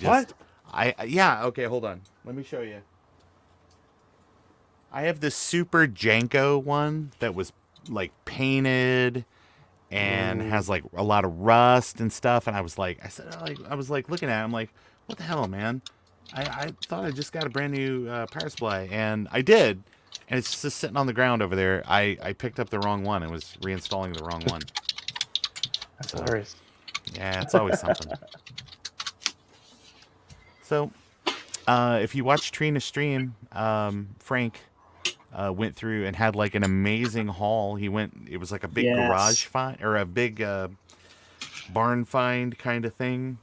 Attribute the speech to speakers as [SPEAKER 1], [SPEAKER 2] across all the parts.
[SPEAKER 1] What?
[SPEAKER 2] Yeah, okay, hold on. Let me show you. I have this super Janko one that was like painted and has like a lot of rust and stuff. And I was like looking at it, I'm like, what the hell, man? I thought I just got a brand new power supply, and I did. And it's just sitting on the ground over there. I picked up the wrong one and was reinstalling the wrong one.
[SPEAKER 1] That's
[SPEAKER 2] So,
[SPEAKER 1] hilarious.
[SPEAKER 2] yeah, it's always something. So, if you watch Trina's stream, Frank went through and had like an amazing haul. It was like a big garage
[SPEAKER 3] Yes.
[SPEAKER 2] find or a big barn find kind of thing.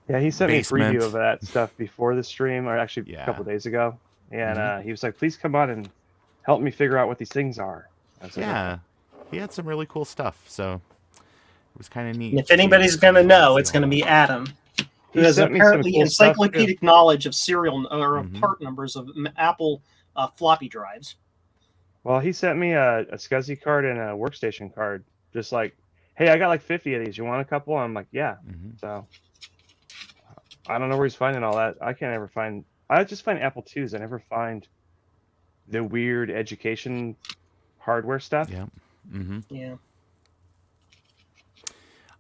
[SPEAKER 1] Yeah, he sent me a preview of
[SPEAKER 2] Basement.
[SPEAKER 1] that stuff before the stream, or actually a
[SPEAKER 2] Yeah.
[SPEAKER 1] couple of days ago. And
[SPEAKER 2] hmm
[SPEAKER 1] he was like, please come on and help me figure out what these things are. I was like, okay.
[SPEAKER 2] Yeah. He had some really cool stuff. So it was kind of neat.
[SPEAKER 3] And if anybody's going to know, it's going to be Adam, who has
[SPEAKER 1] sent me some
[SPEAKER 3] apparently
[SPEAKER 1] cool stuff,
[SPEAKER 3] encyclopedic knowledge of serial or
[SPEAKER 2] Mhm.
[SPEAKER 3] part numbers of Apple floppy drives.
[SPEAKER 1] Well, he sent me a SCSI card and a workstation card. Just like, hey, I got like 50 of these. You want a couple? I'm like, yeah.
[SPEAKER 2] Mhm.
[SPEAKER 1] So I don't know where he's finding all that. I can't ever find. I just find Apple IIs. I never find the weird education hardware stuff.
[SPEAKER 2] Yeah. hmm
[SPEAKER 3] Yeah.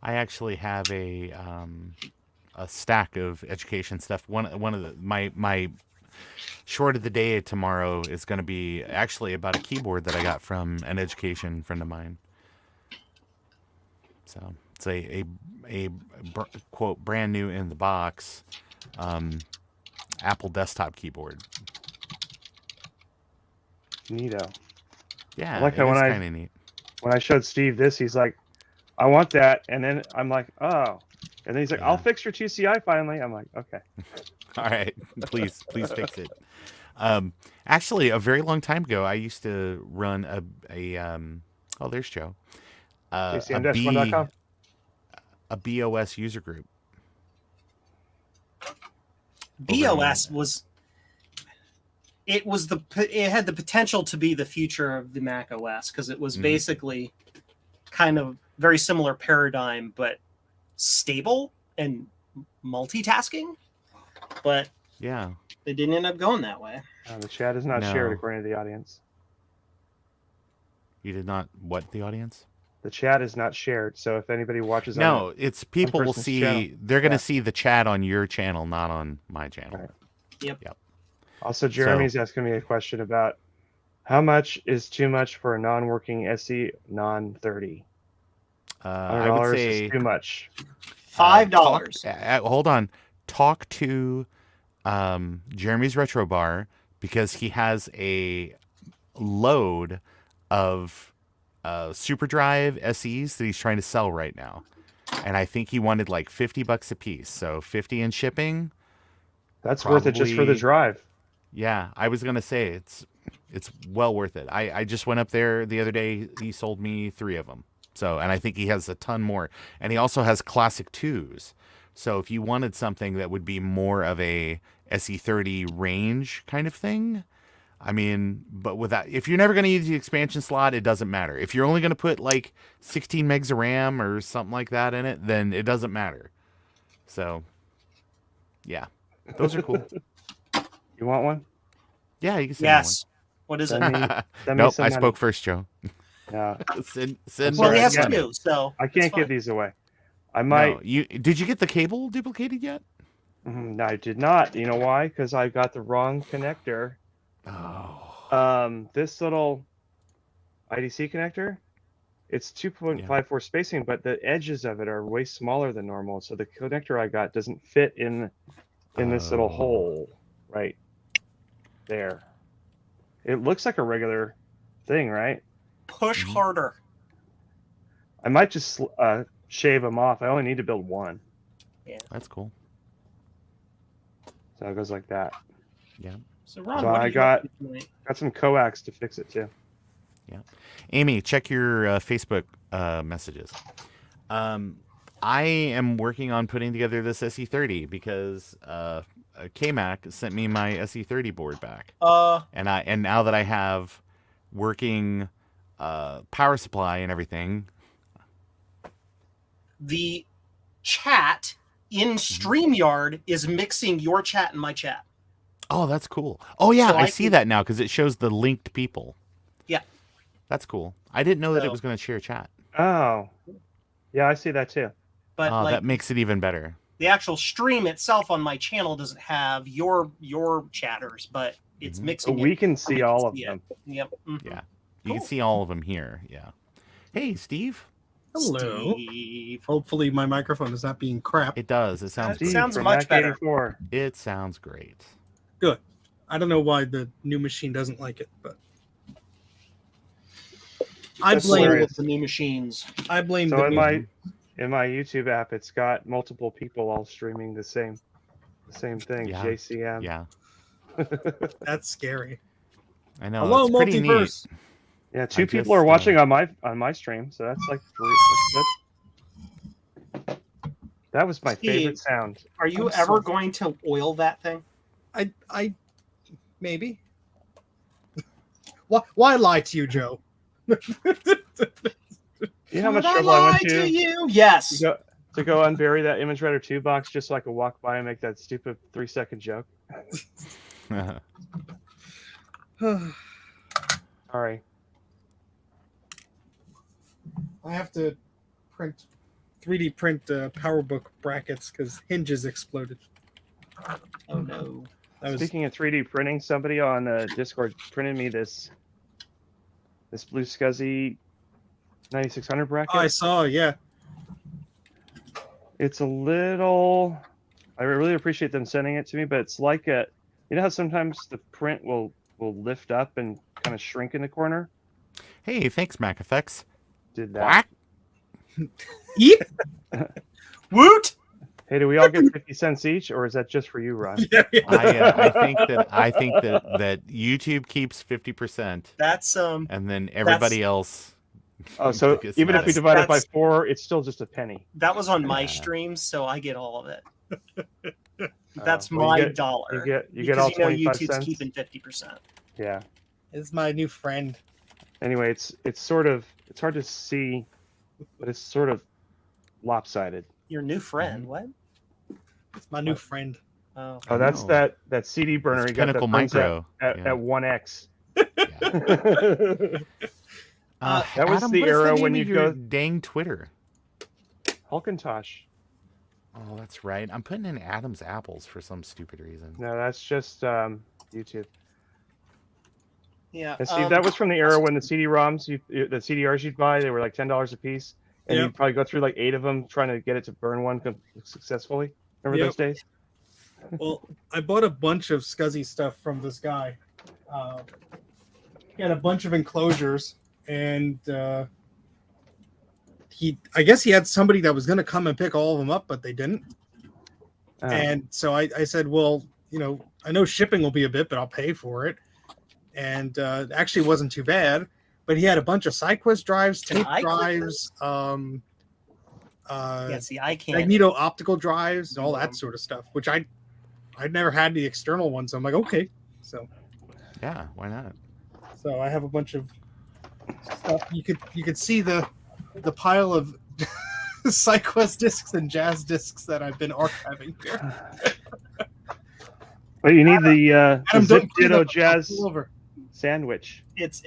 [SPEAKER 2] I actually have a stack of education stuff. One of the my short of the day tomorrow is going to be actually about a keyboard that I got from an education friend of mine. So it's a quote brand new in the box Apple desktop keyboard.
[SPEAKER 1] Neato.
[SPEAKER 2] Yeah,
[SPEAKER 1] I like
[SPEAKER 2] it
[SPEAKER 1] how
[SPEAKER 2] is kind of neat.
[SPEAKER 1] when I showed Steve this, he's like, I want that. And then I'm like, oh. And then he's like,
[SPEAKER 2] Yeah.
[SPEAKER 1] I'll fix your TCI finally. I'm like, okay.
[SPEAKER 2] All right, please fix it. Actually, a very long time ago, I used to run oh, there's Joe.
[SPEAKER 1] ACM-1.com.
[SPEAKER 2] A BOS user group.
[SPEAKER 3] BOS was it had the potential to be the future of the Mac OS because it was basically kind of very similar paradigm, but stable and multitasking. But
[SPEAKER 2] yeah,
[SPEAKER 3] they didn't end up going that way.
[SPEAKER 1] The chat is not
[SPEAKER 2] No.
[SPEAKER 1] shared according to the audience.
[SPEAKER 2] You did not what the audience?
[SPEAKER 1] The chat is not shared. So if anybody watches,
[SPEAKER 2] No, it's people will
[SPEAKER 1] person's
[SPEAKER 2] see.
[SPEAKER 1] channel.
[SPEAKER 2] They're going to
[SPEAKER 1] Yeah.
[SPEAKER 2] see the chat on your channel, not on my channel.
[SPEAKER 1] Right.
[SPEAKER 3] Yep.
[SPEAKER 1] Also, Jeremy's asking me a question about how much is too much for a non-working SE non-30.
[SPEAKER 2] I would say
[SPEAKER 1] is too much.
[SPEAKER 3] $5.
[SPEAKER 2] Hold on. Talk to Jeremy's Retro Bar because he has a load of SuperDrive SEs that he's trying to sell right now, and I think he wanted like $50 a piece. So 50 in shipping.
[SPEAKER 1] That's worth it just for the drive.
[SPEAKER 2] Yeah, I was gonna say it's well worth it. I just went up there the other day. He sold me 3 of them. So, and I think he has a ton more. And he also has classic 2s. So if you wanted something that would be more of a SE30 range kind of thing, I mean, but without, if you're never going to use the expansion slot, it doesn't matter. If you're only going to put like 16 megs of RAM or something like that in it, then it doesn't matter. So, yeah, those are cool.
[SPEAKER 1] You want one?
[SPEAKER 2] Yeah, you can send
[SPEAKER 3] Yes. What is it?
[SPEAKER 1] Send me
[SPEAKER 2] Nope,
[SPEAKER 1] some
[SPEAKER 2] I
[SPEAKER 1] money.
[SPEAKER 2] spoke first, Joe.
[SPEAKER 1] No,
[SPEAKER 2] Send
[SPEAKER 3] Well, he
[SPEAKER 1] Sorry,
[SPEAKER 3] has
[SPEAKER 1] again.
[SPEAKER 3] two, so
[SPEAKER 1] I
[SPEAKER 3] it's
[SPEAKER 1] can't
[SPEAKER 3] fine.
[SPEAKER 1] give these away. I might.
[SPEAKER 2] No, did you get the cable duplicated yet?
[SPEAKER 1] No, I did not. You know why? Because I got the wrong connector.
[SPEAKER 2] Oh.
[SPEAKER 1] This little IDC connector, it's 2.54 spacing, but the edges of it are way smaller than normal. So the connector I got doesn't fit in this little hole right there. It looks like a regular thing, right?
[SPEAKER 3] Push harder.
[SPEAKER 1] I might just shave them off. I only need to build one.
[SPEAKER 3] Yeah.
[SPEAKER 2] That's cool.
[SPEAKER 1] So it goes like that.
[SPEAKER 2] Yeah.
[SPEAKER 3] So Ron,
[SPEAKER 1] So
[SPEAKER 3] what
[SPEAKER 1] I
[SPEAKER 3] did you up to
[SPEAKER 1] got
[SPEAKER 3] tonight?
[SPEAKER 1] some coax to fix it too.
[SPEAKER 2] Yeah. Amy, check your Facebook messages. I am working on putting together this SE30 because KMac sent me my SE30 board back. And now that I have working power supply and everything.
[SPEAKER 3] The chat in StreamYard is mixing your chat and my chat.
[SPEAKER 2] Oh, that's cool. Oh yeah,
[SPEAKER 3] So
[SPEAKER 2] I see that now because it shows the linked people.
[SPEAKER 3] Yeah.
[SPEAKER 2] That's cool. I didn't know that it
[SPEAKER 3] So-
[SPEAKER 2] was going to share chat.
[SPEAKER 1] Oh, yeah, I see that too.
[SPEAKER 3] But
[SPEAKER 2] Oh,
[SPEAKER 3] like
[SPEAKER 2] that makes it even better.
[SPEAKER 3] the actual stream itself on my channel doesn't have your chatters, but it's
[SPEAKER 2] Mhm.
[SPEAKER 3] mixing.
[SPEAKER 1] But we
[SPEAKER 3] it.
[SPEAKER 1] can see all of
[SPEAKER 3] see it.
[SPEAKER 1] them.
[SPEAKER 3] Yep. Mhm.
[SPEAKER 2] Yeah. You can
[SPEAKER 3] Cool.
[SPEAKER 2] see all of them here. Yeah. Hey, Steve.
[SPEAKER 4] Hello.
[SPEAKER 3] Steve.
[SPEAKER 4] Hopefully my microphone is not being crap.
[SPEAKER 2] It does. It sounds
[SPEAKER 3] It
[SPEAKER 2] great.
[SPEAKER 3] sounds
[SPEAKER 1] from
[SPEAKER 3] much
[SPEAKER 1] Mac
[SPEAKER 3] better.
[SPEAKER 1] 84.
[SPEAKER 2] It sounds great.
[SPEAKER 4] Good. I don't know why the new machine doesn't like it, but I
[SPEAKER 1] That's
[SPEAKER 4] blame
[SPEAKER 1] hilarious.
[SPEAKER 3] The new machines.
[SPEAKER 4] I blame
[SPEAKER 1] So
[SPEAKER 4] the
[SPEAKER 1] in
[SPEAKER 4] new-
[SPEAKER 1] my YouTube app, it's got multiple people all streaming the same thing.
[SPEAKER 2] Yeah.
[SPEAKER 1] JCM.
[SPEAKER 2] Yeah.
[SPEAKER 4] That's scary.
[SPEAKER 2] I know.
[SPEAKER 4] Hello,
[SPEAKER 2] it's pretty
[SPEAKER 4] multiverse.
[SPEAKER 1] Yeah, two
[SPEAKER 2] I
[SPEAKER 1] people
[SPEAKER 2] just,
[SPEAKER 1] are watching on my stream, so that's like three. That was my favorite
[SPEAKER 3] Steve.
[SPEAKER 1] sound.
[SPEAKER 3] Are you
[SPEAKER 4] I'm
[SPEAKER 3] ever
[SPEAKER 4] sorry.
[SPEAKER 3] going to oil that thing?
[SPEAKER 4] I maybe. Why lie to you, Joe?
[SPEAKER 1] You know how much
[SPEAKER 3] Did
[SPEAKER 1] trouble I
[SPEAKER 3] lie
[SPEAKER 1] went to
[SPEAKER 3] you? Yes.
[SPEAKER 1] to go unbury that Image Writer 2 box just so I could walk by and make that stupid 3-second joke? Sorry.
[SPEAKER 4] I have to 3D print PowerBook brackets because hinges exploded.
[SPEAKER 3] Oh no.
[SPEAKER 4] That was
[SPEAKER 1] Speaking of 3D printing, somebody on Discord printed me this Blue Scuzzy 9600 bracket.
[SPEAKER 4] I saw, yeah.
[SPEAKER 1] It's a little. I really appreciate them sending it to me, but it's like a. You know how sometimes the print will lift up and kind of shrink in the corner.
[SPEAKER 2] Hey, thanks, Mac Effects.
[SPEAKER 1] Did that.
[SPEAKER 2] Quack.
[SPEAKER 4] Yeet.
[SPEAKER 3] Woot!
[SPEAKER 1] Hey, do we all get 50 cents each, or is that just for you, Ron?
[SPEAKER 4] Yeah, yeah.
[SPEAKER 2] I think that YouTube keeps 50%,
[SPEAKER 3] That's
[SPEAKER 2] and then everybody else.
[SPEAKER 1] Oh, so
[SPEAKER 2] gets
[SPEAKER 1] even if we
[SPEAKER 2] nothing.
[SPEAKER 1] divide it by
[SPEAKER 3] That's-
[SPEAKER 1] 4, it's still just a penny.
[SPEAKER 3] that was on my
[SPEAKER 2] Yeah.
[SPEAKER 3] streams, so I get all of it. That's
[SPEAKER 1] Well,
[SPEAKER 3] my
[SPEAKER 1] you get,
[SPEAKER 3] dollar.
[SPEAKER 1] You get
[SPEAKER 3] because
[SPEAKER 1] all
[SPEAKER 3] you know
[SPEAKER 1] 25
[SPEAKER 3] YouTube's
[SPEAKER 1] cents.
[SPEAKER 3] keeping 50%.
[SPEAKER 1] Yeah.
[SPEAKER 4] It's my new friend.
[SPEAKER 1] Anyway, it's sort of hard to see, but it's sort of lopsided.
[SPEAKER 3] Your new friend? What?
[SPEAKER 4] It's my new friend.
[SPEAKER 3] Oh,
[SPEAKER 1] Oh, that's
[SPEAKER 2] know.
[SPEAKER 1] that CD burner
[SPEAKER 2] It's
[SPEAKER 1] you got that
[SPEAKER 2] Pinnacle
[SPEAKER 1] burns
[SPEAKER 2] Micro.
[SPEAKER 1] at
[SPEAKER 2] Yeah.
[SPEAKER 1] 1x.
[SPEAKER 2] Yeah.
[SPEAKER 1] That was
[SPEAKER 2] Adam,
[SPEAKER 1] the
[SPEAKER 2] what is
[SPEAKER 1] era
[SPEAKER 2] name
[SPEAKER 1] when
[SPEAKER 2] of
[SPEAKER 1] you'd
[SPEAKER 2] your
[SPEAKER 1] go-
[SPEAKER 2] dang Twitter.
[SPEAKER 1] Hulkintosh.
[SPEAKER 2] Oh, that's right. I'm putting in Adam's apples for some stupid reason.
[SPEAKER 1] No, that's just YouTube.
[SPEAKER 3] yeah.
[SPEAKER 1] And Steve, that was from the era when the CD-ROMs, the CDRs you'd buy, they were like $10 a piece, and
[SPEAKER 4] Yep.
[SPEAKER 1] you'd probably go through like 8 of them trying to get it to burn one successfully. Remember
[SPEAKER 4] Yep.
[SPEAKER 1] those days?
[SPEAKER 4] Well, I bought a bunch of Scuzzy stuff from this guy. He had a bunch of enclosures, and I guess he had somebody that was going to come and pick all of them up, but they didn't.
[SPEAKER 1] Oh.
[SPEAKER 4] And so I said, well, I know shipping will be a bit, but I'll pay for it. And it actually wasn't too bad. But he had a bunch of SideQuest drives, tape
[SPEAKER 3] I-
[SPEAKER 4] drives,
[SPEAKER 3] Yeah, see, I can't.
[SPEAKER 4] magneto optical drives, and all that sort of stuff, which I'd never had the external ones. So I'm like, okay.
[SPEAKER 2] Yeah, why not?
[SPEAKER 4] So I have a bunch of stuff. You could see the pile of SideQuest discs and Jazz discs that I've been archiving here.
[SPEAKER 1] But you need the
[SPEAKER 4] Adam,
[SPEAKER 1] Zip
[SPEAKER 4] don't clean
[SPEAKER 1] Ditto
[SPEAKER 4] up
[SPEAKER 1] Jazz
[SPEAKER 4] all over.
[SPEAKER 1] sandwich.
[SPEAKER 3] It's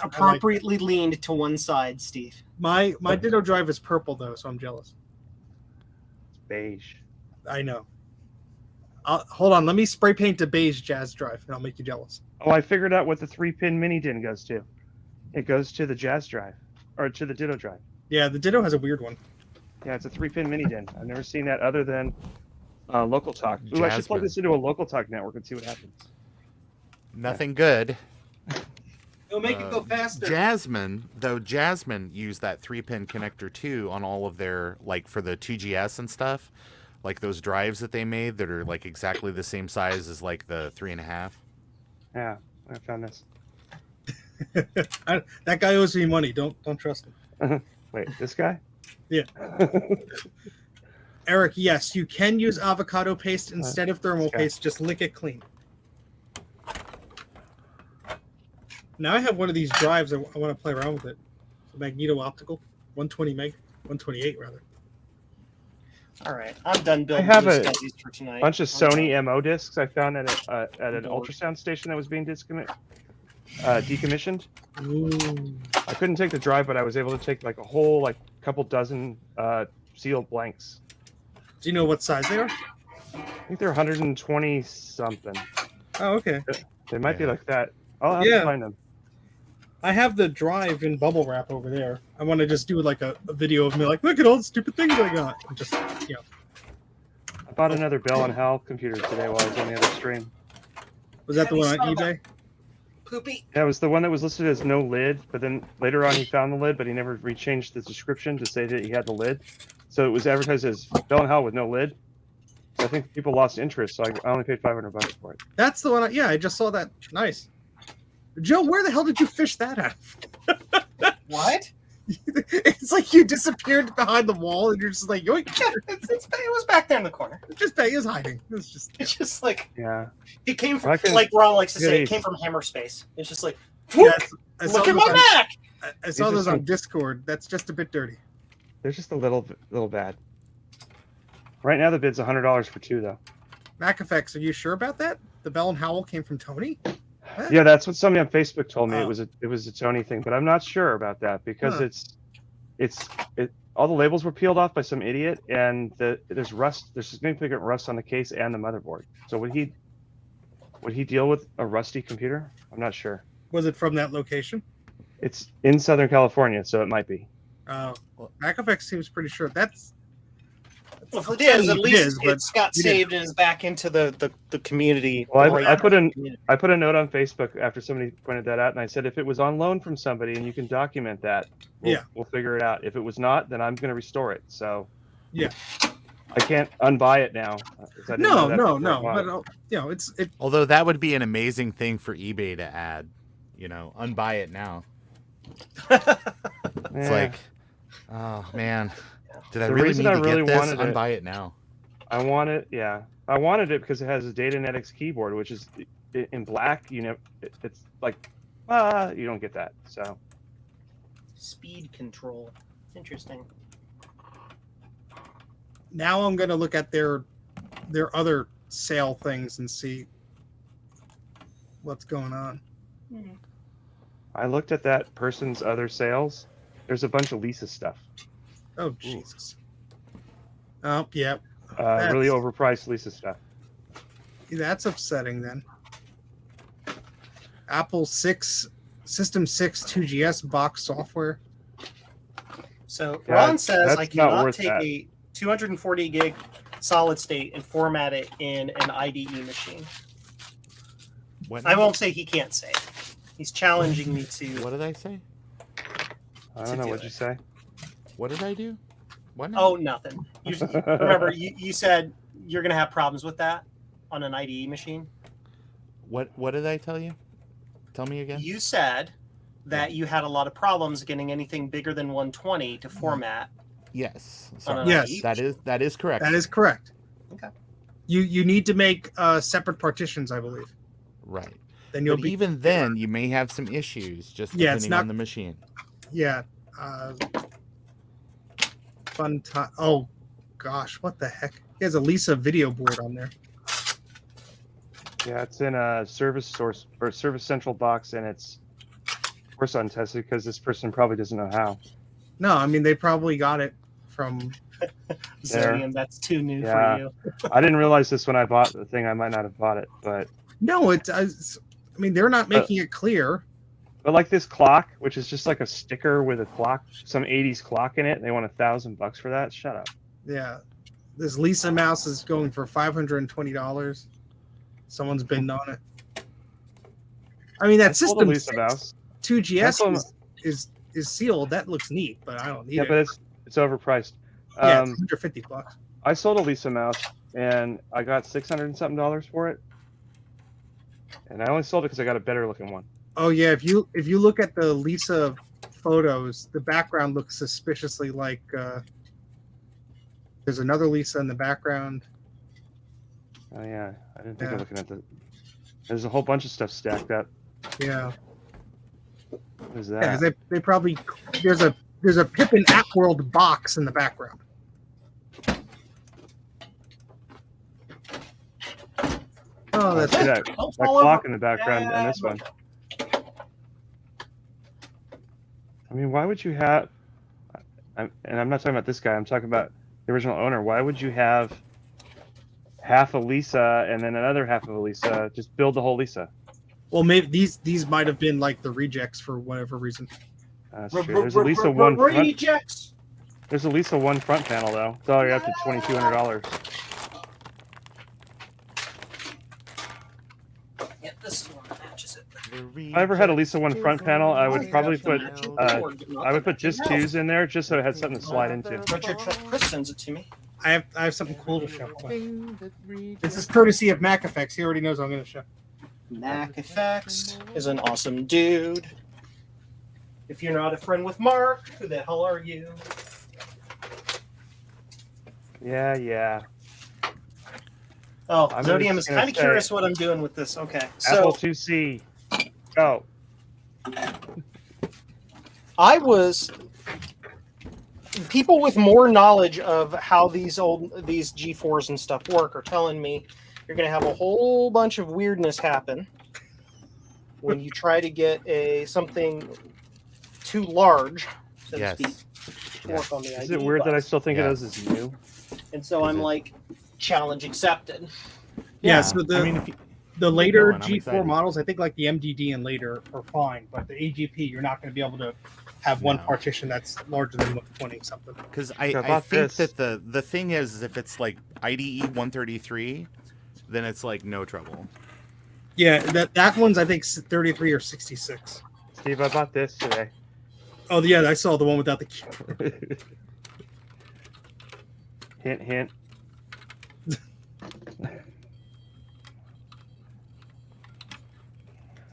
[SPEAKER 3] appropriately leaned to one side, Steve.
[SPEAKER 4] My Ditto drive is purple though, so I'm jealous.
[SPEAKER 1] It's beige.
[SPEAKER 4] I know. Hold on, let me spray paint a beige Jazz drive, and I'll make you jealous.
[SPEAKER 1] Oh, I figured out what the 3-pin mini DIN goes to. It goes to the Jazz drive, or to the Ditto drive.
[SPEAKER 4] Yeah, the Ditto has a weird one.
[SPEAKER 1] Yeah, it's a 3-pin mini DIN. I've never seen that other than Local Talk. Ooh, I should plug this into a Local Talk network and see what happens.
[SPEAKER 2] Nothing good.
[SPEAKER 4] It'll make it go faster.
[SPEAKER 2] Jasmine used that 3-pin connector too on all of their, like, for the 2GS and stuff, like those drives that they made that are like exactly the same size as like the 3.5.
[SPEAKER 1] Yeah, I found this.
[SPEAKER 4] That guy owes me money. Don't trust him.
[SPEAKER 1] Wait, this guy?
[SPEAKER 4] Yeah. Eric, yes, you can use avocado paste instead of thermal
[SPEAKER 1] Okay.
[SPEAKER 4] paste. Just lick it clean. Now I have one of these drives. I want to play around with it. The magneto optical, 120 meg, 128 rather.
[SPEAKER 3] All right, I'm done building
[SPEAKER 1] have
[SPEAKER 3] blue
[SPEAKER 1] a
[SPEAKER 3] scuzzies for tonight.
[SPEAKER 1] bunch of
[SPEAKER 3] I'm
[SPEAKER 1] Sony
[SPEAKER 3] done.
[SPEAKER 1] MO discs I found at an
[SPEAKER 3] Lord.
[SPEAKER 1] ultrasound station that was being decommissioned.
[SPEAKER 4] Ooh.
[SPEAKER 1] I couldn't take the drive, but I was able to take like a whole couple dozen sealed blanks.
[SPEAKER 4] Do you know what size they are?
[SPEAKER 1] I think they're 120 something.
[SPEAKER 4] Oh, okay.
[SPEAKER 1] They might be
[SPEAKER 2] Yeah.
[SPEAKER 1] like that. I'll have
[SPEAKER 4] Yeah.
[SPEAKER 1] to find them.
[SPEAKER 4] I have the drive in bubble wrap over there. I want to just do like a video of me, like, look at all the stupid things I got. And just, you know.
[SPEAKER 1] I bought another Bell and Hal computer today while I was on the other stream.
[SPEAKER 4] Was that the one on
[SPEAKER 3] Heavy
[SPEAKER 4] eBay?
[SPEAKER 3] Poopy.
[SPEAKER 1] Yeah, it was the one that was listed as no lid, but then later on he found the lid, but he never rechanged the description to say that he had the lid. So it was advertised as Bell and Hal with no lid. So I think people lost interest, so I only paid $500 for it.
[SPEAKER 4] That's the one. I just saw that. Nice. Joe, where the hell did you fish that out of?
[SPEAKER 3] What?
[SPEAKER 4] It's like you disappeared behind the wall and you're just like, yoink.
[SPEAKER 3] It was back there in the corner.
[SPEAKER 4] Just Bay is hiding. It's just.
[SPEAKER 3] It's just like
[SPEAKER 1] Yeah.
[SPEAKER 3] it came
[SPEAKER 1] Well, I
[SPEAKER 3] from,
[SPEAKER 1] can-
[SPEAKER 3] like Ron likes to say, it
[SPEAKER 1] Goodies.
[SPEAKER 3] came from Hammer Space. It's just like,
[SPEAKER 4] Yeah, I saw
[SPEAKER 3] look at
[SPEAKER 4] those
[SPEAKER 3] my
[SPEAKER 4] on-
[SPEAKER 3] Mac.
[SPEAKER 4] I saw
[SPEAKER 1] These are
[SPEAKER 4] those on
[SPEAKER 1] some-
[SPEAKER 4] Discord. That's just a bit dirty.
[SPEAKER 1] They're just a little bad. Right now the bid's $100 for 2 though.
[SPEAKER 4] Mac Effects, are you sure about that? The Bell and Howell came from Tony? What?
[SPEAKER 1] Yeah, that's what somebody on Facebook told me.
[SPEAKER 4] Oh.
[SPEAKER 1] It was a Tony thing, but I'm not sure about that because
[SPEAKER 4] Huh.
[SPEAKER 1] it's all the labels were peeled off by some idiot, and there's rust. There's significant rust on the case and the motherboard. So would he deal with a rusty computer? I'm not sure.
[SPEAKER 4] Was it from that location?
[SPEAKER 1] It's in Southern California, so it might be.
[SPEAKER 4] Mac Effects seems pretty sure. That's
[SPEAKER 3] Well, if it is, at
[SPEAKER 4] It
[SPEAKER 3] least
[SPEAKER 4] is, but
[SPEAKER 3] it's got
[SPEAKER 4] you didn't-
[SPEAKER 3] saved and is back into the community.
[SPEAKER 1] Well, I put
[SPEAKER 3] Community.
[SPEAKER 1] a note on Facebook after somebody pointed that out, and I said if it was on loan from somebody and you can document that, we'll figure it out. If it was not, then I'm going to restore it. So
[SPEAKER 4] Yeah.
[SPEAKER 1] I can't unbuy it now. 'Cause I didn't know that before I bought
[SPEAKER 4] But
[SPEAKER 1] it.
[SPEAKER 4] you know, it's
[SPEAKER 2] Although that would be an amazing thing for eBay to add. You know, unbuy it now. It's
[SPEAKER 1] Yeah.
[SPEAKER 2] like, oh man, did I
[SPEAKER 1] The
[SPEAKER 2] really
[SPEAKER 1] reason
[SPEAKER 2] need
[SPEAKER 1] I
[SPEAKER 2] to
[SPEAKER 1] really
[SPEAKER 2] get this?
[SPEAKER 1] wanted it-
[SPEAKER 2] Unbuy it now.
[SPEAKER 1] I wanted it because it has a Datanetics keyboard, which is in black. You know, it's like you don't get that. So
[SPEAKER 3] Speed control. Interesting.
[SPEAKER 4] now I'm gonna look at their other sale things and see what's going on.
[SPEAKER 1] I looked at that person's other sales. There's a bunch of Lisa stuff.
[SPEAKER 4] Oh Jesus. Oh yeah.
[SPEAKER 1] Really overpriced Lisa stuff.
[SPEAKER 4] That's upsetting then. Apple 6 System 6 2GS box software.
[SPEAKER 3] So
[SPEAKER 1] Yeah,
[SPEAKER 3] Ron says
[SPEAKER 1] that's
[SPEAKER 3] I
[SPEAKER 1] not
[SPEAKER 3] cannot
[SPEAKER 1] worth
[SPEAKER 3] take
[SPEAKER 1] that.
[SPEAKER 3] a 240 gig solid state and format it in an IDE machine.
[SPEAKER 2] What?
[SPEAKER 3] I won't say he can't say. He's challenging me to.
[SPEAKER 2] What did I say?
[SPEAKER 1] I don't know
[SPEAKER 3] do
[SPEAKER 1] what'd
[SPEAKER 3] it.
[SPEAKER 1] you say.
[SPEAKER 2] What did I do? What? now?
[SPEAKER 3] Oh, nothing. Remember, you said you're going to have problems with that on an IDE machine.
[SPEAKER 2] What did I tell you? Tell me again.
[SPEAKER 3] You said that you had a lot of problems getting anything bigger than 120 to format.
[SPEAKER 2] Yes.
[SPEAKER 3] on
[SPEAKER 2] Sorry.
[SPEAKER 3] an
[SPEAKER 4] Yes.
[SPEAKER 3] IDE
[SPEAKER 2] That is correct.
[SPEAKER 4] That is correct.
[SPEAKER 3] Okay.
[SPEAKER 4] You need to make separate partitions, I believe.
[SPEAKER 2] right.
[SPEAKER 4] Then you'll
[SPEAKER 2] But
[SPEAKER 4] be
[SPEAKER 2] even then, you may have some issues just
[SPEAKER 4] Yeah, it's
[SPEAKER 2] depending
[SPEAKER 4] not-
[SPEAKER 2] on the machine.
[SPEAKER 4] yeah. Fun time. Oh gosh, what the heck? He has a Lisa video board on there.
[SPEAKER 1] Yeah, it's in a service source or service central box, and it's of course untested because this person probably doesn't know how.
[SPEAKER 4] No, I mean they probably got it from.
[SPEAKER 1] There.
[SPEAKER 3] Zonium, that's too new
[SPEAKER 1] Yeah.
[SPEAKER 3] for you.
[SPEAKER 1] I didn't realize this when I bought the thing. I might not have bought it, but
[SPEAKER 4] No, it's I mean they're not making it clear.
[SPEAKER 1] like this clock, which is just like a sticker with a clock, some '80s clock in it. And they want $1,000 for that. Shut up.
[SPEAKER 4] Yeah, this Lisa mouse is going for $520. Someone's bidding on it. I mean
[SPEAKER 1] I
[SPEAKER 4] that
[SPEAKER 1] sold a
[SPEAKER 4] system
[SPEAKER 1] Lisa mouse.
[SPEAKER 4] 2GS
[SPEAKER 1] sold
[SPEAKER 4] is sealed. That looks neat, but I don't need
[SPEAKER 1] Yeah,
[SPEAKER 4] it.
[SPEAKER 1] but it's overpriced.
[SPEAKER 4] Yeah, it's $150.
[SPEAKER 1] I sold a Lisa mouse, and I got $600 and something for it. And I only sold it because I got a better looking one.
[SPEAKER 4] Oh yeah, if you look at the Lisa photos, the background looks suspiciously like there's another Lisa in the background.
[SPEAKER 1] Oh yeah, I didn't think
[SPEAKER 4] Yeah.
[SPEAKER 1] of looking at the. There's a whole bunch of stuff stacked up.
[SPEAKER 4] Yeah,
[SPEAKER 1] What is
[SPEAKER 4] yeah.
[SPEAKER 1] that?
[SPEAKER 4] 'Cause they probably there's a Pippin At World box in the background. Oh, that's
[SPEAKER 1] See that,
[SPEAKER 3] Don't
[SPEAKER 1] that
[SPEAKER 3] fall
[SPEAKER 1] clock
[SPEAKER 3] over.
[SPEAKER 1] in the background and this one. I mean, why would you have? And I'm not talking about this guy. I'm talking about the original owner. Why would you have half a Lisa and then another half of a Lisa? Just build the whole Lisa.
[SPEAKER 4] Well, maybe these might have been like the rejects for whatever reason.
[SPEAKER 1] That's true. There's a Lisa one front.
[SPEAKER 3] Rejects.
[SPEAKER 1] There's a Lisa one front panel though. It's already up to $2,200.
[SPEAKER 3] Yeah, this is one that matches it.
[SPEAKER 1] If I ever had a Lisa one front panel, I would probably put just twos in there, just so it had something to slide into.
[SPEAKER 3] Richard Chris sends it to me.
[SPEAKER 4] I have something cool to show. This is courtesy of Mac Effects. He already knows what I'm going to show.
[SPEAKER 3] Mac Effects is an awesome dude. If you're not a friend with Mark, who the hell are you?
[SPEAKER 1] Yeah.
[SPEAKER 3] Oh,
[SPEAKER 1] I'm
[SPEAKER 3] Zodium
[SPEAKER 1] just
[SPEAKER 3] is
[SPEAKER 1] gonna
[SPEAKER 3] kind of
[SPEAKER 1] say-
[SPEAKER 3] curious what I'm doing with this. Okay,
[SPEAKER 1] Apple
[SPEAKER 3] so
[SPEAKER 1] 2C. Go.
[SPEAKER 3] I was people with more knowledge of how these G4s and stuff work are telling me you're going to have a whole bunch of weirdness happen when you try to get something too large, so to speak, to work on the
[SPEAKER 1] Is
[SPEAKER 3] ID
[SPEAKER 1] it weird that I
[SPEAKER 3] bus.
[SPEAKER 1] still think of those as new?
[SPEAKER 3] And so I'm like, challenge accepted.
[SPEAKER 4] Yeah, so
[SPEAKER 2] I mean,
[SPEAKER 4] the later
[SPEAKER 2] I'm
[SPEAKER 4] G4
[SPEAKER 2] excited.
[SPEAKER 4] models, I think like the MDD and later are fine, but the AGP, you're not going to be able to have one
[SPEAKER 2] No.
[SPEAKER 4] partition that's larger than 20 something.
[SPEAKER 2] Because
[SPEAKER 1] I
[SPEAKER 2] I
[SPEAKER 1] bought
[SPEAKER 2] think
[SPEAKER 1] this.
[SPEAKER 2] that the thing is if it's like IDE 133, then it's like no trouble.
[SPEAKER 4] Yeah, that one's I think 33 or 66.
[SPEAKER 1] Steve, I bought this today.
[SPEAKER 4] Oh yeah, I saw the one without the keyboard.
[SPEAKER 1] Hint, hint.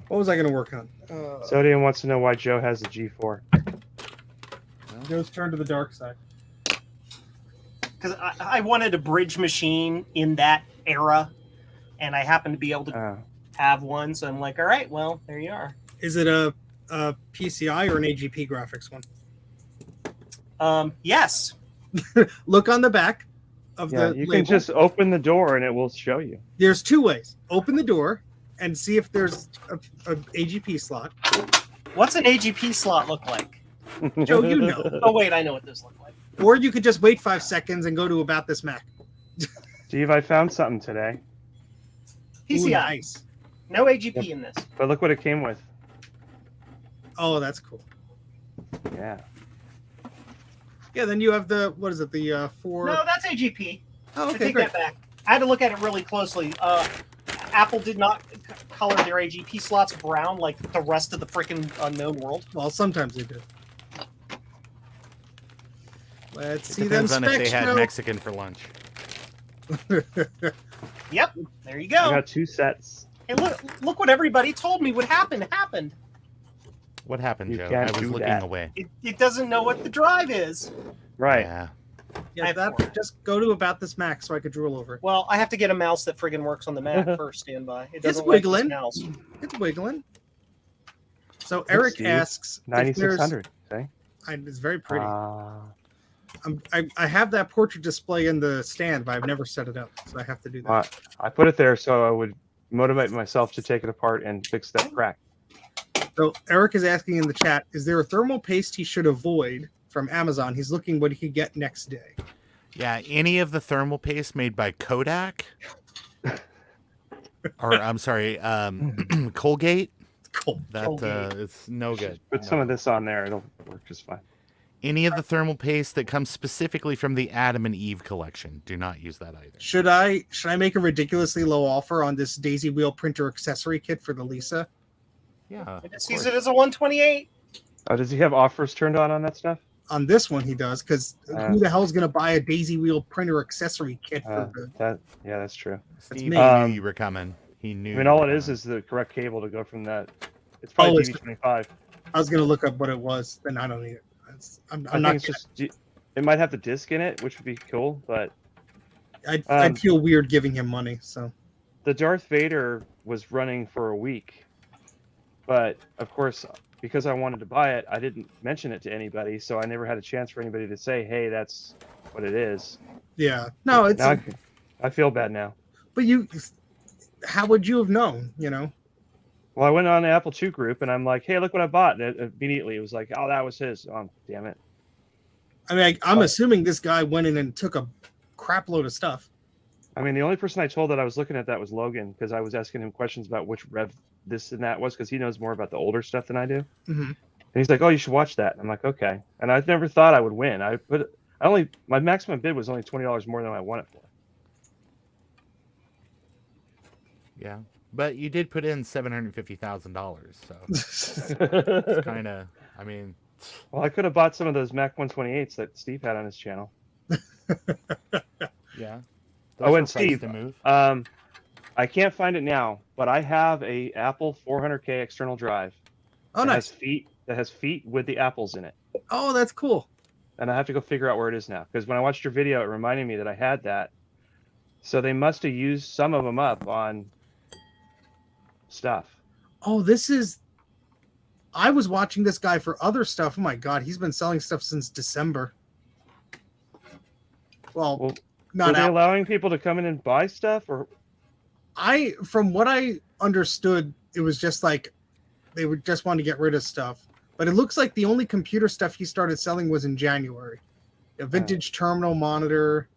[SPEAKER 4] What was I going to work on?
[SPEAKER 1] Sodium wants to know why Joe has a G4.
[SPEAKER 4] Joe's turn to the dark side.
[SPEAKER 3] Because I wanted a bridge machine in that era, and I happened to be able to have one, so I'm like, all right, well, there you are.
[SPEAKER 4] Is it a PCI or an AGP graphics one?
[SPEAKER 3] Yes.
[SPEAKER 4] Look on the back of
[SPEAKER 1] Yeah,
[SPEAKER 4] the
[SPEAKER 1] you
[SPEAKER 4] label.
[SPEAKER 1] can just open the door and it will show you.
[SPEAKER 4] There's two ways. Open the door and see if there's a AGP slot.
[SPEAKER 3] What's an AGP slot look like?
[SPEAKER 4] Joe, you know.
[SPEAKER 3] Oh, wait, I know what those look like.
[SPEAKER 4] Or you could just wait 5 seconds and go to About This Mac.
[SPEAKER 1] Steve, I found something today,
[SPEAKER 3] PCI.
[SPEAKER 4] Ooh, nice.
[SPEAKER 3] No AGP in this.
[SPEAKER 1] but look what it came with.
[SPEAKER 4] Oh, that's cool.
[SPEAKER 1] Yeah.
[SPEAKER 4] Yeah, then you have the, what is it, the 4...
[SPEAKER 3] No, that's AGP.
[SPEAKER 4] Oh,
[SPEAKER 3] I
[SPEAKER 4] okay,
[SPEAKER 3] take
[SPEAKER 4] great.
[SPEAKER 3] that back. I had to look at it really closely. Apple did not color their AGP slots brown like the rest of the freaking unknown world.
[SPEAKER 4] Well, sometimes they do. Let's
[SPEAKER 2] It
[SPEAKER 4] see them
[SPEAKER 2] depends on if they
[SPEAKER 4] specs,
[SPEAKER 2] had
[SPEAKER 4] Joe.
[SPEAKER 2] Mexican for lunch.
[SPEAKER 3] Yep, there you
[SPEAKER 1] I
[SPEAKER 3] go.
[SPEAKER 1] got 2 sets.
[SPEAKER 3] Hey, look what everybody told me would happen. Happened.
[SPEAKER 2] What happened,
[SPEAKER 1] You
[SPEAKER 2] Joe?
[SPEAKER 1] can't
[SPEAKER 2] I was
[SPEAKER 1] do
[SPEAKER 2] looking
[SPEAKER 1] that.
[SPEAKER 2] away.
[SPEAKER 3] It doesn't know what the drive is.
[SPEAKER 1] Right.
[SPEAKER 2] Yeah.
[SPEAKER 4] Yeah,
[SPEAKER 3] I have
[SPEAKER 4] that,
[SPEAKER 3] 4.
[SPEAKER 4] just go to About This Mac so I could drool over it.
[SPEAKER 3] Well, I have to get a mouse that friggin' works on the Mac first. Stand by. It
[SPEAKER 4] It's
[SPEAKER 3] doesn't like this
[SPEAKER 4] wiggling.
[SPEAKER 3] mouse.
[SPEAKER 4] It's wiggling. So Eric
[SPEAKER 1] Steve.
[SPEAKER 4] asks, if there's-
[SPEAKER 1] 9600. See?
[SPEAKER 4] It's very pretty.
[SPEAKER 1] Ah.
[SPEAKER 4] I have that portrait display in the stand, but I've never set it up, so I have to do that.
[SPEAKER 1] I put it there so I would motivate myself to take it apart and fix that crack.
[SPEAKER 4] So Eric is asking in the chat, is there a thermal paste he should avoid from Amazon? He's looking what he could get next day.
[SPEAKER 2] Yeah, any of the thermal paste made by Kodak, or I'm sorry, Colgate.
[SPEAKER 4] Cool.
[SPEAKER 2] That
[SPEAKER 3] Colgate.
[SPEAKER 2] it's no good.
[SPEAKER 1] Put some of this on there; it'll work just fine.
[SPEAKER 2] Any of the thermal paste that comes specifically from the Adam and Eve collection, do not use that either.
[SPEAKER 4] Should I make a ridiculously low offer on this daisy wheel printer accessory kit for the Lisa?
[SPEAKER 2] Yeah,
[SPEAKER 3] It sees it as a 128.
[SPEAKER 1] Oh, does he have offers turned on that stuff?
[SPEAKER 4] On this one, he does, because who the hell is going to buy a daisy wheel printer accessory kit for the?
[SPEAKER 1] That's true.
[SPEAKER 2] Steve
[SPEAKER 4] me.
[SPEAKER 2] knew you were coming. He knew.
[SPEAKER 1] I mean, all it is the correct cable to go from that. It's probably TV25.
[SPEAKER 4] I was going to look up what it was, then I don't need it. I'm
[SPEAKER 1] I
[SPEAKER 4] not.
[SPEAKER 1] think it's just it might have the disc in it, which would be cool, but
[SPEAKER 4] I'd feel weird giving him money. So
[SPEAKER 1] the Darth Vader was running for a week, but of course, because I wanted to buy it, I didn't mention it to anybody, so I never had a chance for anybody to say, "Hey, that's what it is."
[SPEAKER 4] yeah, no, it's.
[SPEAKER 1] Now I feel bad now.
[SPEAKER 4] But how would you have known? You know.
[SPEAKER 1] Well, I went on the Apple II group and I'm like, hey, look what I bought. And immediately it was like, oh, that was his. Oh, damn it.
[SPEAKER 4] I mean, I'm assuming this guy went in and took a crap load of stuff.
[SPEAKER 1] I mean, the only person I told that I was looking at that was Logan, because I was asking him questions about which rev this and that was, because he knows more about the older stuff than I do.
[SPEAKER 4] Mm-hmm.
[SPEAKER 1] And he's like, oh, you should watch that. And I'm like, okay. And I never thought I would win. My maximum bid was only $20 more than I won it for.
[SPEAKER 2] Yeah. But you did put in $750,000, so it's kind of, I mean.
[SPEAKER 1] Well, I could have bought some of those Mac 128s that Steve had on his channel.
[SPEAKER 2] Yeah.
[SPEAKER 1] Oh, and
[SPEAKER 2] Those were priced
[SPEAKER 1] Steve,
[SPEAKER 2] to move.
[SPEAKER 1] I can't find it now, but I have a Apple 400K external drive.
[SPEAKER 4] Oh, nice.
[SPEAKER 1] That has feet with the apples in it.
[SPEAKER 4] Oh, that's cool.
[SPEAKER 1] And I have to go figure out where it is now, because when I watched your video, it reminded me that I had that. So they must have used some of them up on stuff.
[SPEAKER 4] Oh, I was watching this guy for other stuff. Oh my God, he's been selling stuff since December. Well not
[SPEAKER 1] were they
[SPEAKER 4] out.
[SPEAKER 1] allowing people to come in and buy stuff, or?
[SPEAKER 4] From what I understood, it was just like they would just want to get rid of stuff. But it looks like the only computer stuff he started selling was in January. A vintage terminal monitor,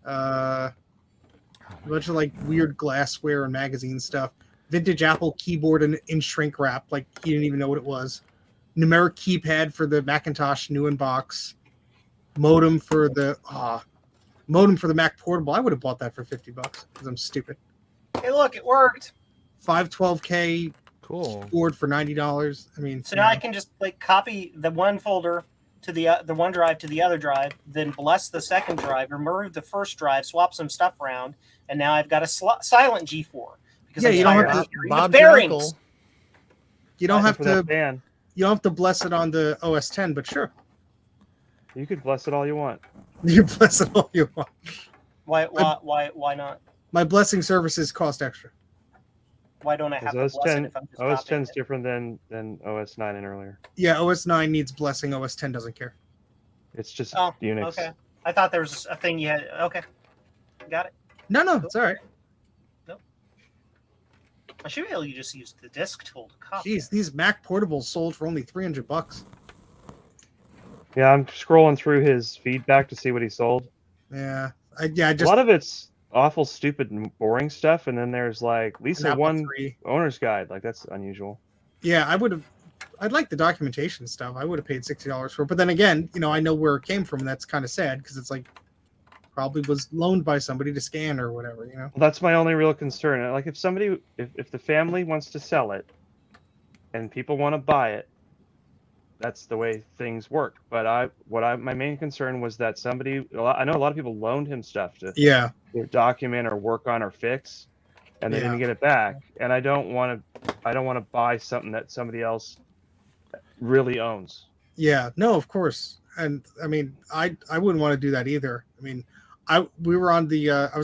[SPEAKER 4] a bunch of like weird glassware and magazine stuff. Vintage Apple keyboard in shrink wrap, like he didn't even know what it was. Numeric keypad for the Macintosh new in box. Modem for the Mac Portable. I would have bought that for $50 because I'm stupid.
[SPEAKER 3] Hey, look, it worked.
[SPEAKER 4] 512K
[SPEAKER 2] Cool.
[SPEAKER 4] board for $90. I mean,
[SPEAKER 3] So now I can just like copy the one folder to the one drive to the other drive, then bless the second drive, remove the first drive, swap some stuff around, and now I've got a silent G4.
[SPEAKER 4] Yeah, you don't have to.
[SPEAKER 3] The bearings.
[SPEAKER 4] You don't have
[SPEAKER 1] For that
[SPEAKER 4] to.
[SPEAKER 1] ban.
[SPEAKER 4] You don't have to bless it on the OS 10, but sure,
[SPEAKER 1] You could bless it all you want.
[SPEAKER 4] you bless it all you want.
[SPEAKER 3] Why not?
[SPEAKER 4] My blessing services cost extra.
[SPEAKER 3] Why don't I have to
[SPEAKER 1] OS
[SPEAKER 3] bless it
[SPEAKER 1] 10
[SPEAKER 3] if I'm just
[SPEAKER 1] OS
[SPEAKER 3] copying
[SPEAKER 1] 10 is
[SPEAKER 3] it?
[SPEAKER 1] different than OS 9 and earlier.
[SPEAKER 4] Yeah, OS 9 needs blessing. OS 10 doesn't care.
[SPEAKER 1] It's just
[SPEAKER 3] Oh,
[SPEAKER 1] Unix.
[SPEAKER 3] okay. I thought there was a thing you had. Okay, got it.
[SPEAKER 4] No, it's all right.
[SPEAKER 3] I should be able to just use the disk tool to copy.
[SPEAKER 4] Jeez, these Mac portables sold for only $300.
[SPEAKER 1] Yeah, I'm scrolling through his feedback to see what he sold.
[SPEAKER 4] Yeah,
[SPEAKER 1] A
[SPEAKER 4] just
[SPEAKER 1] lot of it's awful, stupid, and boring stuff, and then there's like Lisa
[SPEAKER 4] Apple
[SPEAKER 1] 1
[SPEAKER 4] III.
[SPEAKER 1] owner's guide. Like that's unusual.
[SPEAKER 4] Yeah, I'd like the documentation stuff. I would have paid $60 for it. But then again, I know where it came from, and that's kind of sad because it's like probably was loaned by somebody to scan or whatever,
[SPEAKER 1] Well, that's my only real concern. Like if the family wants to sell it and people want to buy it, that's the way things work. But my main concern was that I know a lot of people loaned him stuff to
[SPEAKER 4] Yeah.
[SPEAKER 1] either document or work on or fix, and they didn't get it back. And I don't want to buy something that somebody else really owns.
[SPEAKER 4] Yeah, no, of course. And I mean, I wouldn't want to do that either. I mean, I was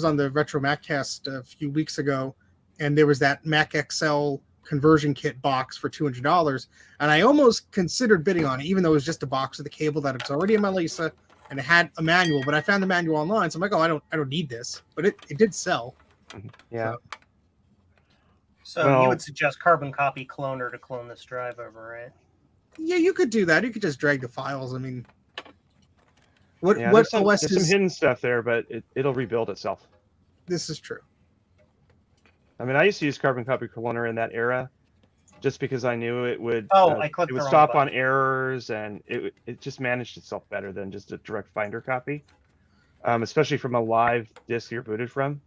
[SPEAKER 4] on the Retro Maccast a few weeks ago, and there was that Mac XL conversion kit box for $200, and I almost considered bidding on it, even though it was just a box with a cable that it's already in my Lisa, and it had a manual. But I found the manual online, so I'm like, oh, I don't need this. But it did sell.
[SPEAKER 1] Yeah.
[SPEAKER 3] So
[SPEAKER 1] Well-
[SPEAKER 3] you would suggest Carbon Copy Cloner to clone this drive over, right?
[SPEAKER 4] Yeah, you could do that. You could just drag the files. I mean, what
[SPEAKER 1] There's some
[SPEAKER 4] OS
[SPEAKER 1] some
[SPEAKER 4] is?
[SPEAKER 1] hidden stuff there, but it'll rebuild itself.
[SPEAKER 4] This is true.
[SPEAKER 1] I mean, I used to use Carbon Copy Cloner in that era, just because I knew it would.
[SPEAKER 3] I clicked
[SPEAKER 1] It
[SPEAKER 3] the
[SPEAKER 1] would
[SPEAKER 3] wrong
[SPEAKER 1] stop on
[SPEAKER 3] button.
[SPEAKER 1] errors, and it just managed itself better than just a direct Finder copy, especially from a live disk you're booted from.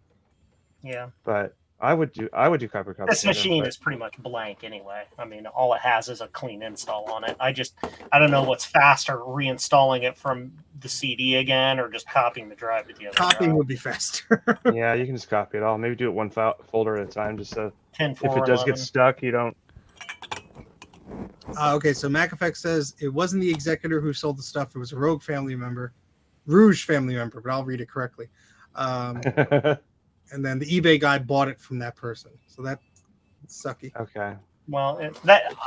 [SPEAKER 3] Yeah.
[SPEAKER 1] But I would do Carbon Copy.
[SPEAKER 3] This
[SPEAKER 1] Cloner,
[SPEAKER 3] machine
[SPEAKER 1] but-
[SPEAKER 3] is pretty much blank anyway. I mean, all it has is a clean install on it. I don't know what's faster, reinstalling it from the CD again or just copying the drive to the other
[SPEAKER 4] Copying
[SPEAKER 3] drive.
[SPEAKER 4] would be faster.
[SPEAKER 1] Yeah, you can just copy it all. Maybe do it one folder at a time, just so
[SPEAKER 3] 10,
[SPEAKER 1] if
[SPEAKER 3] 4,
[SPEAKER 1] it does
[SPEAKER 3] 11.
[SPEAKER 1] get stuck, you don't.
[SPEAKER 4] Okay, so MacEffect says it wasn't the executor who sold the stuff. It was a Rouge family member, but I'll read it correctly. And then the eBay guy bought it from that person. So that's sucky.
[SPEAKER 1] Okay.
[SPEAKER 3] Well,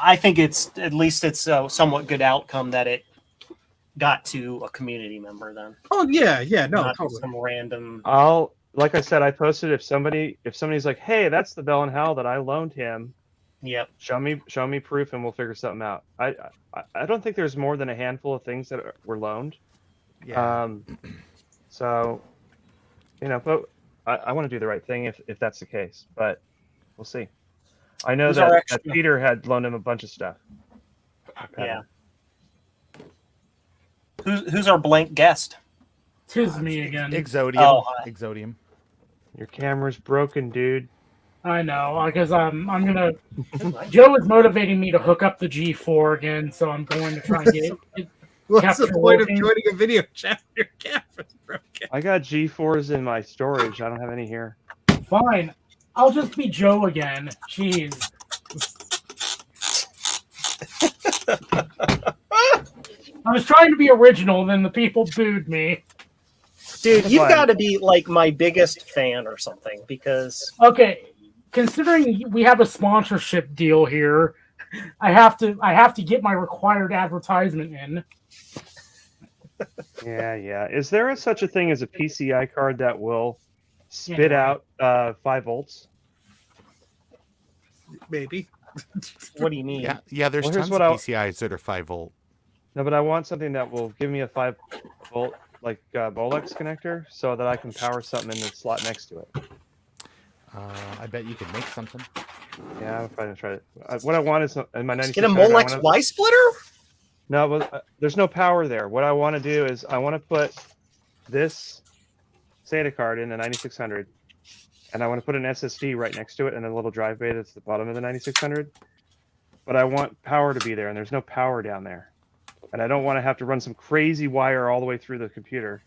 [SPEAKER 3] I think it's at least it's a somewhat good outcome that it got to a community member then.
[SPEAKER 4] Oh yeah, no,
[SPEAKER 3] Not
[SPEAKER 4] totally.
[SPEAKER 3] some random.
[SPEAKER 1] like I said, I posted if somebody's like, hey, that's the Bell and Howell that I loaned him.
[SPEAKER 3] Yep.
[SPEAKER 1] Show me proof, and we'll figure something out. I don't think there's more than a handful of things that were loaned.
[SPEAKER 2] Yeah.
[SPEAKER 1] So, but I want to do the right thing if that's the case. But we'll see. I know
[SPEAKER 3] Who's our
[SPEAKER 1] that
[SPEAKER 3] extra?
[SPEAKER 1] Peter had loaned him a bunch of stuff.
[SPEAKER 3] Yeah. Who's our blank guest?
[SPEAKER 5] Tis me again.
[SPEAKER 2] Exodium.
[SPEAKER 3] Oh, hi.
[SPEAKER 2] Exodium.
[SPEAKER 1] Your camera's broken, dude.
[SPEAKER 5] I know, because I'm gonna. Joe is motivating me to hook up the G4 again, so I'm going to try and get it.
[SPEAKER 4] What's the
[SPEAKER 5] Capture
[SPEAKER 4] point of
[SPEAKER 5] working.
[SPEAKER 4] joining a video chat? Your camera's broken.
[SPEAKER 1] I got G4s in my storage. I don't have any here.
[SPEAKER 5] Fine, I'll just be Joe again. Jeez. I was trying to be original, then the people booed me.
[SPEAKER 3] Dude,
[SPEAKER 1] That's
[SPEAKER 3] you've
[SPEAKER 1] fine.
[SPEAKER 3] got to be like my biggest fan or something because
[SPEAKER 5] Okay, considering we have a sponsorship deal here, I have to get my required advertisement in.
[SPEAKER 1] Yeah. Is there such a thing as a PCI card that will spit
[SPEAKER 5] Yeah.
[SPEAKER 1] out 5 volts?
[SPEAKER 4] Maybe.
[SPEAKER 3] what do you mean?
[SPEAKER 2] Yeah. There's
[SPEAKER 1] Well, here's
[SPEAKER 2] tons
[SPEAKER 1] what
[SPEAKER 2] of PCIs that are 5-volt.
[SPEAKER 1] No, but I want something that will give me a 5 volt like Bolex connector so that I can power something in the slot next to it.
[SPEAKER 2] I bet you could make something.
[SPEAKER 1] Yeah, I'm probably gonna try it. What I want is in my 96.
[SPEAKER 3] Get a Molex Y splitter?
[SPEAKER 1] No, but there's no power there. What I want to do is I want to put this SATA card in the 9600, and I want to put an SSD right next to it and a little drive bay that's at the bottom of the 9600. But I want power to be there, and there's no power down there. And I don't want to have to run some crazy wire all the way through the computer.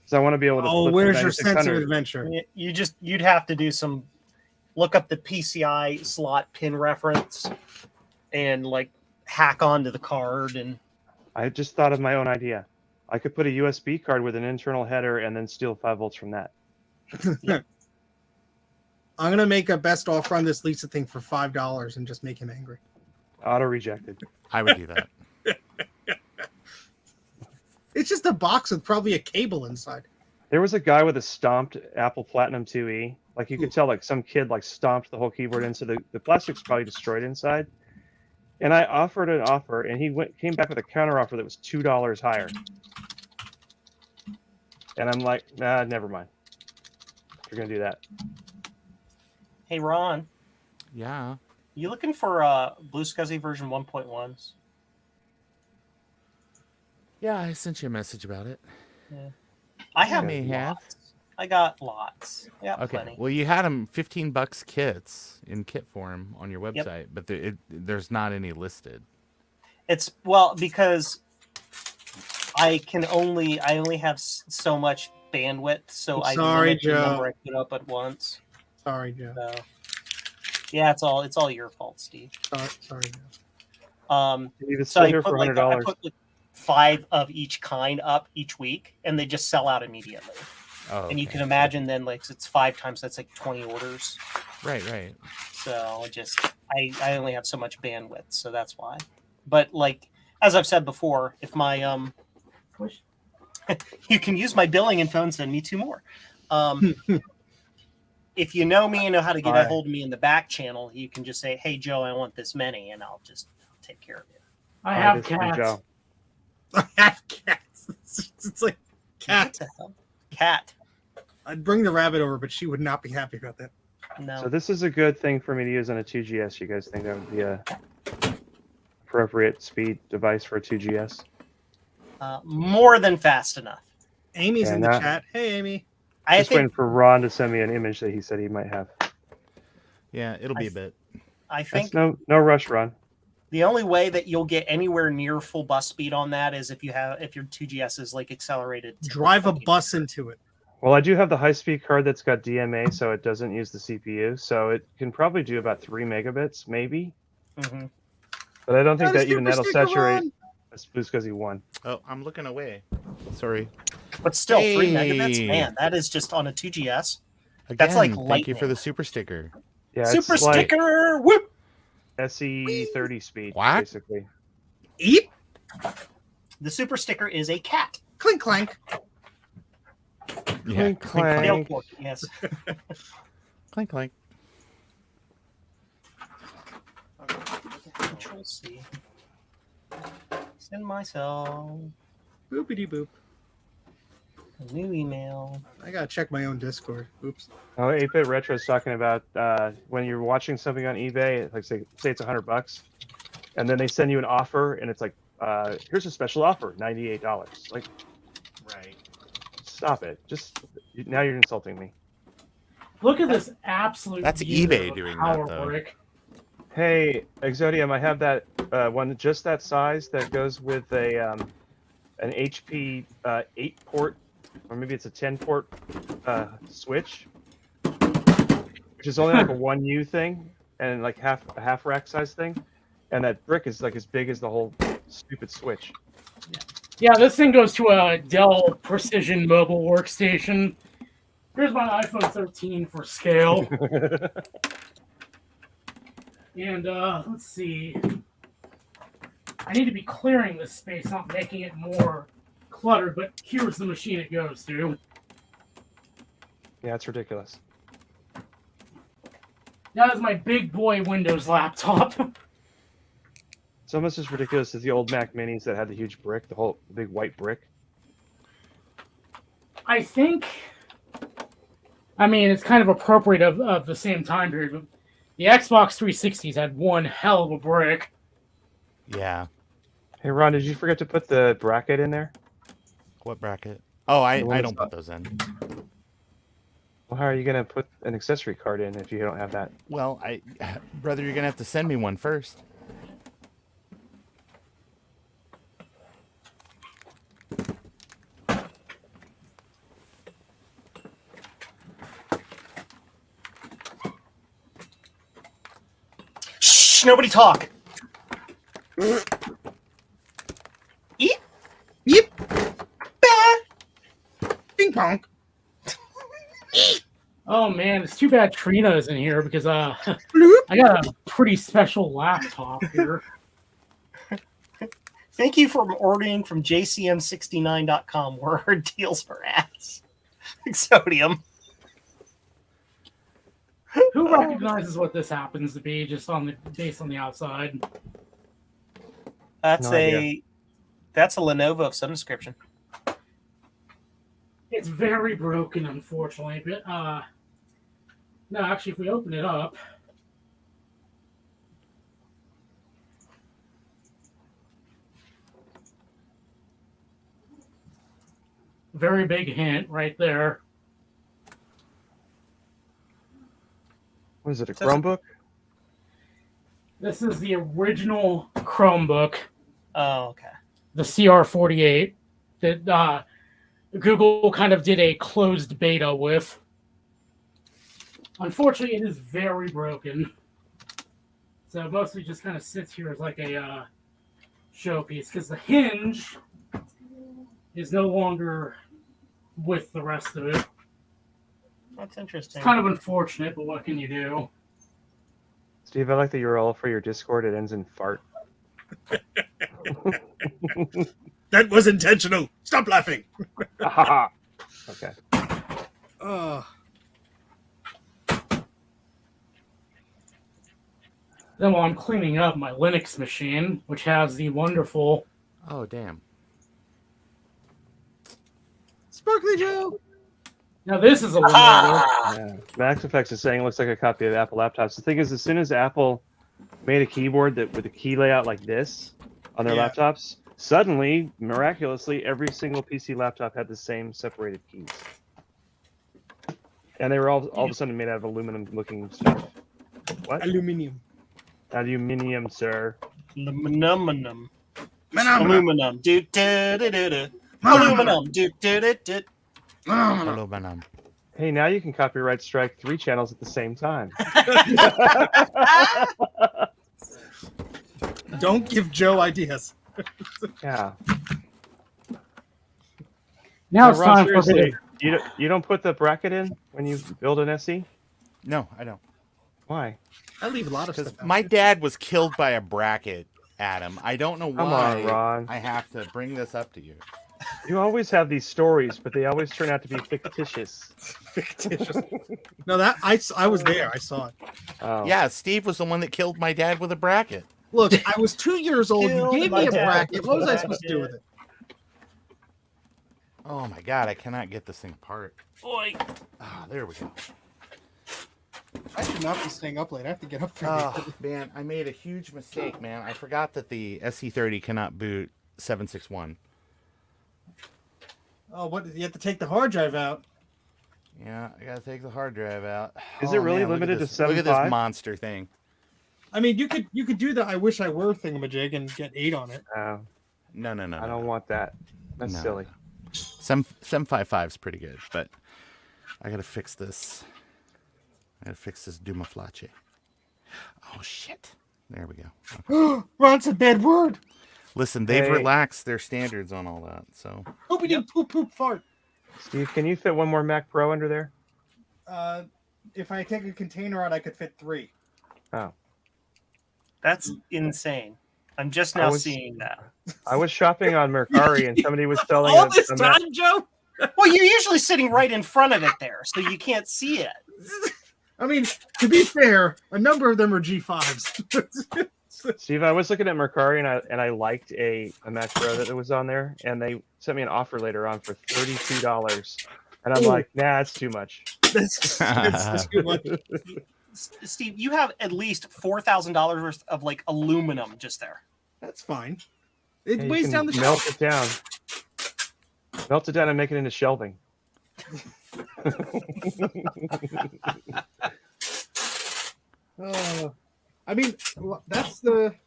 [SPEAKER 1] So I want to be able to.
[SPEAKER 4] Oh,
[SPEAKER 1] flip the
[SPEAKER 4] where's your sense of
[SPEAKER 1] 9600.
[SPEAKER 4] adventure?
[SPEAKER 3] You'd have to do some look up the PCI slot pin reference and like hack onto the card and
[SPEAKER 1] I just thought of my own idea. I could put a USB card with an internal header and then steal 5 volts from that.
[SPEAKER 4] I'm gonna make a best offer on this Lisa thing for $5 and just make him angry.
[SPEAKER 1] Auto rejected.
[SPEAKER 2] I would do that.
[SPEAKER 4] It's just a box with probably a cable inside.
[SPEAKER 1] There was a guy with a stomped Apple Platinum 2E. Like you could tell, like some kid like stomped the whole keyboard in, so the plastic's probably destroyed inside. And I offered an offer, and he came back with a counter offer that was $2 higher. And I'm like, nah, never mind. If you're gonna do that.
[SPEAKER 3] hey Ron,
[SPEAKER 2] Yeah.
[SPEAKER 3] you looking for Blue SCSI version 1.1s?
[SPEAKER 2] Yeah, I sent you a message about it.
[SPEAKER 3] I have
[SPEAKER 2] may have.
[SPEAKER 3] lots. I got lots. Yeah,
[SPEAKER 2] Okay.
[SPEAKER 3] plenty.
[SPEAKER 2] Well, you had them $15 kits in kit form on your website, but there's not any listed.
[SPEAKER 3] It's because I only have so much bandwidth, so I
[SPEAKER 4] Sorry,
[SPEAKER 3] limit the
[SPEAKER 4] Joe.
[SPEAKER 3] number I put up at once.
[SPEAKER 4] Sorry, Joe.
[SPEAKER 3] So yeah, it's all your fault, Steve.
[SPEAKER 4] Sorry, Joe.
[SPEAKER 1] It's
[SPEAKER 3] So
[SPEAKER 1] still
[SPEAKER 3] I
[SPEAKER 1] here
[SPEAKER 3] put
[SPEAKER 1] for
[SPEAKER 3] like
[SPEAKER 1] $100.
[SPEAKER 3] I put like 5 of each kind up each week, and they just sell out immediately.
[SPEAKER 2] Oh,
[SPEAKER 3] And you
[SPEAKER 2] okay.
[SPEAKER 3] can imagine then, like it's 5 times that's like 20 orders.
[SPEAKER 2] Right.
[SPEAKER 3] So I only have so much bandwidth, so that's why. But like as I've said before, if my you can use my billing info and send me 2 more. If you know me and know how to get a hold of me in the back channel, you can just say, "Hey Joe, I want this many," and I'll just take care of it.
[SPEAKER 5] I have
[SPEAKER 1] This is from
[SPEAKER 5] cats.
[SPEAKER 1] Joe.
[SPEAKER 4] I have cats. It's like cat.
[SPEAKER 3] What the hell? Cat.
[SPEAKER 4] I'd bring the rabbit over, but she would not be happy about that.
[SPEAKER 3] No.
[SPEAKER 1] So this is a good thing for me to use on a 2GS. You guys think that would be a appropriate speed device for a 2GS?
[SPEAKER 3] More than fast enough.
[SPEAKER 4] Amy's
[SPEAKER 1] Yeah,
[SPEAKER 4] in the
[SPEAKER 1] not-
[SPEAKER 4] chat. Hey, Amy.
[SPEAKER 3] I
[SPEAKER 1] Just waiting
[SPEAKER 3] think.
[SPEAKER 1] for Ron to send me an image that he said he might have.
[SPEAKER 2] Yeah, it'll be a bit.
[SPEAKER 3] I think
[SPEAKER 1] That's no rush, Ron.
[SPEAKER 3] the only way that you'll get anywhere near full bus speed on that is if your 2GS is like accelerated. to
[SPEAKER 4] Drive a
[SPEAKER 3] 20.
[SPEAKER 4] bus into it.
[SPEAKER 1] Well, I do have the high-speed card that's got DMA, so it doesn't use the CPU. So it can probably do about 3 megabits, maybe.
[SPEAKER 3] Mhm.
[SPEAKER 1] But I don't think
[SPEAKER 4] Got a
[SPEAKER 1] that even
[SPEAKER 4] super
[SPEAKER 1] that'll
[SPEAKER 4] sticker
[SPEAKER 1] saturate
[SPEAKER 4] on.
[SPEAKER 1] a Blue SCSI 1.
[SPEAKER 2] Oh, I'm looking away. Sorry.
[SPEAKER 3] But still, 3 megabits,
[SPEAKER 2] Hey.
[SPEAKER 3] man, that is just on a 2GS.
[SPEAKER 2] Again,
[SPEAKER 3] That's like
[SPEAKER 2] thank you for
[SPEAKER 3] lightning.
[SPEAKER 2] the super sticker.
[SPEAKER 1] Yeah,
[SPEAKER 3] Super
[SPEAKER 1] it's like
[SPEAKER 3] sticker, whoop!
[SPEAKER 1] SE30 speed,
[SPEAKER 2] What?
[SPEAKER 1] basically.
[SPEAKER 4] Eep.
[SPEAKER 3] The super sticker is a cat.
[SPEAKER 4] Clink clank.
[SPEAKER 2] Yeah.
[SPEAKER 1] Clink,
[SPEAKER 2] Clink,
[SPEAKER 3] Nail
[SPEAKER 1] clank.
[SPEAKER 3] pork, yes.
[SPEAKER 2] clink, clink.
[SPEAKER 3] Control C. Send myself
[SPEAKER 4] Boopity boop.
[SPEAKER 3] a new email.
[SPEAKER 4] I gotta check my own Discord. Oops.
[SPEAKER 1] Oh, 8-Bit Retro is talking about when you're watching something on eBay, like say it's $100, and then they send you an offer, and it's like, here's a special offer, $98. Like,
[SPEAKER 2] Right.
[SPEAKER 1] stop it! Now you're insulting me.
[SPEAKER 5] Look at this absolute.
[SPEAKER 2] That's
[SPEAKER 5] beauty
[SPEAKER 2] eBay
[SPEAKER 5] of a
[SPEAKER 2] doing
[SPEAKER 5] power
[SPEAKER 2] that, though.
[SPEAKER 5] brick.
[SPEAKER 1] Hey, Exodium, I have that one just that size that goes with an HP 8-port, or maybe it's a 10-port switch, which is only like a 1U thing and like a half rack size thing, and that brick is like as big as the whole stupid switch.
[SPEAKER 5] Yeah, this thing goes to a Dell Precision mobile workstation. Here's my iPhone 13 for scale. And let's see. I need to be clearing this space, not making it more cluttered, but here's the machine it goes to.
[SPEAKER 1] Yeah, it's ridiculous.
[SPEAKER 5] That is my big boy Windows laptop.
[SPEAKER 1] It's almost as ridiculous as the old Mac Minis that had the huge brick, the big white brick.
[SPEAKER 5] I think, I mean, it's kind of appropriate of the same time period, but the Xbox 360s had one hell of a brick.
[SPEAKER 2] Yeah.
[SPEAKER 1] Hey, Ron, did you forget to put the bracket in there?
[SPEAKER 2] What bracket? Oh, I
[SPEAKER 1] The one
[SPEAKER 2] don't
[SPEAKER 1] that's
[SPEAKER 2] put
[SPEAKER 1] up.
[SPEAKER 2] those in.
[SPEAKER 1] Well, how are you going to put an accessory card in if you don't have that?
[SPEAKER 2] Well, brother, you're gonna have to send me one first.
[SPEAKER 3] Shh! Nobody talk. Eep.
[SPEAKER 4] Yep.
[SPEAKER 3] Bah.
[SPEAKER 4] Ping pong.
[SPEAKER 5] Oh man, it's too bad Trina isn't here because
[SPEAKER 4] Bloop.
[SPEAKER 5] I got a pretty special laptop here.
[SPEAKER 3] Thank you for ordering from jcm69.com, where our deals are ass. Exodium.
[SPEAKER 5] Who recognizes what this happens to be just based on the outside?
[SPEAKER 3] That's
[SPEAKER 1] No
[SPEAKER 3] a
[SPEAKER 1] idea.
[SPEAKER 3] Lenovo of some description.
[SPEAKER 5] It's very broken, unfortunately. But no, actually, if we open it up, very big hint right there.
[SPEAKER 1] What is it, a
[SPEAKER 3] Says-
[SPEAKER 1] Chromebook?
[SPEAKER 5] This is the original Chromebook,
[SPEAKER 3] Oh, okay.
[SPEAKER 5] the CR48, that Google kind of did a closed beta with. Unfortunately, it is very broken. So it mostly just kind of sits here as like a showpiece because the hinge is no longer with the rest of it.
[SPEAKER 3] That's interesting.
[SPEAKER 5] It's kind of unfortunate, but what can you do?
[SPEAKER 1] Steve, I like the URL for your Discord. It ends in fart.
[SPEAKER 4] That was intentional. Stop laughing.
[SPEAKER 1] Okay.
[SPEAKER 5] Then while I'm cleaning up my Linux machine, which has the wonderful
[SPEAKER 2] Oh, damn.
[SPEAKER 4] Sparkly Joe.
[SPEAKER 5] now this is a Lenovo.
[SPEAKER 1] Yeah. Max Effects is saying it looks like a copy of Apple laptops. The thing is, as soon as Apple made a keyboard that with a key layout like this on their
[SPEAKER 4] Yeah.
[SPEAKER 1] laptops, suddenly, miraculously, every single PC laptop had the same separated keys. And they were all of a sudden made out of aluminum-looking stuff. What?
[SPEAKER 4] Aluminium.
[SPEAKER 1] Aluminium, sir.
[SPEAKER 3] Aluminum.
[SPEAKER 4] Manamana.
[SPEAKER 3] Aluminum. Do do do do do. Aluminum. Do do do do.
[SPEAKER 4] Manamana.
[SPEAKER 2] Hello, Banam.
[SPEAKER 1] Hey, now you can copyright strike 3 channels at the same time.
[SPEAKER 4] Don't give Joe ideas.
[SPEAKER 1] Yeah.
[SPEAKER 5] Now it's
[SPEAKER 1] No, Ron,
[SPEAKER 5] time for a bit
[SPEAKER 1] seriously,
[SPEAKER 5] of
[SPEAKER 1] you don't put the bracket in when you build an SE?
[SPEAKER 2] No, I don't.
[SPEAKER 1] Why?
[SPEAKER 4] I leave a lot of
[SPEAKER 2] Because
[SPEAKER 4] stuff. out.
[SPEAKER 2] my dad was killed by a bracket, Adam. I don't know
[SPEAKER 1] Come
[SPEAKER 2] why
[SPEAKER 1] on, Ron.
[SPEAKER 2] I have to bring this up to you.
[SPEAKER 1] You always have these stories, but they always turn out to be fictitious.
[SPEAKER 4] Fictitious. No, that I was there. I saw it.
[SPEAKER 1] Oh.
[SPEAKER 2] Yeah, Steve was the one that killed my dad with a bracket.
[SPEAKER 4] Look, I was 2 years old. You
[SPEAKER 3] Killed
[SPEAKER 4] gave
[SPEAKER 3] my
[SPEAKER 4] me a
[SPEAKER 3] dad.
[SPEAKER 4] bracket. What was I supposed to do with it?
[SPEAKER 2] Oh my god, I cannot get this thing apart.
[SPEAKER 5] Boy.
[SPEAKER 2] Ah, there we go.
[SPEAKER 4] I should not be staying up late. I have to get up for
[SPEAKER 2] Oh man, I made a huge mistake, man. I forgot that the SC30 cannot boot 761.
[SPEAKER 4] Oh, what? You have to take the hard drive out.
[SPEAKER 2] Yeah, I gotta take the hard drive out.
[SPEAKER 1] Is it really
[SPEAKER 2] man, look at
[SPEAKER 1] limited to
[SPEAKER 2] this- Look at
[SPEAKER 1] 7.5?
[SPEAKER 2] this monster thing.
[SPEAKER 4] I mean, you could do the I wish I were thingamajig and get 8 on it.
[SPEAKER 1] No,
[SPEAKER 2] No.
[SPEAKER 1] I don't want that. That's
[SPEAKER 2] No.
[SPEAKER 1] silly.
[SPEAKER 2] 755 is pretty good, but I gotta fix this. I gotta fix this Dumaflache. Oh shit! There we go.
[SPEAKER 4] Ron's a bad word.
[SPEAKER 2] Listen, they've
[SPEAKER 1] Hey.
[SPEAKER 2] relaxed their standards on all that, so
[SPEAKER 4] Poopy doo poop poop fart.
[SPEAKER 1] Steve, can you fit one more Mac Pro under there?
[SPEAKER 4] If I take a container out, I could fit 3.
[SPEAKER 1] Oh,
[SPEAKER 3] That's insane. I'm just
[SPEAKER 1] I
[SPEAKER 3] now
[SPEAKER 1] was-
[SPEAKER 3] seeing that.
[SPEAKER 1] I was shopping on Mercari and somebody was selling
[SPEAKER 4] All
[SPEAKER 1] a
[SPEAKER 4] this
[SPEAKER 1] Mac.
[SPEAKER 4] time, Joe.
[SPEAKER 3] Well, you're usually sitting right in front of it there, so you can't see it.
[SPEAKER 4] I mean, to be fair, a number of them are G5s.
[SPEAKER 1] Steve, I was looking at Mercari and I liked a Mac Pro that was on there, and they sent me an offer later on for $32, and I'm
[SPEAKER 4] Ooh.
[SPEAKER 1] like, nah, it's too much.
[SPEAKER 4] That's too much.
[SPEAKER 3] Steve, you have at least $4,000 worth of like aluminum just there.
[SPEAKER 4] That's fine. It
[SPEAKER 1] Yeah, you
[SPEAKER 4] weighs
[SPEAKER 1] can
[SPEAKER 4] down the
[SPEAKER 1] melt
[SPEAKER 4] shelf.
[SPEAKER 1] it down. Melt it down and make it into shelving.
[SPEAKER 4] I mean,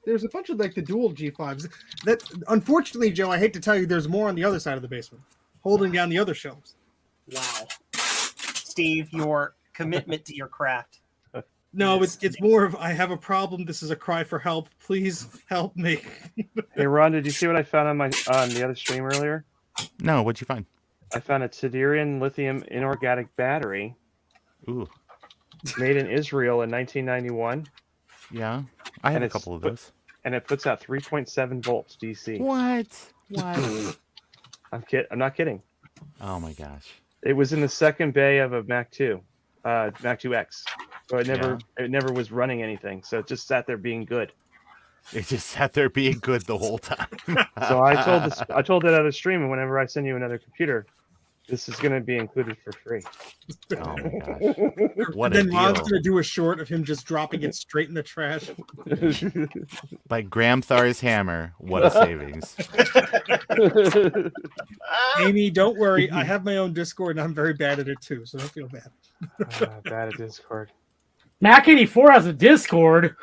[SPEAKER 4] there's a bunch of like the dual G5s. That unfortunately, Joe, I hate to tell you, there's more on the other side of the basement, holding down the other shelves.
[SPEAKER 3] Wow. Steve, your commitment to your craft.
[SPEAKER 4] No, it's more of I have a problem. This is a cry for help. Please help me.
[SPEAKER 1] Hey Ron, did you see what I found on the other stream earlier?
[SPEAKER 2] no. What'd you find?
[SPEAKER 1] I found a Tidirian lithium inorganic battery
[SPEAKER 2] Ooh,
[SPEAKER 1] made in Israel in 1991,
[SPEAKER 2] yeah, I had
[SPEAKER 1] And
[SPEAKER 2] a
[SPEAKER 1] it's
[SPEAKER 2] couple of
[SPEAKER 1] put-
[SPEAKER 2] those.
[SPEAKER 1] and it puts out 3.7 volts DC.
[SPEAKER 2] What? What?
[SPEAKER 1] I'm not kidding.
[SPEAKER 2] Oh my gosh.
[SPEAKER 1] It was in the second bay of a Mac 2, Mac 2X. So it never was running anything. So it just sat there being good.
[SPEAKER 2] It just sat there being good the whole time.
[SPEAKER 1] So I told that other stream, and whenever I send you another computer, this is going to be included for free.
[SPEAKER 2] Oh my gosh. What a
[SPEAKER 4] Then Ron's
[SPEAKER 2] deal.
[SPEAKER 4] gonna do a short of him just dropping it straight in the trash.
[SPEAKER 2] Like Graham Thar's hammer. What a savings.
[SPEAKER 4] Amy, don't worry. I have my own Discord, and I'm very bad at it too, so don't feel bad.
[SPEAKER 1] Bad at Discord.
[SPEAKER 5] Mac 84 has a Discord.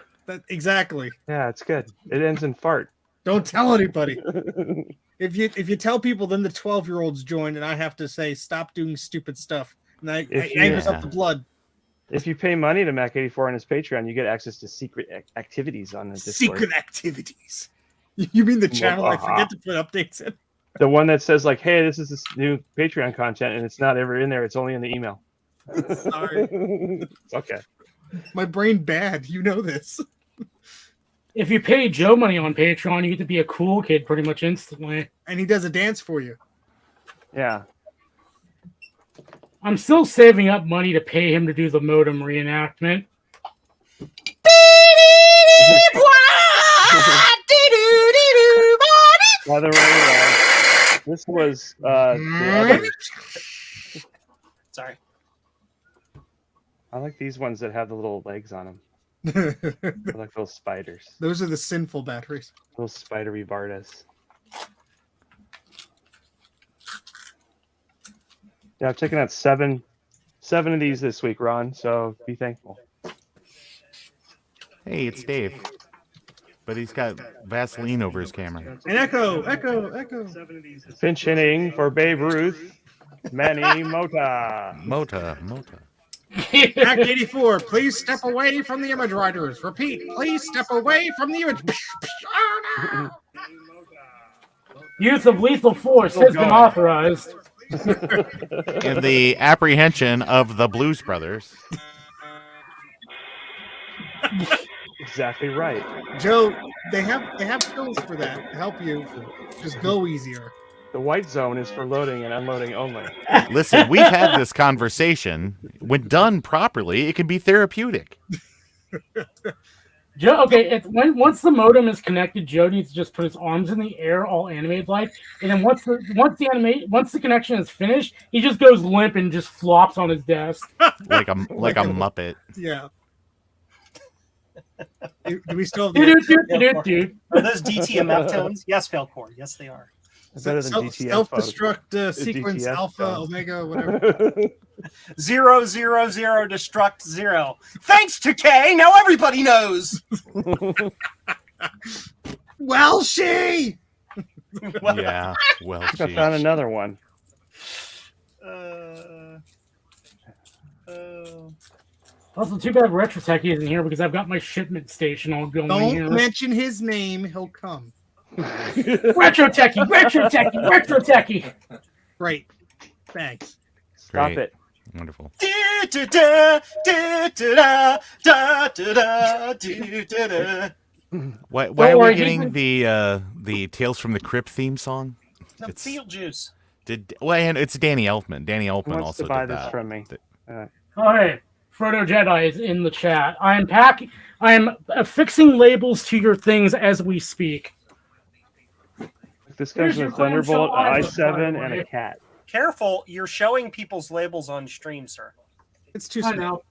[SPEAKER 4] Exactly.
[SPEAKER 1] Yeah, it's good. It ends in fart.
[SPEAKER 4] Don't tell anybody. If you tell people, then the 12-year-olds join, and I have to say, stop doing stupid stuff. And I angers up the blood.
[SPEAKER 1] If you pay money to Mac 84 on his Patreon, you get access to secret activities on the Discord.
[SPEAKER 4] Secret activities. You mean the channel I forget to put updates in?
[SPEAKER 1] The one that says like, "Hey, this is this new Patreon content," and it's not ever in there. It's only in the email.
[SPEAKER 4] Sorry.
[SPEAKER 1] It's okay.
[SPEAKER 4] My brain bad. You know this.
[SPEAKER 5] If you pay Joe money on Patreon, you get to be a cool kid pretty much instantly.
[SPEAKER 4] And he does a dance for you.
[SPEAKER 1] Yeah.
[SPEAKER 5] I'm still saving up money to pay him to do the modem reenactment.
[SPEAKER 1] By the way, this was the other.
[SPEAKER 3] Sorry.
[SPEAKER 1] I like these ones that have the little legs on them. I like little spiders,
[SPEAKER 4] Those are the sinful batteries.
[SPEAKER 1] little spidery Bardas. Yeah, I've taken out seven of these this week, Ron. So be thankful.
[SPEAKER 2] Hey, it's Dave. But he's got Vaseline over his camera.
[SPEAKER 4] And echo.
[SPEAKER 1] Pinch hitting for Babe Ruth. Manny Mota.
[SPEAKER 2] Mota.
[SPEAKER 4] Act 84, please step away from the image writers. Repeat, please step away from the image. Oh, no.
[SPEAKER 5] Use of lethal force has been authorized.
[SPEAKER 2] In the apprehension of the Blues Brothers.
[SPEAKER 1] Exactly right.
[SPEAKER 4] Joe, they have pills for that to help you just go easier.
[SPEAKER 1] The white zone is for loading and unloading only.
[SPEAKER 2] Listen, we've had this conversation. When done properly, it can be therapeutic.
[SPEAKER 5] Joe, okay, once the modem is connected, Joe needs to just put his arms in the air, all animated like, and then once the connection is finished, he just goes limp and just flops on his desk.
[SPEAKER 2] Like a Muppet.
[SPEAKER 4] Yeah. Do we still have
[SPEAKER 5] Dude.
[SPEAKER 3] Are those DTMF tones? Yes, Falcor. Yes, they are.
[SPEAKER 1] Better than DTF.
[SPEAKER 4] self-destruct sequence
[SPEAKER 1] DTF
[SPEAKER 4] alpha
[SPEAKER 1] sounds.
[SPEAKER 4] omega whatever?
[SPEAKER 3] 000 destruct 0. Thanks to K, now everybody knows.
[SPEAKER 4] Well, she.
[SPEAKER 2] Yeah. Well,
[SPEAKER 1] I found another one.
[SPEAKER 5] Also, too bad Retro Techie isn't here because I've got my shipment station all going
[SPEAKER 4] Don't
[SPEAKER 5] here.
[SPEAKER 4] mention his name; he'll come.
[SPEAKER 5] Retro Techie.
[SPEAKER 4] Great. Thanks.
[SPEAKER 1] Stop
[SPEAKER 2] Great.
[SPEAKER 1] it.
[SPEAKER 2] Wonderful. Why are we
[SPEAKER 5] worry,
[SPEAKER 2] getting the Tales from the Crypt theme song?
[SPEAKER 3] Some
[SPEAKER 2] It's-
[SPEAKER 3] Beetlejuice.
[SPEAKER 2] And it's Danny Elfman. Danny
[SPEAKER 1] Who
[SPEAKER 2] Elfman
[SPEAKER 1] wants
[SPEAKER 2] also
[SPEAKER 1] to buy
[SPEAKER 2] did
[SPEAKER 1] this
[SPEAKER 2] that.
[SPEAKER 1] from me?
[SPEAKER 5] Oh, hey, Frodo Jedi is in the chat. I am affixing labels to your things as we speak.
[SPEAKER 1] This comes
[SPEAKER 5] Here's your
[SPEAKER 1] with Thunderbolt,
[SPEAKER 5] clamshell
[SPEAKER 1] an
[SPEAKER 5] eyes, by the
[SPEAKER 1] i7, and
[SPEAKER 5] way.
[SPEAKER 1] a cat.
[SPEAKER 3] Careful, you're showing people's labels on stream, sir.
[SPEAKER 4] It's too
[SPEAKER 5] I
[SPEAKER 4] small.
[SPEAKER 5] know.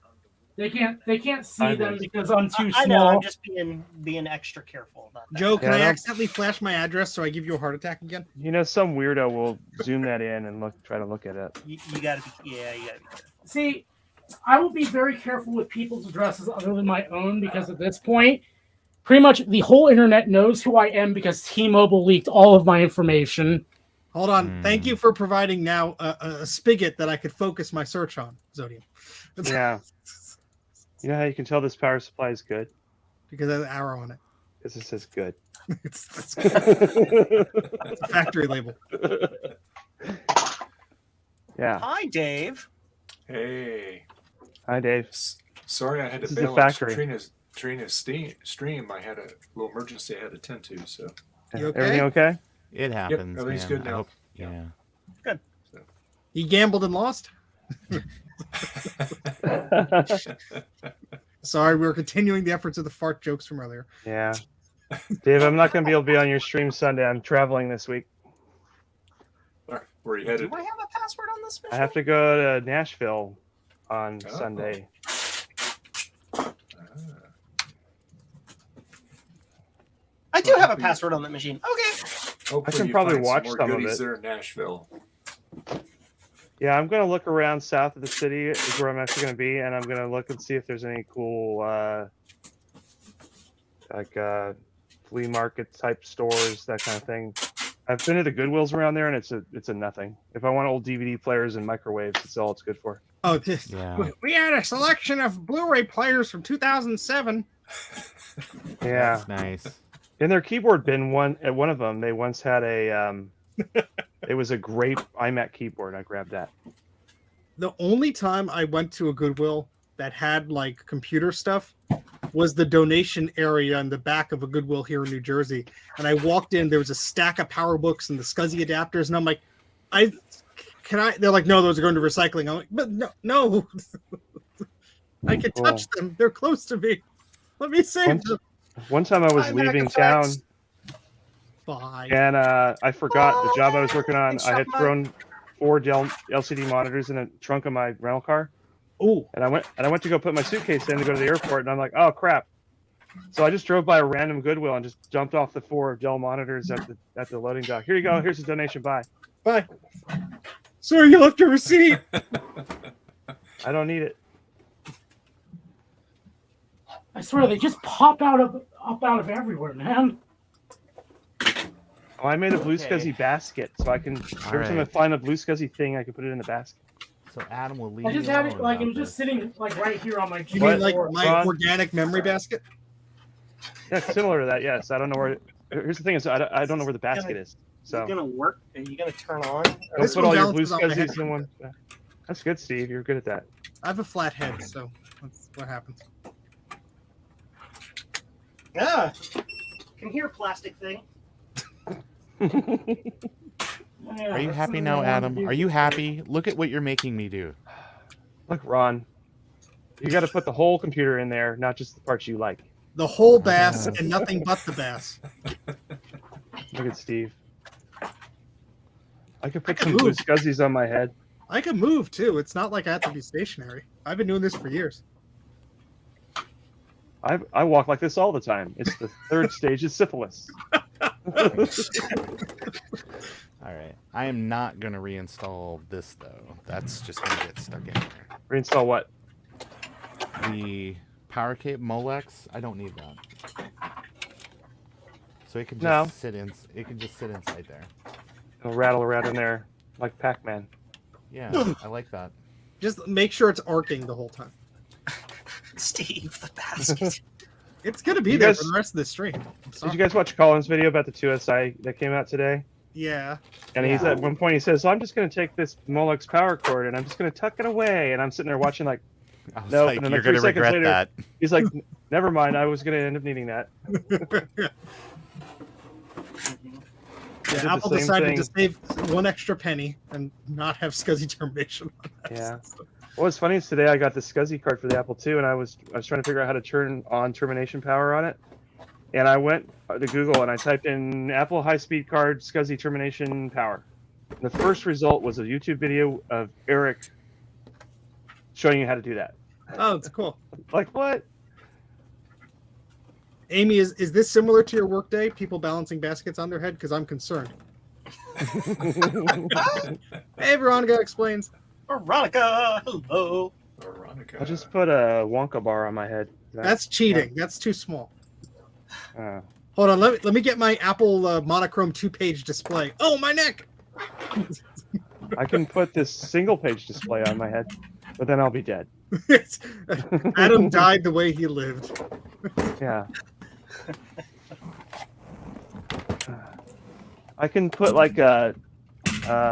[SPEAKER 5] They can't see
[SPEAKER 1] I
[SPEAKER 5] them
[SPEAKER 1] was.
[SPEAKER 5] because I'm too
[SPEAKER 3] I know,
[SPEAKER 5] small.
[SPEAKER 3] I'm just being extra careful about that.
[SPEAKER 4] Joe, can
[SPEAKER 1] Yeah,
[SPEAKER 4] I
[SPEAKER 1] no.
[SPEAKER 4] accidentally flash my address so I give you a heart attack again?
[SPEAKER 1] You know, some weirdo will zoom that in and try to look at it.
[SPEAKER 3] You gotta be, you gotta be careful.
[SPEAKER 5] See, I will be very careful with people's addresses other than my own because at this point, pretty much the whole internet knows who I am because T-Mobile leaked all of my information.
[SPEAKER 4] Hold on. Thank you for providing now a spigot that I could focus my search on, Zodium.
[SPEAKER 1] Yeah. You know how you can tell this power supply is good?
[SPEAKER 4] Because I have an arrow on it.
[SPEAKER 1] Because it says good.
[SPEAKER 4] It's a factory label.
[SPEAKER 1] Yeah.
[SPEAKER 3] Hi, Dave.
[SPEAKER 6] Hey,
[SPEAKER 1] Hi, Dave.
[SPEAKER 6] sorry I had to
[SPEAKER 1] This is the
[SPEAKER 6] bail on
[SPEAKER 1] factory.
[SPEAKER 6] Trina's stream. I had a little emergency I had to attend to. So
[SPEAKER 4] You okay?
[SPEAKER 1] Everything okay?
[SPEAKER 2] It happens.
[SPEAKER 6] everything's
[SPEAKER 2] man.
[SPEAKER 6] good
[SPEAKER 2] I
[SPEAKER 6] now.
[SPEAKER 2] hope- yeah.
[SPEAKER 4] He gambled and lost. Sorry, we were continuing the efforts of the fart jokes from earlier.
[SPEAKER 1] Yeah. Dave, I'm not going to be able to be on your stream Sunday. I'm traveling this week.
[SPEAKER 6] Where you
[SPEAKER 3] Do
[SPEAKER 6] headed?
[SPEAKER 3] I have a password on this machine?
[SPEAKER 1] I have to go to Nashville on
[SPEAKER 6] Oh.
[SPEAKER 1] Sunday.
[SPEAKER 3] I do have a password on that machine. Okay.
[SPEAKER 6] Hopefully
[SPEAKER 1] I can
[SPEAKER 6] you
[SPEAKER 1] probably
[SPEAKER 6] find
[SPEAKER 1] watch
[SPEAKER 6] more
[SPEAKER 1] some of
[SPEAKER 6] goodies
[SPEAKER 1] it.
[SPEAKER 6] there in Nashville.
[SPEAKER 1] Yeah, I'm going to look around south of the city is where I'm actually going to be, and I'm going to look and see if there's any cool, flea market type stores, that kind of thing. I've been to the Goodwills around there, and it's a nothing. If I want old DVD players and microwaves, it's all it's good for.
[SPEAKER 4] Oh,
[SPEAKER 2] Yeah.
[SPEAKER 4] we had a selection of Blu-ray players from 2007.
[SPEAKER 1] Yeah,
[SPEAKER 2] That's nice.
[SPEAKER 1] in their keyboard bin, at one of them, they once had a it was a grape iMac keyboard. I grabbed that.
[SPEAKER 4] The only time I went to a Goodwill that had like computer stuff was the donation area in the back of a Goodwill here in New Jersey. And I walked in, there was a stack of power books and the SCSI adapters, and I'm like, they're like, no, those are going to recycling. I'm like, but no. I can touch them. They're close to me. Let me save them.
[SPEAKER 1] One time I was
[SPEAKER 3] iMac
[SPEAKER 1] leaving town,
[SPEAKER 3] effects.
[SPEAKER 4] Bye.
[SPEAKER 1] and I forgot the job I was working on. I had
[SPEAKER 3] Shut my-
[SPEAKER 1] thrown 4 Dell LCD monitors in the trunk of my rental car,
[SPEAKER 4] Oh,
[SPEAKER 1] and I went to go put my suitcase in to go to the airport, and I'm like, oh crap! So I just drove by a random Goodwill and just jumped off the 4 Dell monitors at the loading dock. Here you go. Here's a donation. Bye.
[SPEAKER 4] bye. Sorry, you left your receipt.
[SPEAKER 1] I don't need it.
[SPEAKER 5] I swear they just pop out of everywhere, man.
[SPEAKER 1] Oh, I made a blue
[SPEAKER 3] Okay.
[SPEAKER 1] SCSI basket, so I can every time I
[SPEAKER 2] right.
[SPEAKER 1] find a blue SCSI thing, I can put it in the basket.
[SPEAKER 2] So Adam will leave.
[SPEAKER 5] I just
[SPEAKER 2] you
[SPEAKER 5] had it
[SPEAKER 2] alone
[SPEAKER 5] like it
[SPEAKER 2] about
[SPEAKER 5] was just
[SPEAKER 2] this.
[SPEAKER 5] sitting like right here on my.
[SPEAKER 4] You
[SPEAKER 1] What?
[SPEAKER 4] mean like
[SPEAKER 5] keyboard.
[SPEAKER 4] my
[SPEAKER 1] Ron?
[SPEAKER 4] organic memory basket?
[SPEAKER 1] Yeah, similar to that. Yes, I don't know where. Here's the thing: is I don't know where the basket is. So
[SPEAKER 3] You're gonna work? Are you gonna turn on?
[SPEAKER 1] don't
[SPEAKER 4] This
[SPEAKER 1] put
[SPEAKER 4] one
[SPEAKER 1] all your blue
[SPEAKER 4] balances out my head.
[SPEAKER 1] SCSIs in one. That's good, Steve. You're good at that.
[SPEAKER 4] I have a flat head, so that's what happens.
[SPEAKER 3] Yeah. Can hear plastic thing.
[SPEAKER 5] Yeah,
[SPEAKER 2] Are you
[SPEAKER 5] that's
[SPEAKER 2] happy
[SPEAKER 5] something
[SPEAKER 2] now,
[SPEAKER 5] I wanted to
[SPEAKER 2] Adam?
[SPEAKER 5] do.
[SPEAKER 2] Are you happy? Look at what you're making me do.
[SPEAKER 1] Look, Ron, you got to put the whole computer in there, not just the parts you like.
[SPEAKER 4] The whole bass
[SPEAKER 1] Yes.
[SPEAKER 4] and nothing but the bass.
[SPEAKER 1] Look at Steve. I could put
[SPEAKER 4] can
[SPEAKER 1] some blue
[SPEAKER 4] move.
[SPEAKER 1] scuzzies on my head.
[SPEAKER 4] I can move too. It's not like I have to be stationary. I've been doing this for years.
[SPEAKER 1] I walk like this all the time. It's the third stage of syphilis.
[SPEAKER 2] All right. I am not going to reinstall this, though. That's just going to get stuck in there.
[SPEAKER 1] Reinstall what?
[SPEAKER 2] The power cable Molex, I don't need that. So it can just
[SPEAKER 1] No.
[SPEAKER 2] sit in. It can just sit inside there.
[SPEAKER 1] It'll rattle around in there like Pac-Man.
[SPEAKER 2] Yeah, I like that.
[SPEAKER 4] Just make sure it's arcing the whole time.
[SPEAKER 3] Steve, the basket.
[SPEAKER 4] It's gonna be
[SPEAKER 1] You
[SPEAKER 4] there
[SPEAKER 1] guys-
[SPEAKER 4] for the rest of the stream. I'm
[SPEAKER 1] Did
[SPEAKER 4] sorry.
[SPEAKER 1] you guys watch Colin's video about the 2SI that came out today?
[SPEAKER 4] Yeah.
[SPEAKER 1] And he's at one point he says, "So I'm just going to take this Molex power cord and I'm just going to tuck it away." And I'm sitting there watching like,
[SPEAKER 2] I was
[SPEAKER 1] Nope,
[SPEAKER 2] like,
[SPEAKER 1] and then
[SPEAKER 2] you're
[SPEAKER 1] like
[SPEAKER 2] going to
[SPEAKER 1] 3 seconds
[SPEAKER 2] regret
[SPEAKER 1] later-
[SPEAKER 2] that.
[SPEAKER 1] he's like, "Never mind, I was going to end up needing that." I did the
[SPEAKER 4] Apple
[SPEAKER 1] same
[SPEAKER 4] decided to
[SPEAKER 1] thing.
[SPEAKER 4] save one extra penny and not have SCSI termination on that.
[SPEAKER 1] Yeah. What's funny is today I got the SCSI card for the Apple II, and I was trying to figure out how to turn on termination power on it. And I went to Google and I typed in Apple high-speed card SCSI termination power. And the first result was a YouTube video of Eric showing you how to do that.
[SPEAKER 4] Oh, it's cool.
[SPEAKER 1] Like what?
[SPEAKER 4] Amy, is this similar to your workday? People balancing baskets on their head? Because I'm concerned. Hey, Veronica explains.
[SPEAKER 3] Veronica, hello.
[SPEAKER 6] Veronica.
[SPEAKER 1] I just put a Wonka bar on my head.
[SPEAKER 4] That's cheating. That's too small.
[SPEAKER 1] Uh,
[SPEAKER 4] Hold on. Let me get my Apple monochrome 2-page display. Oh, my neck.
[SPEAKER 1] I can put this single-page display on my head, but then I'll be dead.
[SPEAKER 4] Adam died the way he lived.
[SPEAKER 1] Yeah. I can put like a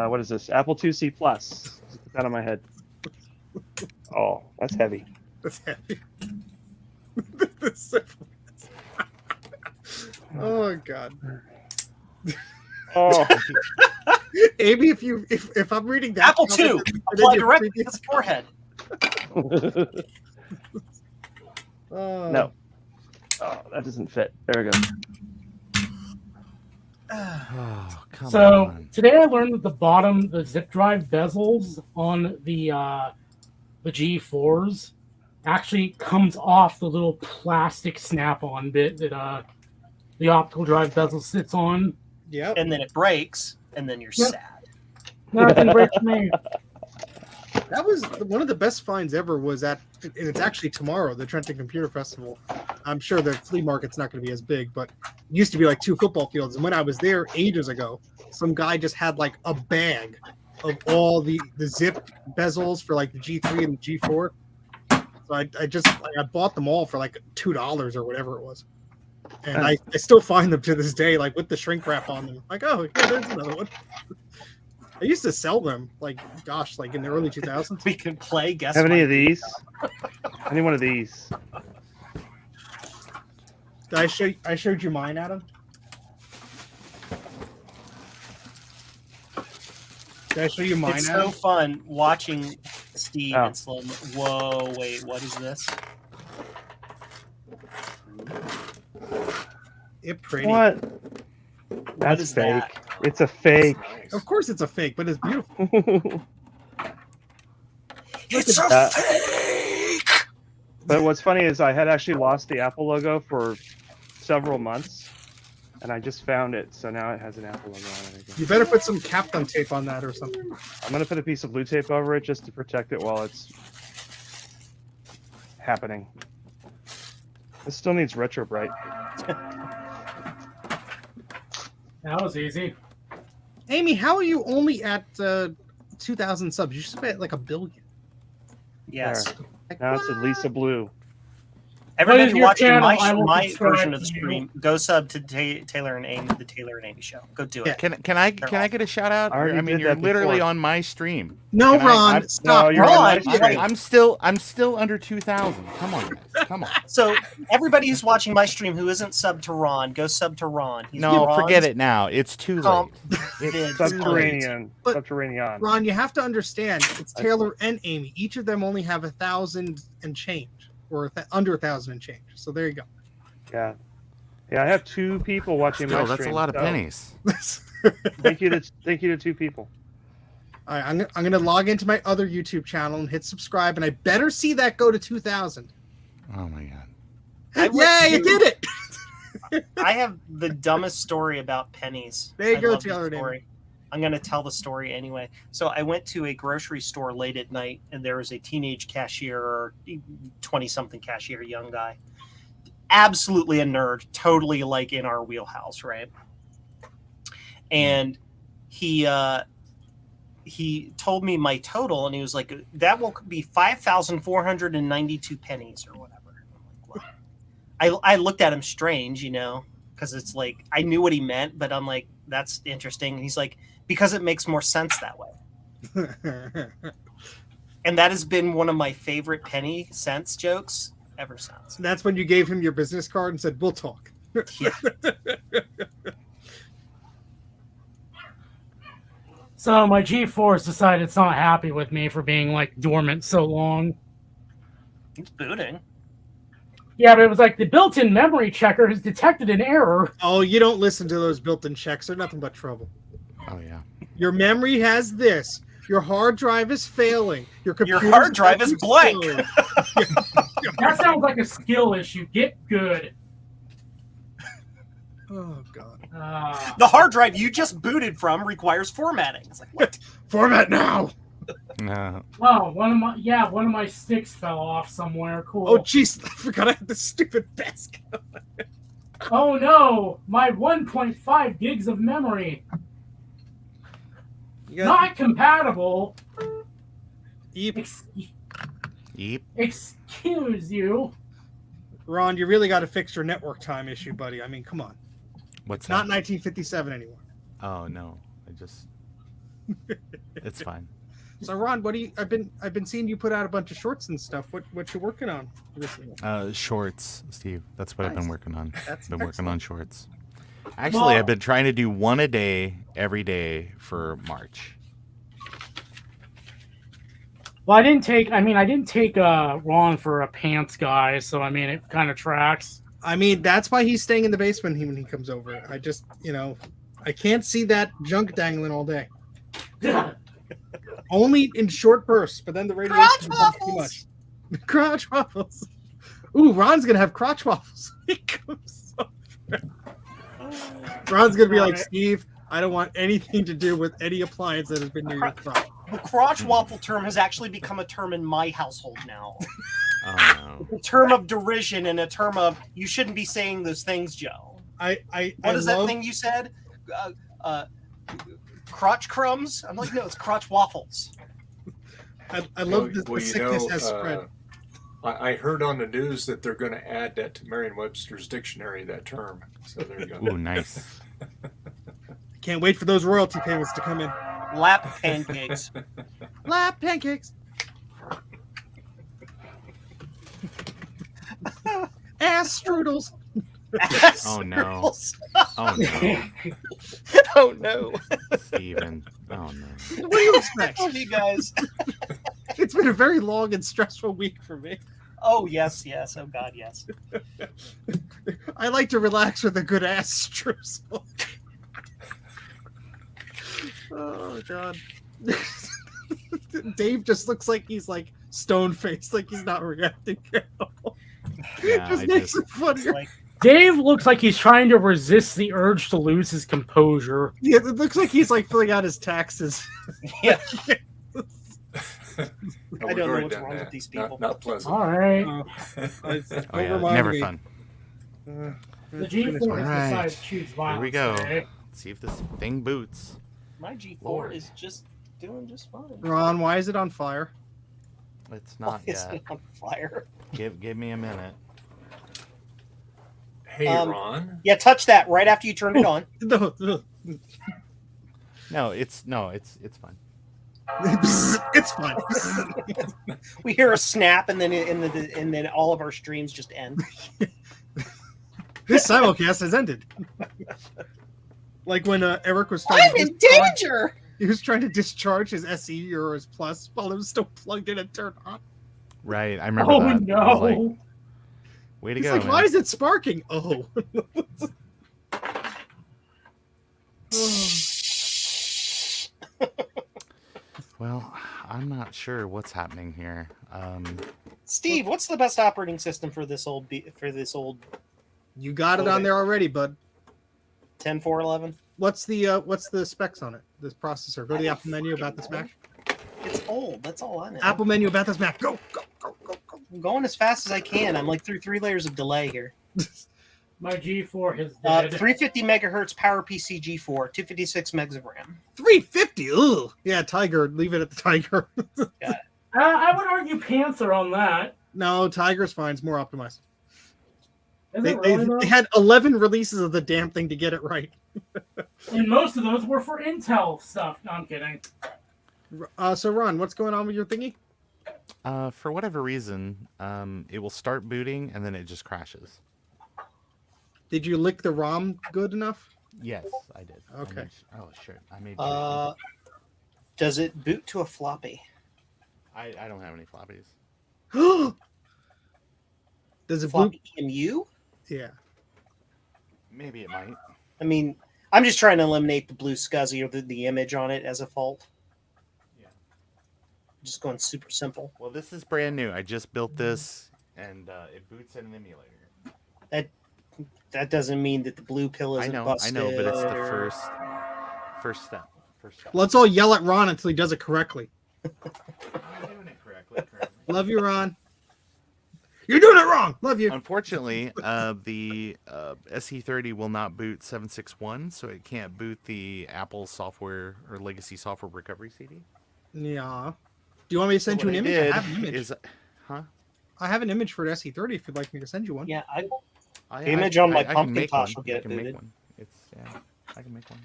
[SPEAKER 1] what is this? Apple IIc Plus. Just put that on my head. Oh, that's heavy.
[SPEAKER 4] That's heavy. Oh God.
[SPEAKER 1] Oh,
[SPEAKER 4] Amy, if I'm reading that
[SPEAKER 3] Apple II,
[SPEAKER 4] comment, and then
[SPEAKER 3] apply
[SPEAKER 4] your
[SPEAKER 3] directly to
[SPEAKER 4] previous-
[SPEAKER 3] the forehead.
[SPEAKER 1] no. Oh, that doesn't fit. There we go.
[SPEAKER 2] Oh, come
[SPEAKER 5] So
[SPEAKER 2] on.
[SPEAKER 5] today I learned that the zip drive bezels on the G4s actually comes off the little plastic snap-on bit that the optical drive bezel sits on.
[SPEAKER 4] Yep.
[SPEAKER 3] And then it breaks, and then you're
[SPEAKER 5] Yep.
[SPEAKER 3] sad.
[SPEAKER 5] Nothing breaks me.
[SPEAKER 4] That was one of the best finds ever. Was at, and it's actually tomorrow, the Trenton Computer Festival. I'm sure the flea market's not going to be as big, but it used to be like 2 football fields. And when I was there ages ago, some guy just had like a bag of all the zip bezels for like the G3 and the G4. So I bought them all for like $2 or whatever it was. And I still find them to this day, like with the shrink wrap on them. Like, oh, yeah, there's another one. I used to sell them, like in the early 2000s.
[SPEAKER 3] We can play guess.
[SPEAKER 1] Have any
[SPEAKER 3] my-
[SPEAKER 1] of these? Any one of these?
[SPEAKER 4] Did I showed you mine, Adam? Did I show you mine,
[SPEAKER 3] It's
[SPEAKER 4] Adam?
[SPEAKER 3] so fun watching Steve
[SPEAKER 1] Oh.
[SPEAKER 3] in slow. Whoa, wait, what is this?
[SPEAKER 4] It pretty.
[SPEAKER 1] What?
[SPEAKER 3] What
[SPEAKER 1] That's
[SPEAKER 3] is
[SPEAKER 1] fake.
[SPEAKER 3] that?
[SPEAKER 1] It's a fake.
[SPEAKER 6] Nice.
[SPEAKER 4] Of course, it's a fake, but it's beautiful.
[SPEAKER 3] It's a
[SPEAKER 1] that.
[SPEAKER 3] fake.
[SPEAKER 1] But what's funny is I had actually lost the Apple logo for several months, and I just found it, so now it has an Apple logo on it again.
[SPEAKER 4] You better put some Kapton tape on that or something.
[SPEAKER 1] I'm gonna put a piece of blue tape over it just to protect it while it's happening. This still needs retro bright.
[SPEAKER 5] That was easy.
[SPEAKER 4] Amy, how are you only at 2,000 subs? You should be at like 1 billion.
[SPEAKER 3] Yes.
[SPEAKER 4] Like,
[SPEAKER 1] Now it's
[SPEAKER 4] what?
[SPEAKER 1] a Lisa Blue.
[SPEAKER 3] Everybody
[SPEAKER 5] your
[SPEAKER 3] watching
[SPEAKER 5] channel, I will
[SPEAKER 3] my
[SPEAKER 5] subscribe
[SPEAKER 3] version of the
[SPEAKER 5] to you.
[SPEAKER 3] stream, go sub to Taylor and Amy, the Taylor and Amy show. Go do it.
[SPEAKER 2] Can I get a shout out?
[SPEAKER 1] I already
[SPEAKER 2] I mean,
[SPEAKER 1] did
[SPEAKER 2] you're
[SPEAKER 1] that
[SPEAKER 2] literally
[SPEAKER 1] before.
[SPEAKER 2] on my stream.
[SPEAKER 4] No,
[SPEAKER 2] Can I-
[SPEAKER 4] Ron,
[SPEAKER 2] I'm-
[SPEAKER 4] stop.
[SPEAKER 1] No, you're on my
[SPEAKER 3] Ron,
[SPEAKER 1] stream.
[SPEAKER 2] I'm still under 2,000. Come on, guys. Come on.
[SPEAKER 3] So everybody who's watching my stream who isn't subbed to Ron, go sub to Ron. He's
[SPEAKER 2] No,
[SPEAKER 3] Ron's
[SPEAKER 2] forget it now. It's too late.
[SPEAKER 3] comp-
[SPEAKER 2] It's
[SPEAKER 3] It's
[SPEAKER 2] too late.
[SPEAKER 1] Subterranean.
[SPEAKER 4] But-
[SPEAKER 1] Subterranean.
[SPEAKER 4] Ron, you have to understand, it's Taylor and Amy. Each of them only have 1,000 and change, or under 1,000 and change. So there you go.
[SPEAKER 1] Yeah. Yeah, I have 2 people watching
[SPEAKER 2] Still,
[SPEAKER 1] my
[SPEAKER 2] that's
[SPEAKER 1] stream.
[SPEAKER 2] a lot of
[SPEAKER 1] so
[SPEAKER 2] pennies.
[SPEAKER 1] Thank you to 2 people.
[SPEAKER 4] All right, I'm gonna log into my other YouTube channel and hit subscribe, and I better see that go to 2,000.
[SPEAKER 2] Oh my god.
[SPEAKER 3] I went
[SPEAKER 4] Yeah, you
[SPEAKER 3] to-
[SPEAKER 4] did it.
[SPEAKER 3] I have the dumbest story about pennies.
[SPEAKER 4] There you
[SPEAKER 3] I
[SPEAKER 4] go,
[SPEAKER 3] love this
[SPEAKER 4] Taylor and Amy.
[SPEAKER 3] story. I'm going to tell the story anyway. So I went to a grocery store late at night, and there was a teenage cashier, or 20-something cashier, young guy. Absolutely a nerd, totally like in our wheelhouse, right? And he told me my total, and he was like, that will be 5,492 pennies or whatever. I'm like, wow. I looked at him strange, because it's like, I knew what he meant, but I'm like, that's interesting. And he's like, because it makes more sense that way. And that has been one of my favorite penny cents jokes ever since.
[SPEAKER 4] That's when you gave him your business card and said, "We'll talk."
[SPEAKER 3] Yeah.
[SPEAKER 5] So my G4's decided it's not happy with me for being like dormant so long.
[SPEAKER 3] It's booting.
[SPEAKER 5] Yeah, but it was like the built-in memory checker has detected an error.
[SPEAKER 4] Oh, you don't listen to those built-in checks. They're nothing but trouble.
[SPEAKER 2] Oh yeah.
[SPEAKER 4] Your memory has this. Your hard drive is failing. Your
[SPEAKER 3] hard drive is blank.
[SPEAKER 5] That sounds like a skill issue. Get good.
[SPEAKER 4] Oh god.
[SPEAKER 3] The hard drive you just booted from requires formatting. It's like, what?
[SPEAKER 4] Format now.
[SPEAKER 5] Oh, one of my sticks fell off somewhere. Cool.
[SPEAKER 4] Oh jeez, I forgot I had this stupid basket.
[SPEAKER 5] Oh no, my 1.5 gigs of memory. Not compatible.
[SPEAKER 4] Yep.
[SPEAKER 2] Yep.
[SPEAKER 5] Excuse you.
[SPEAKER 4] Ron, you really got to fix your network time issue, buddy. I mean, come on.
[SPEAKER 2] What's
[SPEAKER 4] It's not
[SPEAKER 2] that?
[SPEAKER 4] 1957 anymore.
[SPEAKER 2] Oh no. It's fine.
[SPEAKER 4] So, Ron, what do you? I've been seeing you put out a bunch of shorts and stuff. What you working on recently?
[SPEAKER 2] Shorts, Steve. That's what I've been
[SPEAKER 4] Nice.
[SPEAKER 2] working on.
[SPEAKER 4] That's
[SPEAKER 2] Been working
[SPEAKER 4] excellent.
[SPEAKER 2] on shorts. Actually, I've been trying to do one a day every day for March.
[SPEAKER 5] Well, I didn't take Ron for a pants guy, so I mean it kind of tracks.
[SPEAKER 4] I mean, that's why he's staying in the basement when he comes over. I just, I can't see that junk dangling all day. Only in short bursts, but then the radiation becomes too much. Crotch waffles. Ooh, Ron's gonna have crotch waffles. He comes over. Ron's gonna be like, Steve, I don't want anything to do with any appliance that has been near your crotch.
[SPEAKER 3] The crotch waffle term has actually become a term in my household now.
[SPEAKER 2] Oh no.
[SPEAKER 3] A term of derision and a term of, you shouldn't be saying those things, Joe. What is that thing you said? Crotch crumbs? I'm like, no, it's crotch waffles.
[SPEAKER 4] I love the sickness has spread.
[SPEAKER 6] I heard on the news that they're going to add that to Merriam-Webster's dictionary, that term. So there you go.
[SPEAKER 2] Ooh, nice.
[SPEAKER 4] Can't wait for those royalty payments to come in.
[SPEAKER 3] Lap pancakes.
[SPEAKER 4] Lap pancakes. Ass strudels.
[SPEAKER 2] Oh no. Oh no.
[SPEAKER 3] Oh no.
[SPEAKER 2] Steven. Oh no.
[SPEAKER 4] What do you expect?
[SPEAKER 3] Love you guys.
[SPEAKER 4] It's been a very long and stressful week for me.
[SPEAKER 3] Oh yes. Oh god, yes.
[SPEAKER 4] I like to relax with a good ass streusel. Oh god. Dave just looks like he's like stone faced, like he's not reacting at all.
[SPEAKER 2] Yeah,
[SPEAKER 4] Just
[SPEAKER 2] I
[SPEAKER 4] makes
[SPEAKER 2] just-
[SPEAKER 4] it funnier.
[SPEAKER 3] Like,
[SPEAKER 5] Dave looks like he's trying to resist the urge to lose his composure.
[SPEAKER 4] Yeah, it looks like he's like filling out his taxes.
[SPEAKER 3] yeah.
[SPEAKER 6] No,
[SPEAKER 3] I
[SPEAKER 6] we've
[SPEAKER 3] don't know
[SPEAKER 6] already
[SPEAKER 3] what's
[SPEAKER 6] done
[SPEAKER 3] wrong
[SPEAKER 6] that.
[SPEAKER 3] with these people.
[SPEAKER 6] Not pleasant.
[SPEAKER 5] All right.
[SPEAKER 2] Oh yeah, never fun.
[SPEAKER 5] The G4 has
[SPEAKER 2] Alright.
[SPEAKER 5] decided to choose violence.
[SPEAKER 2] Here we go.
[SPEAKER 5] today.
[SPEAKER 2] Let's see if this thing boots.
[SPEAKER 3] My G4
[SPEAKER 2] Lord.
[SPEAKER 3] is just doing just fine.
[SPEAKER 4] Ron, why is it on fire?
[SPEAKER 2] It's
[SPEAKER 3] Why
[SPEAKER 2] not
[SPEAKER 3] is
[SPEAKER 2] yet.
[SPEAKER 3] it on fire?
[SPEAKER 2] Give me a minute.
[SPEAKER 6] Hey, Ron.
[SPEAKER 3] Yeah, touch that right after you turned it on.
[SPEAKER 2] No, it's fine.
[SPEAKER 4] It's fine.
[SPEAKER 3] We hear a snap, and then all of our streams just end.
[SPEAKER 4] This simulcast has ended. Like when Eric was trying
[SPEAKER 3] I'm in danger.
[SPEAKER 4] He was trying to discharge his SE or his Plus while it was still plugged in and turned on.
[SPEAKER 2] Right, I remember
[SPEAKER 5] Oh
[SPEAKER 2] that.
[SPEAKER 5] no!
[SPEAKER 2] I was like, way to
[SPEAKER 4] He's
[SPEAKER 2] go,
[SPEAKER 4] like,
[SPEAKER 2] man.
[SPEAKER 4] why is it sparking? Oh.
[SPEAKER 2] Well, I'm not sure what's happening here.
[SPEAKER 3] Steve, what's the best operating system for this old
[SPEAKER 4] You got it on there already, bud.
[SPEAKER 3] 10.4.11?
[SPEAKER 4] What's the specs on it? This processor. Go to the Apple menu about this Mac.
[SPEAKER 3] It's old. That's all I know.
[SPEAKER 4] Apple menu about this Mac. Go, go, go, go, go.
[SPEAKER 3] I'm going as fast as I can. I'm like through 3 layers of delay here.
[SPEAKER 5] My G4 has dead.
[SPEAKER 3] 350 megahertz PowerPC G4, 256 megs of RAM.
[SPEAKER 4] 350. Ugh. Yeah, Tiger. Leave it at the Tiger.
[SPEAKER 5] I would argue Panther on that.
[SPEAKER 4] No, Tiger's fine. It's more optimized.
[SPEAKER 5] Is
[SPEAKER 4] They,
[SPEAKER 5] it really, though?
[SPEAKER 4] they had 11 releases of the damn thing to get it right.
[SPEAKER 5] And most of those were for Intel stuff. No, I'm kidding.
[SPEAKER 4] So Ron, what's going on with your thingy?
[SPEAKER 2] For whatever reason, it will start booting and then it just crashes.
[SPEAKER 4] Did you lick the ROM good enough?
[SPEAKER 2] Yes, I did.
[SPEAKER 4] Okay.
[SPEAKER 2] Oh shit! I made.
[SPEAKER 3] Does it boot to a floppy?
[SPEAKER 2] I don't have any floppies.
[SPEAKER 4] Does it boot?
[SPEAKER 3] Floppy EMU?
[SPEAKER 4] Yeah.
[SPEAKER 2] Maybe it might.
[SPEAKER 3] I mean, I'm just trying to eliminate the blue SCSI or the image on it as a fault.
[SPEAKER 2] Yeah.
[SPEAKER 3] Just going super simple.
[SPEAKER 2] Well, this is brand new. I just built this, and it boots in an emulator.
[SPEAKER 3] That doesn't mean that the blue pill
[SPEAKER 2] I
[SPEAKER 3] isn't
[SPEAKER 2] know,
[SPEAKER 3] busted.
[SPEAKER 2] but it's the first step.
[SPEAKER 4] Let's all yell at Ron until he does it correctly.
[SPEAKER 2] I'm doing it correctly.
[SPEAKER 4] Love you, Ron. You're doing it wrong. Love you.
[SPEAKER 2] Unfortunately, the SE30 will not boot 761, so it can't boot the Apple software or legacy software recovery CD.
[SPEAKER 4] Yeah. Do you want me to send you an image? I have an image. I have an image for an SE30 if you'd like me to send you one.
[SPEAKER 3] Yeah, image on my
[SPEAKER 2] I can
[SPEAKER 3] pumpkin
[SPEAKER 2] make
[SPEAKER 3] tosh
[SPEAKER 2] one.
[SPEAKER 3] will get
[SPEAKER 2] I
[SPEAKER 3] it
[SPEAKER 2] can make
[SPEAKER 3] booted.
[SPEAKER 2] one. I can make one.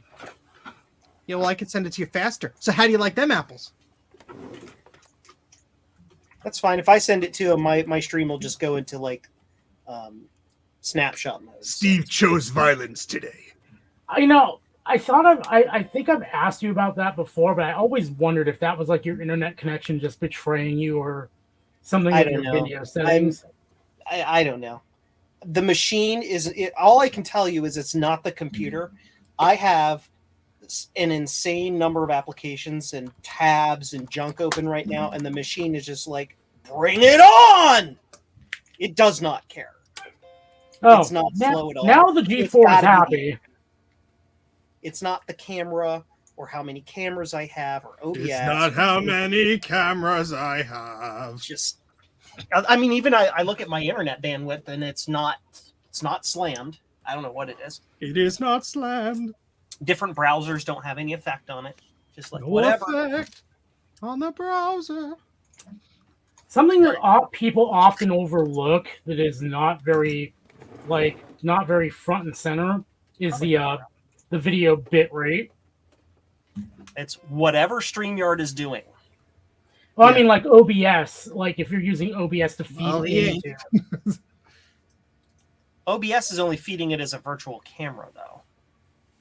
[SPEAKER 4] Yeah, well, I could send it to you faster. So how do you like them apples?
[SPEAKER 3] That's fine. If I send it to him, my stream will just go into like snapshot mode.
[SPEAKER 4] Steve chose violence today.
[SPEAKER 5] I know. I think I've asked you about that before, but I always wondered if that was like your internet connection just betraying you or something
[SPEAKER 3] I
[SPEAKER 5] with
[SPEAKER 3] don't
[SPEAKER 5] your
[SPEAKER 3] know.
[SPEAKER 5] video settings.
[SPEAKER 3] I don't know. The machine all I can tell you is it's not the computer. I have an insane number of applications and tabs and junk open right now, and the machine is just like, bring it on. It does not care. It's not slow at all.
[SPEAKER 5] Now the
[SPEAKER 3] It's
[SPEAKER 5] G4 is
[SPEAKER 3] gotta
[SPEAKER 5] happy.
[SPEAKER 3] be. It's not the camera or how many cameras I have or OBS.
[SPEAKER 4] It's not how many cameras I have.
[SPEAKER 3] Just, I mean, even I look at my internet bandwidth and it's not slammed. I don't know what it is.
[SPEAKER 4] It is not slammed.
[SPEAKER 3] Different browsers don't have any effect on it. Just like
[SPEAKER 4] No
[SPEAKER 3] whatever.
[SPEAKER 4] effect on the browser.
[SPEAKER 5] Something that people often overlook that is not very front and center is the video bit rate.
[SPEAKER 3] It's whatever StreamYard is doing.
[SPEAKER 5] Well, I mean, like OBS, like if you're using OBS to feed into.
[SPEAKER 3] OBS is only feeding it as a virtual camera, though.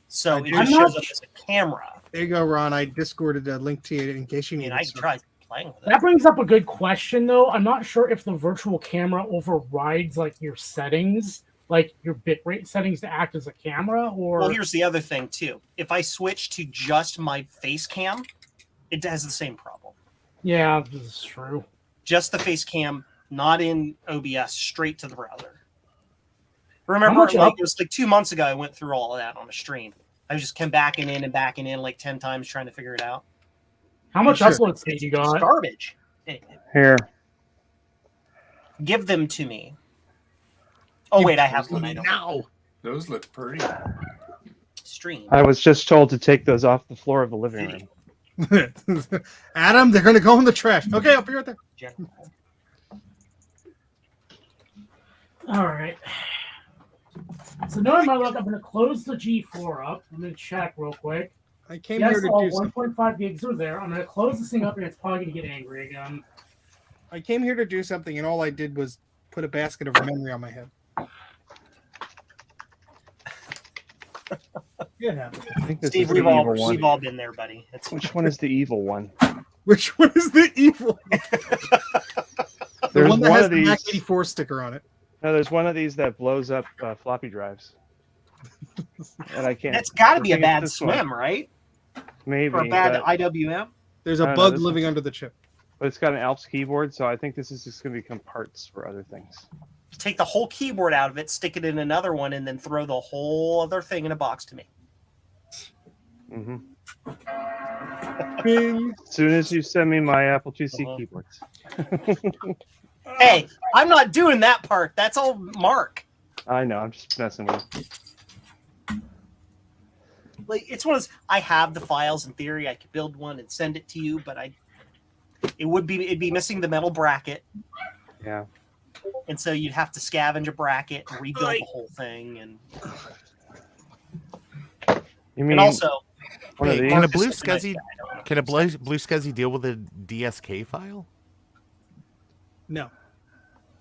[SPEAKER 3] So it
[SPEAKER 5] I'm
[SPEAKER 3] just shows up as a camera.
[SPEAKER 4] There you go, Ron. I discorded a link to you in case you
[SPEAKER 3] I
[SPEAKER 4] need
[SPEAKER 3] mean, I
[SPEAKER 4] it.
[SPEAKER 3] tried playing with it.
[SPEAKER 5] That brings up a good question, though. I'm not sure if the virtual camera overrides like your settings, like your bitrate settings to act as a camera, or.
[SPEAKER 3] Well, here's the other thing too. If I switch to just my face cam, it has the same problem.
[SPEAKER 5] Yeah, this is true.
[SPEAKER 3] Just the face cam, not in OBS, straight to the browser. Remember, it was like 2 months ago. I went through all of that on a stream. I just kept backing in like 10 times trying to figure it out.
[SPEAKER 5] How much upload speed you got?
[SPEAKER 3] It's garbage.
[SPEAKER 1] Here.
[SPEAKER 3] Give them to me. Oh wait, I have one. I don't
[SPEAKER 4] know.
[SPEAKER 6] Those look pretty.
[SPEAKER 3] Stream.
[SPEAKER 1] I was just told to take those off the floor of the living room.
[SPEAKER 4] Adam, they're going to go in the trash. Okay, I'll be right there.
[SPEAKER 5] All right. So knowing my luck, I'm going to close the G4 up. I'm going to check real quick.
[SPEAKER 4] I came
[SPEAKER 5] Yes,
[SPEAKER 4] here to
[SPEAKER 5] all
[SPEAKER 4] do something.
[SPEAKER 5] 1.5 gigs are there. I'm going to close this thing up, and it's probably going to get angry again.
[SPEAKER 4] I came here to do something, and all I did was put a basket of memory on my head. It happened.
[SPEAKER 1] I think this
[SPEAKER 3] Steve,
[SPEAKER 1] is the
[SPEAKER 3] we've all
[SPEAKER 1] evil one.
[SPEAKER 3] been there, buddy. It's
[SPEAKER 1] Which one is the evil one?
[SPEAKER 4] Which one is the evil? The
[SPEAKER 1] There's
[SPEAKER 4] one that
[SPEAKER 1] one
[SPEAKER 4] has
[SPEAKER 1] of
[SPEAKER 4] the
[SPEAKER 1] these.
[SPEAKER 4] Mac 84 sticker on it.
[SPEAKER 1] No, there's one of these that blows up floppy drives. And I can't.
[SPEAKER 3] That's got to be a
[SPEAKER 1] I think it's
[SPEAKER 3] bad
[SPEAKER 1] this one.
[SPEAKER 3] swim, right?
[SPEAKER 1] Maybe.
[SPEAKER 3] Or a bad
[SPEAKER 1] but,
[SPEAKER 3] IWM.
[SPEAKER 4] There's
[SPEAKER 1] I
[SPEAKER 4] a
[SPEAKER 1] don't know,
[SPEAKER 4] bug
[SPEAKER 1] this
[SPEAKER 4] living under the chip.
[SPEAKER 1] but it's got an Alps keyboard, so I think this is just going to become parts for other things.
[SPEAKER 3] Take the whole keyboard out of it, stick it in another one, and then throw the whole other thing in a box to me.
[SPEAKER 1] hmm
[SPEAKER 4] Bing.
[SPEAKER 1] As soon as you send me my Apple IIc
[SPEAKER 3] Uh-huh.
[SPEAKER 1] keyboards.
[SPEAKER 3] Hey, I'm not doing that part. That's all Mark.
[SPEAKER 1] I know. I'm just messing with you.
[SPEAKER 3] Like, it's one of those, I have the files in theory. I could build one and send it to you, but it'd be missing the metal bracket,
[SPEAKER 1] Yeah.
[SPEAKER 3] and so you'd have to scavenge a bracket and rebuild the whole thing.
[SPEAKER 1] You mean
[SPEAKER 3] And also,
[SPEAKER 1] one of
[SPEAKER 2] Hey,
[SPEAKER 1] these?
[SPEAKER 2] can a
[SPEAKER 3] Mark is
[SPEAKER 2] blue
[SPEAKER 3] such a nice
[SPEAKER 2] SCSI
[SPEAKER 3] guy, I don't know.
[SPEAKER 2] can a blue SCSI deal with a DSK file?
[SPEAKER 4] No.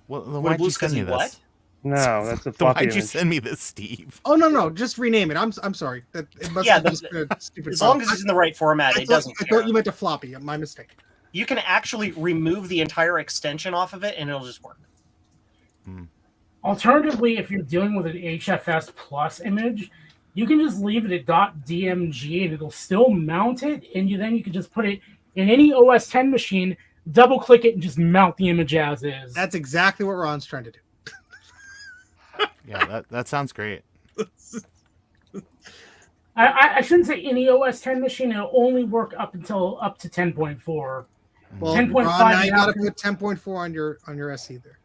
[SPEAKER 2] Well, then
[SPEAKER 3] What,
[SPEAKER 2] why'd
[SPEAKER 3] blue
[SPEAKER 2] you send me
[SPEAKER 3] SCSI
[SPEAKER 2] this?
[SPEAKER 3] what?
[SPEAKER 1] No, that's a
[SPEAKER 2] Then
[SPEAKER 1] floppy
[SPEAKER 2] why'd you
[SPEAKER 1] image.
[SPEAKER 2] send me this, Steve?
[SPEAKER 4] Oh no, just rename it. I'm sorry. That it must
[SPEAKER 3] Yeah,
[SPEAKER 4] have just been a stupid.
[SPEAKER 3] As long
[SPEAKER 4] file.
[SPEAKER 3] as it's in the right format,
[SPEAKER 4] I
[SPEAKER 3] it
[SPEAKER 4] thought,
[SPEAKER 3] doesn't
[SPEAKER 4] I
[SPEAKER 3] care.
[SPEAKER 4] thought you meant a floppy. My mistake.
[SPEAKER 3] You can actually remove the entire extension off of it, and it'll just work.
[SPEAKER 5] Alternatively, if you're dealing with an HFS plus image, you can just leave it at .dmg and it'll still mount it, and then you can just put it in any OS 10 machine, double click it, and just mount the image as is.
[SPEAKER 4] That's exactly what Ron's trying to do.
[SPEAKER 2] Yeah, that sounds great.
[SPEAKER 5] I shouldn't say any OS 10 machine. It'll only work up to 10.4.
[SPEAKER 4] Well,
[SPEAKER 5] 10.5
[SPEAKER 4] Ron, now you got to
[SPEAKER 5] after-
[SPEAKER 4] put 10.4 on your SE there.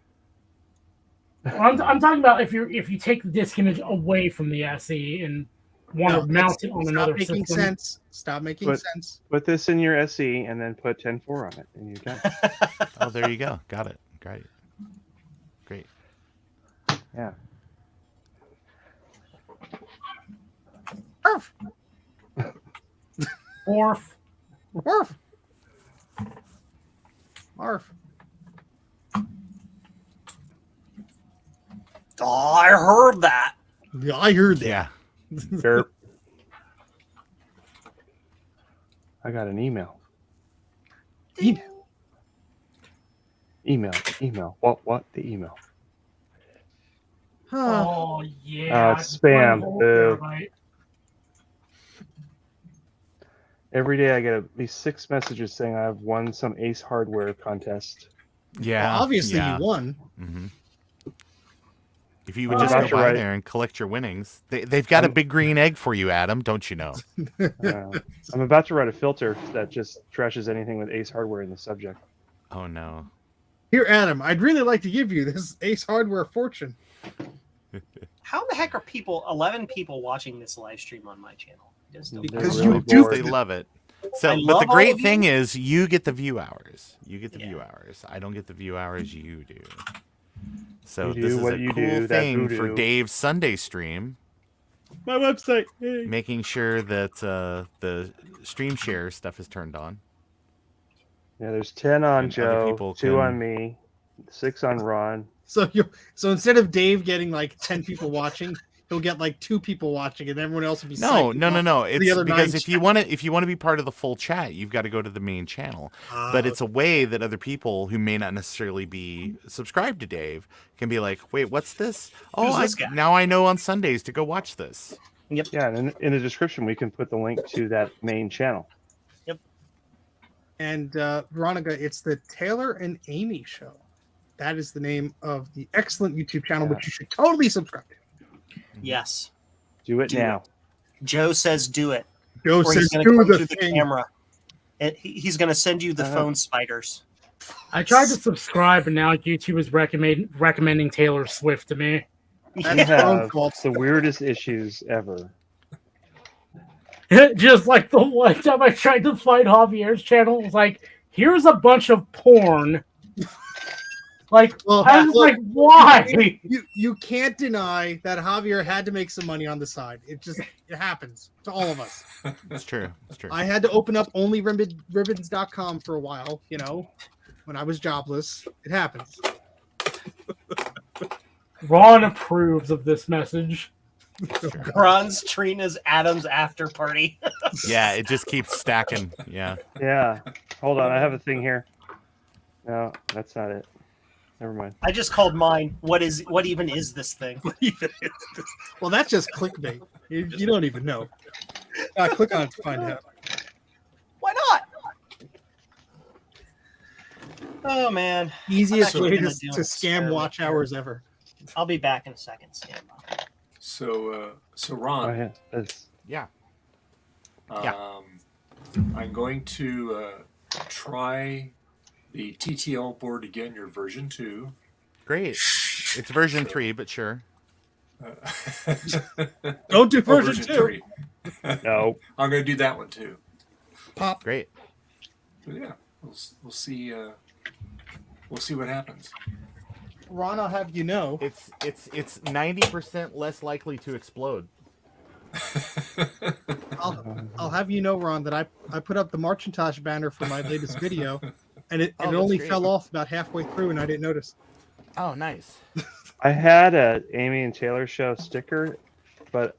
[SPEAKER 5] Well, I'm talking about if you take the disk image away from the SE and want to mount it on another
[SPEAKER 4] Stop making
[SPEAKER 5] system.
[SPEAKER 4] sense. Stop making
[SPEAKER 1] But-
[SPEAKER 4] sense.
[SPEAKER 1] Put this in your SE and then put 10.4 on it, and you're done.
[SPEAKER 2] Oh, there you go. Got it. Great.
[SPEAKER 1] Yeah.
[SPEAKER 4] Arf,
[SPEAKER 5] Orf.
[SPEAKER 4] arf, arf.
[SPEAKER 3] Oh, I heard that.
[SPEAKER 4] Yeah, I heard that.
[SPEAKER 2] Yeah.
[SPEAKER 1] Derp. I got an email. Email. What? The email.
[SPEAKER 4] Huh.
[SPEAKER 5] Oh yeah.
[SPEAKER 1] it's spam.
[SPEAKER 5] One
[SPEAKER 1] Boo.
[SPEAKER 5] terabyte.
[SPEAKER 1] Every day I get at least 6 messages saying I've won some Ace Hardware contest.
[SPEAKER 2] Yeah.
[SPEAKER 4] Well, obviously,
[SPEAKER 2] yeah.
[SPEAKER 4] you won.
[SPEAKER 2] Mm-hmm. If you would
[SPEAKER 1] I'm
[SPEAKER 2] just
[SPEAKER 1] about
[SPEAKER 2] go
[SPEAKER 1] to
[SPEAKER 2] by
[SPEAKER 1] write-
[SPEAKER 2] there and collect your winnings, they've got a big green egg for you, Adam. Don't you know?
[SPEAKER 1] I'm about to write a filter that just trashes anything with Ace Hardware in the subject.
[SPEAKER 2] Oh no.
[SPEAKER 4] Here, Adam, I'd really like to give you this Ace Hardware fortune.
[SPEAKER 3] How the heck are 11 people watching this live stream on my channel? Just don't-
[SPEAKER 1] They're
[SPEAKER 4] Because
[SPEAKER 1] really
[SPEAKER 4] you do
[SPEAKER 1] bored.
[SPEAKER 2] They love it. So,
[SPEAKER 3] I
[SPEAKER 2] but
[SPEAKER 3] love
[SPEAKER 2] the
[SPEAKER 3] all
[SPEAKER 2] great
[SPEAKER 3] of
[SPEAKER 2] thing
[SPEAKER 3] you.
[SPEAKER 2] is you get the view hours. You get the
[SPEAKER 3] Yeah.
[SPEAKER 2] view hours. I don't get the view hours. You do. So
[SPEAKER 1] You do
[SPEAKER 2] this is
[SPEAKER 1] what
[SPEAKER 2] a
[SPEAKER 1] you
[SPEAKER 2] cool
[SPEAKER 1] do, that
[SPEAKER 2] thing for
[SPEAKER 1] voodoo.
[SPEAKER 2] Dave's Sunday stream,
[SPEAKER 4] My website. Hey.
[SPEAKER 2] making sure that the stream share stuff is turned on.
[SPEAKER 1] Yeah, there's 10 on
[SPEAKER 2] And other
[SPEAKER 1] Joe,
[SPEAKER 2] people
[SPEAKER 1] 2
[SPEAKER 2] can-
[SPEAKER 1] on me, 6 on Ron.
[SPEAKER 4] So instead of Dave getting like 10 people watching, he'll get like 2 people watching, and everyone else will be
[SPEAKER 2] No.
[SPEAKER 4] psyched
[SPEAKER 2] It's
[SPEAKER 4] other
[SPEAKER 2] because
[SPEAKER 4] 9
[SPEAKER 2] if you want to be part of the full chat, you've got to go to the main channel. But it's a way that other people who may not necessarily be subscribed to Dave can be like, wait, what's this? Oh,
[SPEAKER 3] Who's this guy?
[SPEAKER 2] now I know on Sundays to go watch this.
[SPEAKER 1] Yeah, and in the description we can put the link to that main channel.
[SPEAKER 4] And Veronica, it's the Taylor and Amy Show. That is the name of the excellent YouTube channel,
[SPEAKER 1] Yeah.
[SPEAKER 4] which you should totally subscribe to.
[SPEAKER 3] Yes.
[SPEAKER 1] Do it
[SPEAKER 3] Do
[SPEAKER 1] now.
[SPEAKER 3] Joe says do it.
[SPEAKER 4] Joe
[SPEAKER 3] Or
[SPEAKER 4] says
[SPEAKER 3] he's going
[SPEAKER 4] do
[SPEAKER 3] to come
[SPEAKER 4] the
[SPEAKER 3] through the
[SPEAKER 4] thing.
[SPEAKER 3] camera. And he's going to send you the
[SPEAKER 1] Uh-huh.
[SPEAKER 3] phone spiders.
[SPEAKER 5] I tried to subscribe, and now YouTube is recommending Taylor Swift to me.
[SPEAKER 1] You
[SPEAKER 4] That's your own
[SPEAKER 1] have
[SPEAKER 4] fault.
[SPEAKER 1] the weirdest issues ever.
[SPEAKER 5] Just like the one time I tried to find Javier's channel, it was like, here's a bunch of porn. Like,
[SPEAKER 4] Well,
[SPEAKER 5] I was
[SPEAKER 4] look,
[SPEAKER 5] like, why?
[SPEAKER 4] you can't deny that Javier had to make some money on the side. It happens to all of us.
[SPEAKER 2] It's true. It's true.
[SPEAKER 4] I had to open up onlyribbons.com for a while, when I was jobless. It happens.
[SPEAKER 5] Ron approves of this message.
[SPEAKER 3] Ron's Trina's Adams after party.
[SPEAKER 2] Yeah, it just keeps stacking. Yeah.
[SPEAKER 1] Yeah. Hold on, I have a thing here. No, that's not it. Never mind.
[SPEAKER 3] I just called mine. What even is this thing?
[SPEAKER 4] Well, that's just clickbait. You don't even know. Click on it to find out.
[SPEAKER 3] Why not? Oh man.
[SPEAKER 4] Easiest
[SPEAKER 3] I'm
[SPEAKER 4] way
[SPEAKER 3] actually
[SPEAKER 4] to
[SPEAKER 3] gonna do an
[SPEAKER 4] scam
[SPEAKER 3] experiment
[SPEAKER 4] watch
[SPEAKER 3] here.
[SPEAKER 4] hours ever.
[SPEAKER 3] I'll be back in a second. Stand by.
[SPEAKER 6] So
[SPEAKER 1] Oh,
[SPEAKER 6] Ron,
[SPEAKER 1] yeah. That's,
[SPEAKER 2] Yeah.
[SPEAKER 6] I'm going to try the TTL board again, your version 2.
[SPEAKER 2] Great. It's version 3, but sure.
[SPEAKER 4] Don't do
[SPEAKER 6] Oh,
[SPEAKER 4] version 2.
[SPEAKER 6] 3.
[SPEAKER 1] no.
[SPEAKER 6] I'm going to do that one too.
[SPEAKER 4] Pop.
[SPEAKER 2] Great.
[SPEAKER 6] But yeah, we'll see. We'll see what happens.
[SPEAKER 4] Ron, I'll have you know.
[SPEAKER 2] It's 90% less likely to explode.
[SPEAKER 4] I'll have you know, Ron, that I put up the Marchintosh banner for my latest video, and it
[SPEAKER 2] that's
[SPEAKER 4] only
[SPEAKER 2] great.
[SPEAKER 4] fell off about halfway through, and I didn't notice.
[SPEAKER 2] Oh, nice.
[SPEAKER 1] I had a Amy and Taylor show sticker, but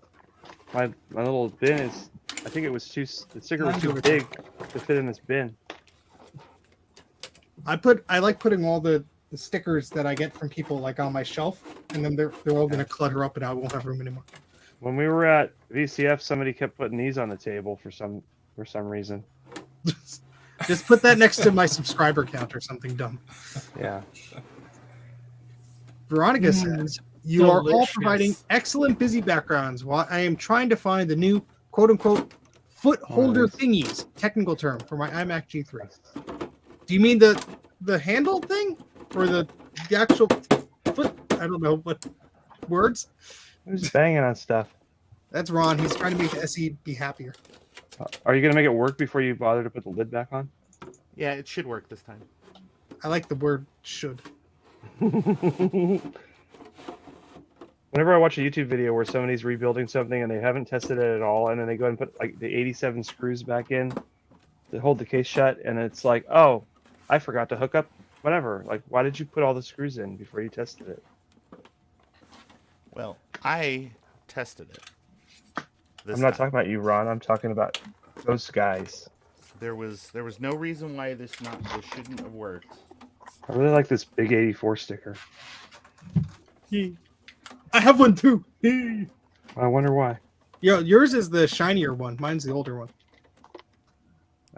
[SPEAKER 1] my little bin is. I think the sticker was too big to fit in this bin.
[SPEAKER 4] I like putting all the stickers that I get from people like on my shelf, and then they're all going to clutter up, and I won't have room anymore.
[SPEAKER 1] When we were at VCF, somebody kept putting these on the table for some reason.
[SPEAKER 4] Just put that next to my subscriber count or something dumb.
[SPEAKER 1] Yeah.
[SPEAKER 4] Veronica says, you are all
[SPEAKER 5] delicious.
[SPEAKER 4] providing excellent busy backgrounds while I am trying to find the new quote-unquote foot holder
[SPEAKER 1] Nice.
[SPEAKER 4] thingies, technical term, for my iMac G3. Do you mean the handle thing? Or the actual foot? I don't know what words.
[SPEAKER 1] Who's banging on stuff?
[SPEAKER 4] That's Ron. He's trying to make the SE be happier.
[SPEAKER 1] Are you gonna make it work before you bother to put the lid back on?
[SPEAKER 2] Yeah, it should work this time.
[SPEAKER 4] I like the word should.
[SPEAKER 1] Whenever I watch a YouTube video where somebody's rebuilding something and they haven't tested it at all, and then they go and put like the 87 screws back in to hold the case shut, and it's like, oh, I forgot to hook up whatever. Like, why did you put all the screws in before you tested it?
[SPEAKER 2] Well, I tested it.
[SPEAKER 1] I'm not talking about you, Ron. I'm talking about those guys.
[SPEAKER 2] There was no reason why this shouldn't have worked.
[SPEAKER 1] I really like this big 84 sticker.
[SPEAKER 4] I have one too.
[SPEAKER 1] I wonder why.
[SPEAKER 4] Yo, yours is the shinier one. Mine's the older one.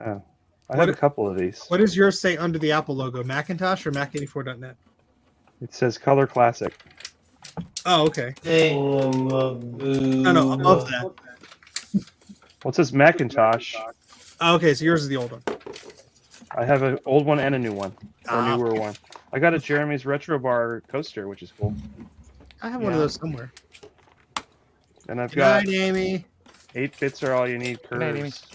[SPEAKER 1] Oh, I have a couple of these.
[SPEAKER 4] What does yours say under the Apple logo? Macintosh or Mac84.net?
[SPEAKER 1] It says Color Classic.
[SPEAKER 4] Oh, okay. No, above that.
[SPEAKER 1] Well, it says Macintosh.
[SPEAKER 4] Oh, okay, so yours is the old one.
[SPEAKER 1] I have an old one and a new one, or
[SPEAKER 4] Ah.
[SPEAKER 1] newer one. I got a Jeremy's Retro Bar coaster, which is cool.
[SPEAKER 4] I have one of those somewhere.
[SPEAKER 1] And I've
[SPEAKER 4] Good
[SPEAKER 1] got
[SPEAKER 4] night, Amy.
[SPEAKER 1] 8 bits are all you need
[SPEAKER 2] Good night, Amy.
[SPEAKER 1] curves.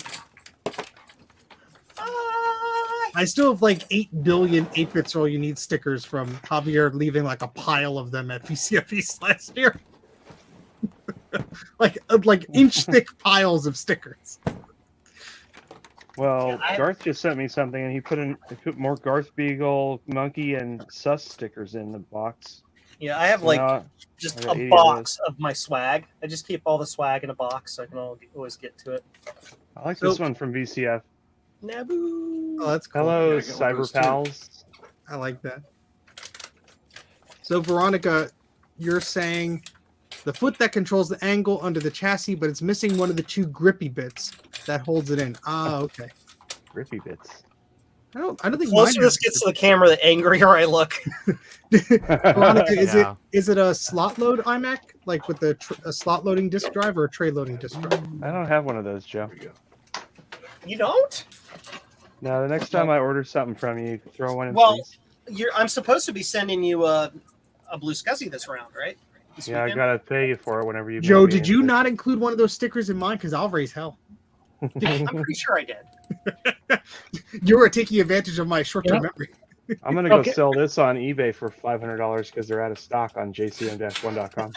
[SPEAKER 4] I still have like 8 billion 8-bits all you need stickers from Javier leaving like a pile of them at VCF East last year. like inch thick piles of stickers.
[SPEAKER 1] Well,
[SPEAKER 3] Yeah,
[SPEAKER 1] Garth just sent me something, and he put more Garth Beagle, Monkey, and Sus stickers in the box.
[SPEAKER 3] Yeah, I have
[SPEAKER 1] So
[SPEAKER 3] like
[SPEAKER 1] now
[SPEAKER 3] just
[SPEAKER 1] I got 80
[SPEAKER 3] a
[SPEAKER 1] of
[SPEAKER 3] box of my swag. I just keep all the swag in a box so I can always get to it.
[SPEAKER 1] I like this one from VCF.
[SPEAKER 3] Naboo.
[SPEAKER 4] Oh, that's cool.
[SPEAKER 1] Hello,
[SPEAKER 6] Yeah, I got one of those
[SPEAKER 1] Cyber
[SPEAKER 6] too.
[SPEAKER 1] Pals.
[SPEAKER 4] I like that. So, Veronica, you're saying the foot that controls the angle under the chassis, but it's missing one of the 2 grippy bits that holds it in. Ah, okay.
[SPEAKER 1] Grippy bits.
[SPEAKER 4] I don't think
[SPEAKER 3] The closer
[SPEAKER 4] mine
[SPEAKER 3] this gets to the camera, the angrier I look.
[SPEAKER 4] Veronica,
[SPEAKER 2] Yeah.
[SPEAKER 4] is it a slot load iMac, like with a slot loading disk drive or a tray loading disk drive?
[SPEAKER 1] I don't have one of those, Joe.
[SPEAKER 6] There we go.
[SPEAKER 3] You don't?
[SPEAKER 1] Now, the next time I order something from you, throw one in,
[SPEAKER 3] Well,
[SPEAKER 1] please.
[SPEAKER 3] I'm supposed to be sending you a Blue Scuzzy this round, right? This
[SPEAKER 1] Yeah, I
[SPEAKER 3] weekend?
[SPEAKER 1] gotta pay you for it whenever you.
[SPEAKER 4] Joe,
[SPEAKER 1] mail me
[SPEAKER 4] did you
[SPEAKER 1] anything.
[SPEAKER 4] not include one of those stickers in mine? Because I'll raise hell.
[SPEAKER 3] I'm pretty sure I did.
[SPEAKER 4] You were taking advantage of my short-term memory.
[SPEAKER 1] I'm gonna go
[SPEAKER 5] Okay.
[SPEAKER 1] sell this on eBay for $500 because they're out of stock on jcm-1.com.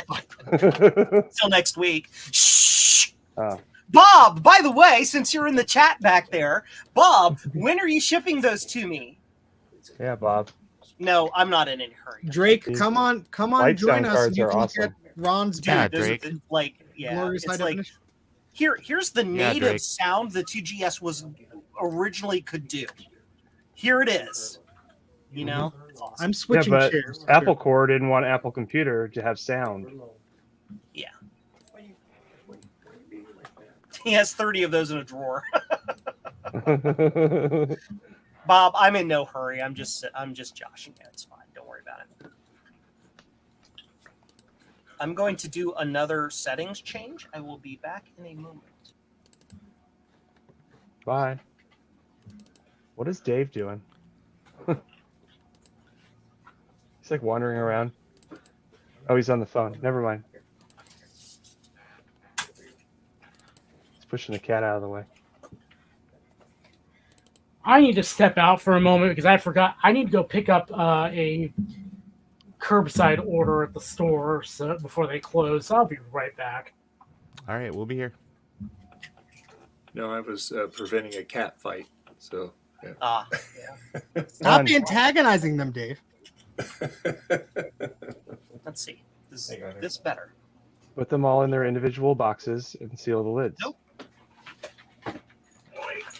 [SPEAKER 3] Till next week. Shh.
[SPEAKER 1] Oh,
[SPEAKER 3] Bob, by the way, since you're in the chat back there, Bob, when are you shipping those to me?
[SPEAKER 1] yeah, Bob.
[SPEAKER 3] No, I'm not in any hurry.
[SPEAKER 4] Drake,
[SPEAKER 1] These
[SPEAKER 4] come on,
[SPEAKER 1] light
[SPEAKER 4] join
[SPEAKER 1] sound
[SPEAKER 4] us.
[SPEAKER 1] cards
[SPEAKER 4] You
[SPEAKER 1] are
[SPEAKER 4] can
[SPEAKER 1] awesome.
[SPEAKER 4] get Ron's
[SPEAKER 3] Dude,
[SPEAKER 2] Yeah,
[SPEAKER 4] back.
[SPEAKER 3] there's
[SPEAKER 2] Drake.
[SPEAKER 3] like, yeah,
[SPEAKER 4] Glorious
[SPEAKER 3] it's
[SPEAKER 4] high
[SPEAKER 3] like
[SPEAKER 4] definition.
[SPEAKER 3] here's the
[SPEAKER 2] Yeah,
[SPEAKER 3] native
[SPEAKER 2] Drake.
[SPEAKER 3] sound the 2GS was originally could do. Here it is. You know, it's awesome.
[SPEAKER 4] I'm switching
[SPEAKER 1] but
[SPEAKER 4] chairs.
[SPEAKER 1] Apple Core didn't want Apple Computer to have sound.
[SPEAKER 3] He has 30 of those in a drawer. Bob, I'm in no hurry. I'm just joshing you. It's fine. Don't worry about it. I'm going to do another settings change. I will be back in a moment.
[SPEAKER 1] Bye. What is Dave doing? He's like wandering around. Oh, he's on the phone. Never mind. He's pushing the cat out of the way.
[SPEAKER 5] I need to step out for a moment because I forgot. I need to go pick up a curbside order at the store before they close. So I'll be right back.
[SPEAKER 2] All right, we'll be here.
[SPEAKER 6] No, I was preventing a cat fight. So, yeah.
[SPEAKER 3] Yeah.
[SPEAKER 4] Stop
[SPEAKER 1] Done.
[SPEAKER 4] antagonizing them, Dave.
[SPEAKER 3] Let's see. Is this better?
[SPEAKER 1] Put them all in their individual boxes and seal the lids.
[SPEAKER 3] Nope.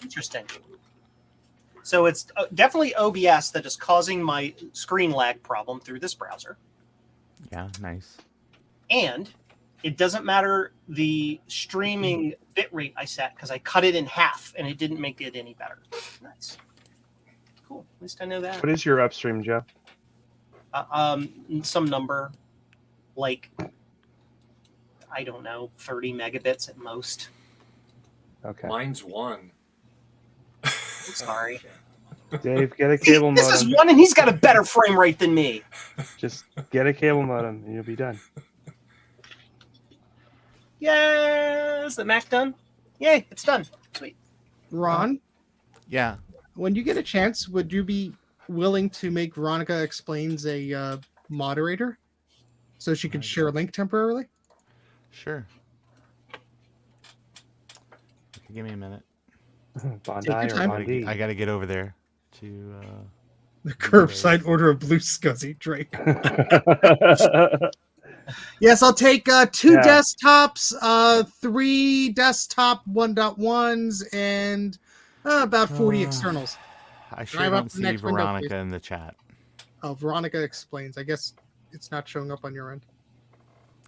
[SPEAKER 3] Interesting. So it's definitely OBS that is causing my screen lag problem through this browser.
[SPEAKER 2] Yeah, nice.
[SPEAKER 3] And it doesn't matter the streaming bitrate I set because I cut it in half and it didn't make it any better. Nice. Cool. At least I know that.
[SPEAKER 1] What is your upstream, Joe?
[SPEAKER 3] Some number like, I don't know, 30 megabits at most.
[SPEAKER 1] Okay.
[SPEAKER 6] Mine's 1.
[SPEAKER 3] Sorry.
[SPEAKER 1] Dave, get a cable
[SPEAKER 3] This is
[SPEAKER 1] modem.
[SPEAKER 3] one and he's got a better frame rate than me.
[SPEAKER 1] Just get a cable modem and you'll be done.
[SPEAKER 3] Yeah, is the Mac done? Yay, it's done. Sweet.
[SPEAKER 4] Ron,
[SPEAKER 2] Yeah.
[SPEAKER 4] when you get a chance, would you be willing to make Veronica Explains a moderator so she could share a link temporarily?
[SPEAKER 2] Sure. Give me a minute.
[SPEAKER 1] Bondi
[SPEAKER 4] Take your
[SPEAKER 1] or
[SPEAKER 4] time.
[SPEAKER 1] Bondi?
[SPEAKER 2] I got to get over there to.
[SPEAKER 4] The curbside order of Blue Scuzzy, Drake. Yes, I'll take 2
[SPEAKER 1] Yeah.
[SPEAKER 4] desktops, 3 desktop 1.1s, and about 40 externals.
[SPEAKER 2] I sure
[SPEAKER 4] Drive up
[SPEAKER 2] don't
[SPEAKER 4] the
[SPEAKER 2] see
[SPEAKER 4] next window,
[SPEAKER 2] Veronica
[SPEAKER 4] please.
[SPEAKER 2] in the chat.
[SPEAKER 4] Oh, Veronica Explains. I guess it's not showing up on your end.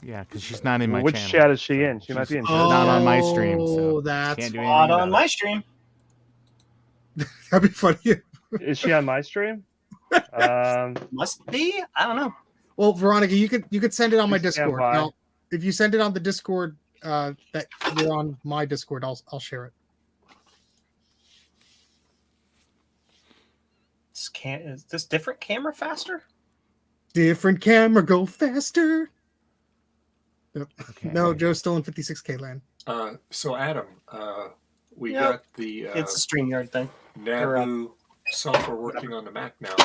[SPEAKER 2] Yeah, because she's not in my
[SPEAKER 1] Which
[SPEAKER 2] channel.
[SPEAKER 1] chat is she in? She might be in
[SPEAKER 2] She's
[SPEAKER 1] chat.
[SPEAKER 2] not on my stream, so
[SPEAKER 4] Oh, that's
[SPEAKER 2] can't do
[SPEAKER 4] why.
[SPEAKER 2] anything
[SPEAKER 3] Not
[SPEAKER 2] about
[SPEAKER 3] on
[SPEAKER 2] it.
[SPEAKER 3] my stream.
[SPEAKER 4] That'd be funny.
[SPEAKER 1] Is she on my stream?
[SPEAKER 3] Must be. I don't know.
[SPEAKER 4] Well, Veronica, you could send it on my
[SPEAKER 1] Please stand
[SPEAKER 4] Discord.
[SPEAKER 1] by.
[SPEAKER 4] Now, if you send it on the Discord, that you're on my Discord, I'll share it.
[SPEAKER 3] Is this different camera faster?
[SPEAKER 4] Different camera, go faster.
[SPEAKER 2] Okay.
[SPEAKER 4] No, Joe's still in 56K land.
[SPEAKER 6] So, Adam, we
[SPEAKER 3] Yep.
[SPEAKER 6] got the
[SPEAKER 3] It's a StreamYard thing.
[SPEAKER 6] Nabu software working on the Mac now.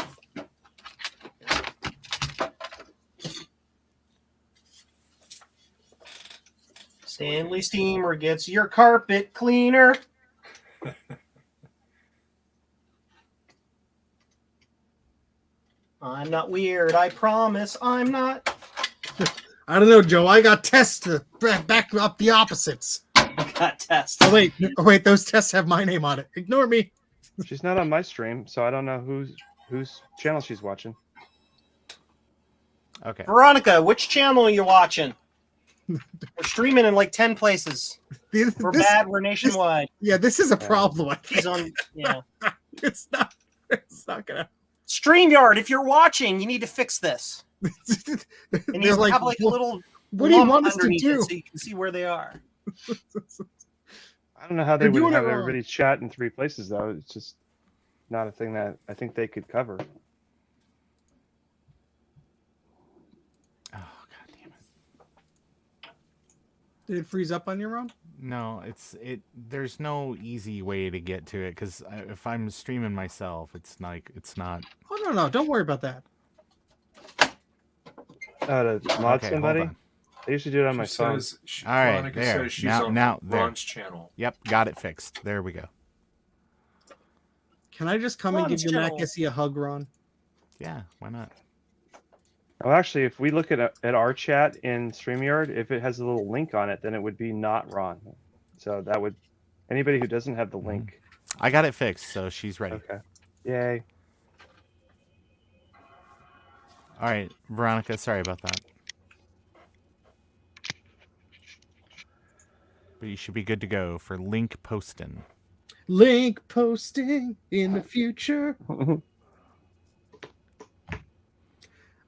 [SPEAKER 3] Stanley Steamer gets your carpet cleaner. I'm not weird. I promise I'm not.
[SPEAKER 4] I don't know, Joe. I got tests to back up the opposites.
[SPEAKER 3] Got test.
[SPEAKER 4] Oh wait, those tests have my name on it. Ignore me.
[SPEAKER 1] She's not on my stream, so I don't know whose channel she's watching.
[SPEAKER 2] Okay.
[SPEAKER 3] Veronica, which channel are you watching? We're streaming in like 10 places. We're
[SPEAKER 4] This-
[SPEAKER 3] bad. We're nationwide.
[SPEAKER 4] Yeah, this is a problem. I
[SPEAKER 3] He's
[SPEAKER 4] can't,
[SPEAKER 3] on. Yeah.
[SPEAKER 4] it's not. It's not gonna.
[SPEAKER 3] StreamYard, if you're watching, you need to fix this. It
[SPEAKER 4] They're
[SPEAKER 3] needs to
[SPEAKER 4] like,
[SPEAKER 3] have like a
[SPEAKER 4] "What-
[SPEAKER 3] little.
[SPEAKER 4] What do you
[SPEAKER 3] lump
[SPEAKER 4] want us to
[SPEAKER 3] underneath it
[SPEAKER 4] do?
[SPEAKER 3] so you can see where they are?
[SPEAKER 1] I don't know how they
[SPEAKER 4] They're
[SPEAKER 1] would
[SPEAKER 4] doing
[SPEAKER 1] have
[SPEAKER 4] it wrong.
[SPEAKER 1] everybody chat in 3 places, though. It's just not a thing that I think they could cover.
[SPEAKER 2] Oh god damn it.
[SPEAKER 4] Did it freeze up on you, Ron?
[SPEAKER 2] No, there's no easy way to get to it because if I'm streaming myself, it's not.
[SPEAKER 4] Oh no, don't worry about that.
[SPEAKER 1] To mod
[SPEAKER 2] Okay,
[SPEAKER 1] somebody.
[SPEAKER 2] hold on.
[SPEAKER 1] I usually do it on my phone.
[SPEAKER 2] All right,
[SPEAKER 6] Veronica
[SPEAKER 2] there.
[SPEAKER 6] says she's
[SPEAKER 2] Now,
[SPEAKER 6] on
[SPEAKER 2] there.
[SPEAKER 6] Ron's channel.
[SPEAKER 2] Yep, got it fixed. There we go.
[SPEAKER 4] Can I just come and give your Mac SE a hug, Ron?
[SPEAKER 2] Yeah, why not?
[SPEAKER 1] Oh, actually, if we look at our chat in StreamYard, if it has a little link on it, then it would be not Ron. So that would anybody who doesn't have the link.
[SPEAKER 2] I got it fixed, so she's ready.
[SPEAKER 1] Okay. Yay.
[SPEAKER 2] All right, Veronica, sorry about that. But you should be good to go for link posting.
[SPEAKER 4] Link posting in the future.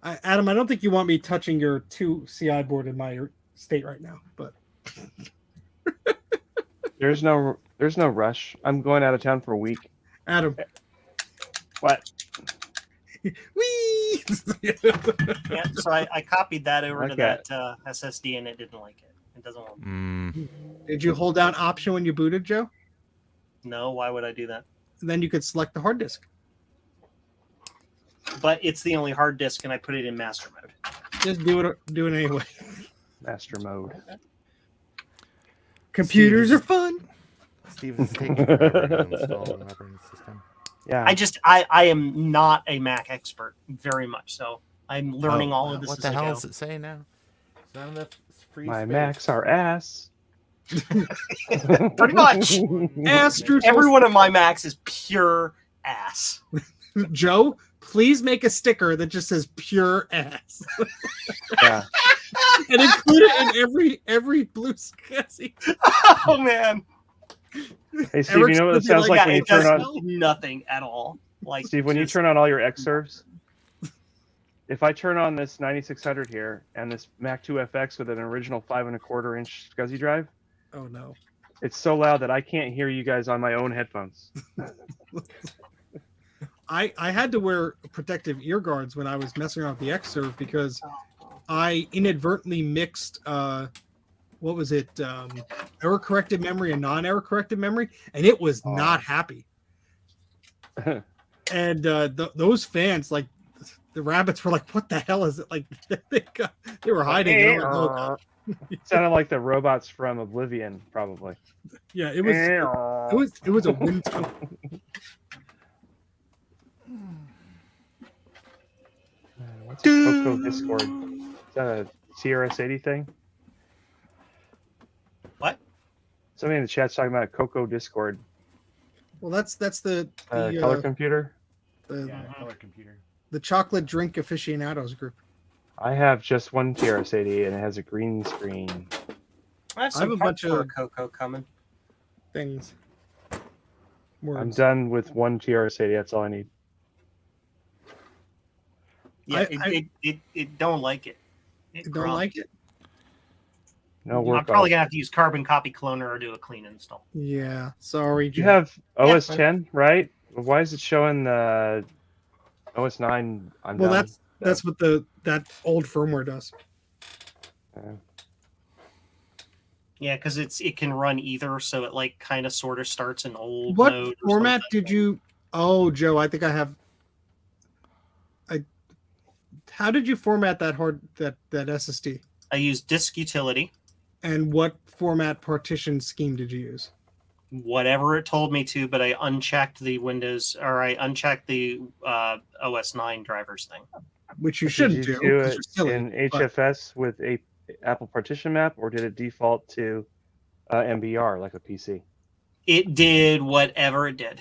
[SPEAKER 4] Adam, I don't think you want me touching your 2 CI board in my state right now, but
[SPEAKER 1] There's no rush. I'm going out of town for a week.
[SPEAKER 4] Adam.
[SPEAKER 1] What?
[SPEAKER 4] Whee!
[SPEAKER 3] Yeah, so I copied that over to
[SPEAKER 1] Okay.
[SPEAKER 3] that SSD, and it didn't like it. It doesn't want.
[SPEAKER 4] Did you hold down Option when you booted, Joe?
[SPEAKER 3] No, why would I do that?
[SPEAKER 4] Then you could select the hard disk.
[SPEAKER 3] But it's the only hard disk, and I put it in master mode.
[SPEAKER 4] Just do it anyway.
[SPEAKER 1] Master mode.
[SPEAKER 4] Computers are fun.
[SPEAKER 2] Steven's taking forever to install an operating system.
[SPEAKER 1] Yeah.
[SPEAKER 3] I am not a Mac expert, very much so. I'm learning all of this
[SPEAKER 2] What
[SPEAKER 3] as
[SPEAKER 2] the
[SPEAKER 3] I
[SPEAKER 2] hell
[SPEAKER 3] go.
[SPEAKER 2] does it say now? It's not enough free
[SPEAKER 1] My
[SPEAKER 2] space.
[SPEAKER 1] Macs are ass.
[SPEAKER 3] Pretty much. Every one of my Macs is pure ass.
[SPEAKER 4] Joe, please make a sticker that just says pure ass.
[SPEAKER 1] Yeah.
[SPEAKER 4] And include it in every blue SCSI.
[SPEAKER 3] Oh man.
[SPEAKER 1] Hey Steve, you know what it sounds like when you
[SPEAKER 3] it
[SPEAKER 1] turn
[SPEAKER 3] does
[SPEAKER 1] on
[SPEAKER 3] nothing at all. Like
[SPEAKER 1] Steve, when you turn on all your Xserves, if I turn on this 9600 here and this Mac 2 FX with an original 5¼ inch SCSI drive,
[SPEAKER 4] Oh no.
[SPEAKER 1] it's so loud that I can't hear you guys on my own headphones.
[SPEAKER 4] I had to wear protective ear guards when I was messing around with the Xserve because I inadvertently mixed what was it, error corrected memory and non-error corrected memory, and it was not happy. And those fans, like the rabbits, were like, "What the hell is it?" Like they were hiding. It
[SPEAKER 1] sounded like the robots from Oblivion, probably.
[SPEAKER 4] Yeah, it was a wind tone.
[SPEAKER 1] What's a Coco Discord? Is that a TRS-80 thing?
[SPEAKER 3] What?
[SPEAKER 1] Somebody in the chat's talking about a Coco Discord.
[SPEAKER 4] Well, that's the
[SPEAKER 1] Color computer.
[SPEAKER 2] Color computer.
[SPEAKER 4] The chocolate drink aficionados group.
[SPEAKER 1] I have just one TRS-80 and it has a green screen.
[SPEAKER 3] I have
[SPEAKER 4] a bunch of
[SPEAKER 3] Coco coming.
[SPEAKER 4] things.
[SPEAKER 1] I'm
[SPEAKER 4] Words.
[SPEAKER 1] done with one TRS-80. That's all I need.
[SPEAKER 3] Yeah, it don't like it.
[SPEAKER 4] You don't like it?
[SPEAKER 1] No work.
[SPEAKER 3] I'm probably gonna have to use Carbon Copy Cloner or do a clean install.
[SPEAKER 4] Yeah. Sorry.
[SPEAKER 1] You have OS 10, right? Why is it showing the OS 9?
[SPEAKER 4] Well, that's what that old firmware does.
[SPEAKER 3] Yeah, because it can run either, so it like kind of sort of starts in old
[SPEAKER 4] What
[SPEAKER 3] mode.
[SPEAKER 4] format did you? Oh, Joe, I think I have. How did you format that that SSD?
[SPEAKER 3] I use disk utility.
[SPEAKER 4] And what format partition scheme did you use?
[SPEAKER 3] Whatever it told me to, but I unchecked the Windows or I unchecked the OS 9 drivers thing.
[SPEAKER 4] Which you
[SPEAKER 1] Did
[SPEAKER 4] shouldn't
[SPEAKER 1] you
[SPEAKER 4] do.
[SPEAKER 1] do
[SPEAKER 4] 'cause
[SPEAKER 1] it
[SPEAKER 4] you're silly,
[SPEAKER 1] in
[SPEAKER 4] but-
[SPEAKER 1] HFS with a Apple partition map, or did it default to MBR like a PC?
[SPEAKER 3] It did whatever it did.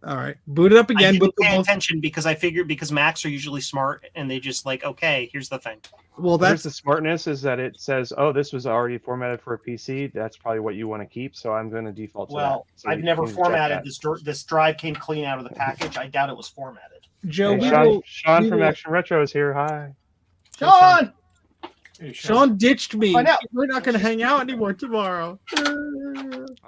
[SPEAKER 4] All right, boot it up
[SPEAKER 3] I
[SPEAKER 4] again.
[SPEAKER 3] didn't
[SPEAKER 4] Boot the
[SPEAKER 3] pay
[SPEAKER 4] most,
[SPEAKER 3] attention because I figured because Macs are usually smart and they just like, okay, here's the thing.
[SPEAKER 4] well,
[SPEAKER 1] There's
[SPEAKER 4] that's
[SPEAKER 1] the smartness is that it says, "Oh, this was already formatted for a PC. That's probably what you want to keep." So I'm going to default to
[SPEAKER 3] Well,
[SPEAKER 1] that. So
[SPEAKER 3] I've
[SPEAKER 1] you
[SPEAKER 3] never
[SPEAKER 1] can check
[SPEAKER 3] formatted
[SPEAKER 1] that.
[SPEAKER 3] this drive came clean out of the package. I doubt it was formatted.
[SPEAKER 4] Joe.
[SPEAKER 1] Hey, Sean
[SPEAKER 4] we
[SPEAKER 1] from
[SPEAKER 4] will-
[SPEAKER 1] Action Retro is here. Hi.
[SPEAKER 3] Sean!
[SPEAKER 6] Hey,
[SPEAKER 4] Sean ditched me.
[SPEAKER 3] I know.
[SPEAKER 4] We're not going to hang out anymore tomorrow.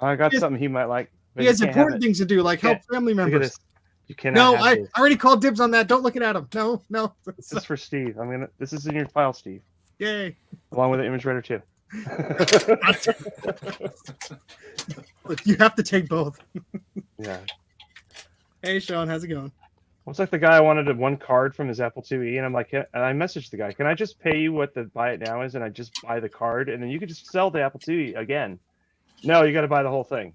[SPEAKER 1] I got
[SPEAKER 4] Yes.
[SPEAKER 1] something he might like. but
[SPEAKER 4] He
[SPEAKER 1] you
[SPEAKER 4] has
[SPEAKER 1] can't have
[SPEAKER 4] important
[SPEAKER 1] it.
[SPEAKER 4] things to do, like help family
[SPEAKER 1] Look at
[SPEAKER 4] members.
[SPEAKER 1] this. You cannot.
[SPEAKER 4] No,
[SPEAKER 1] have
[SPEAKER 4] I
[SPEAKER 1] this.
[SPEAKER 4] already called dibs on that. Don't look at him. No.
[SPEAKER 1] This is for Steve. This is in your file, Steve,
[SPEAKER 4] Yay.
[SPEAKER 1] along with the image writer too.
[SPEAKER 4] Look, you have to take both.
[SPEAKER 1] Yeah.
[SPEAKER 4] Hey, Sean, how's it going?
[SPEAKER 1] Well, it's like the guy wanted one card from his Apple IIe, and I'm like, and I messaged the guy, can I just pay you what the buy it now is, and I just buy the card, and then you can just sell the Apple IIe again. No, you got to buy the whole thing.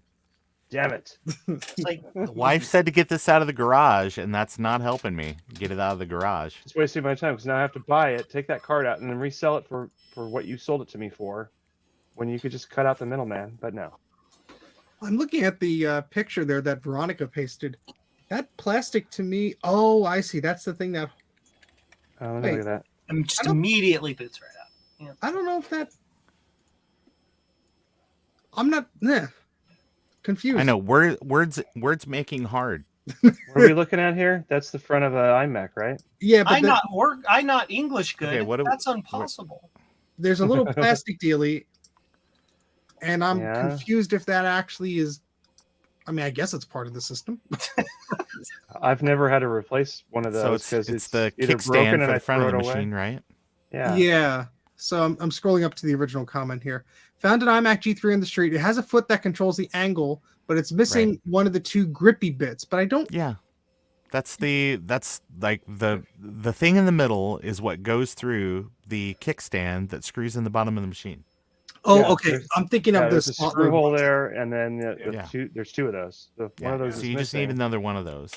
[SPEAKER 1] Damn it.
[SPEAKER 3] It's like,
[SPEAKER 2] The wife said to get this out of the garage, and that's not helping me get it out of the garage.
[SPEAKER 1] It's wasting my time because now I have to buy it, take that card out, and then resell it for what you sold it to me for, when you could just cut out the middleman. But no.
[SPEAKER 4] I'm looking at the picture there that Veronica pasted. That plastic to me. Oh, I see. That's the thing that.
[SPEAKER 1] Let me look at that.
[SPEAKER 3] I'm just immediately boots right out. Yeah.
[SPEAKER 4] I don't know if that. I'm not confused.
[SPEAKER 2] I know words making hard.
[SPEAKER 1] What are we looking at here? That's the front of an iMac, right?
[SPEAKER 4] Yeah, but
[SPEAKER 3] I'm not English good.
[SPEAKER 2] Okay,
[SPEAKER 3] That's impossible.
[SPEAKER 4] there's a little plastic dealy, and I'm
[SPEAKER 1] Yeah.
[SPEAKER 4] confused if that actually is. I mean, I guess it's part of the system.
[SPEAKER 1] I've never had to replace one of
[SPEAKER 2] So
[SPEAKER 1] those because
[SPEAKER 2] it's the
[SPEAKER 1] either
[SPEAKER 2] kickstand
[SPEAKER 1] broken
[SPEAKER 2] for
[SPEAKER 1] and I
[SPEAKER 2] the front
[SPEAKER 1] throw
[SPEAKER 2] of the
[SPEAKER 1] it away.
[SPEAKER 2] machine, right?
[SPEAKER 1] Yeah.
[SPEAKER 4] Yeah. So I'm scrolling up to the original comment here. Found an iMac G3 on the street. It has a foot that controls the angle, but it's missing one of the two grippy bits. But I don't.
[SPEAKER 2] Yeah. That's like the thing in the middle is what goes through the kickstand that screws in the bottom of the machine.
[SPEAKER 4] Oh,
[SPEAKER 1] Yeah,
[SPEAKER 4] okay.
[SPEAKER 1] there's-
[SPEAKER 4] I'm thinking
[SPEAKER 1] Yeah,
[SPEAKER 4] of
[SPEAKER 1] there's
[SPEAKER 4] this
[SPEAKER 1] a screw hole there, and then there's two of those. One of those
[SPEAKER 2] so
[SPEAKER 1] is
[SPEAKER 2] you just
[SPEAKER 1] missing.
[SPEAKER 2] need another one of those.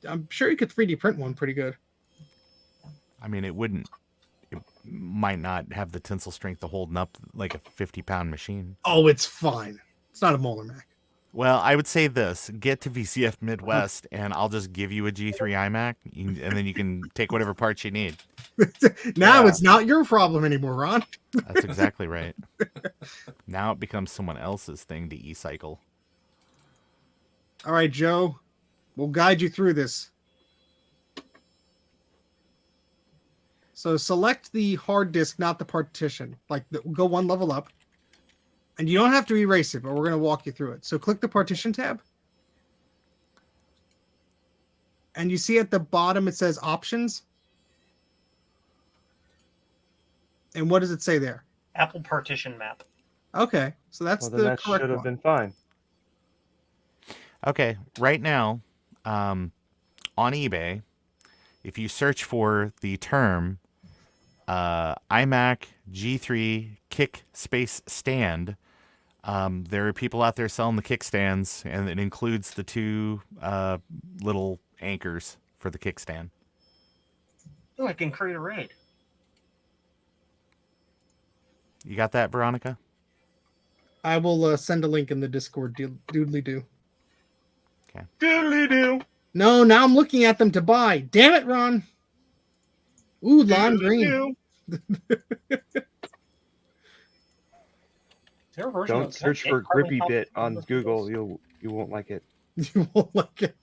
[SPEAKER 4] I'm sure you could 3D print one pretty good.
[SPEAKER 2] I mean, it might not have the tensile strength to holding up like a 50-pound machine.
[SPEAKER 4] Oh, it's fine. It's not a Molar Mac.
[SPEAKER 2] Well, I would say this: get to VCF Midwest, and I'll just give you a G3 iMac, and then you can take whatever parts you need.
[SPEAKER 4] Now
[SPEAKER 1] Yeah.
[SPEAKER 4] it's not your problem anymore, Ron.
[SPEAKER 2] That's exactly right. Now it becomes someone else's thing to e-cycle.
[SPEAKER 4] All right, Joe. We'll guide you through this. So select the hard disk, not the partition. Go one level up. And you don't have to erase it, but we're going to walk you through it. So click the partition tab. And you see at the bottom it says options. And what does it say there?
[SPEAKER 3] Apple partition map.
[SPEAKER 4] Okay, so that's
[SPEAKER 1] Well, then
[SPEAKER 4] the
[SPEAKER 1] that
[SPEAKER 4] correct
[SPEAKER 1] should have
[SPEAKER 4] one.
[SPEAKER 1] been fine.
[SPEAKER 2] Okay, right now, on eBay, if you search for the term iMac G3 kick space stand, there are people out there selling the kickstands, and it includes the two little anchors for the kickstand.
[SPEAKER 3] Oh, I can create a raid.
[SPEAKER 2] You got that, Veronica?
[SPEAKER 4] I will send a link in the Discord, doodly do.
[SPEAKER 1] Doodly doo.
[SPEAKER 4] No, now I'm looking at them to buy. Damn it, Ron. Ooh, lime green.
[SPEAKER 3] Is there a version
[SPEAKER 1] Don't
[SPEAKER 3] of
[SPEAKER 1] search for grippy bit on Google. You won't like it.
[SPEAKER 4] You won't like it.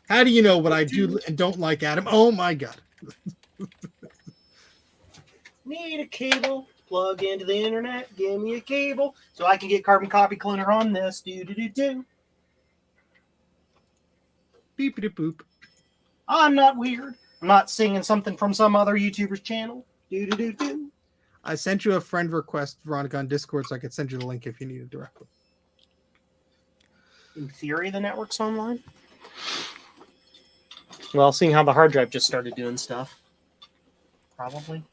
[SPEAKER 4] How do you know what I do and don't like, Adam? Oh my god.
[SPEAKER 3] Need a cable. Plug into the internet. Give me a cable so I can get carbon copy cleaner on this. Do.
[SPEAKER 4] Beepity boop.
[SPEAKER 3] I'm not weird. I'm not singing something from some other YouTuber's channel. Do.
[SPEAKER 4] I sent you a friend request, Veronica, on Discord, so I could send you the link if you need it directly.
[SPEAKER 3] In theory, the network's online. Well, seeing how the hard drive just started doing stuff. Probably.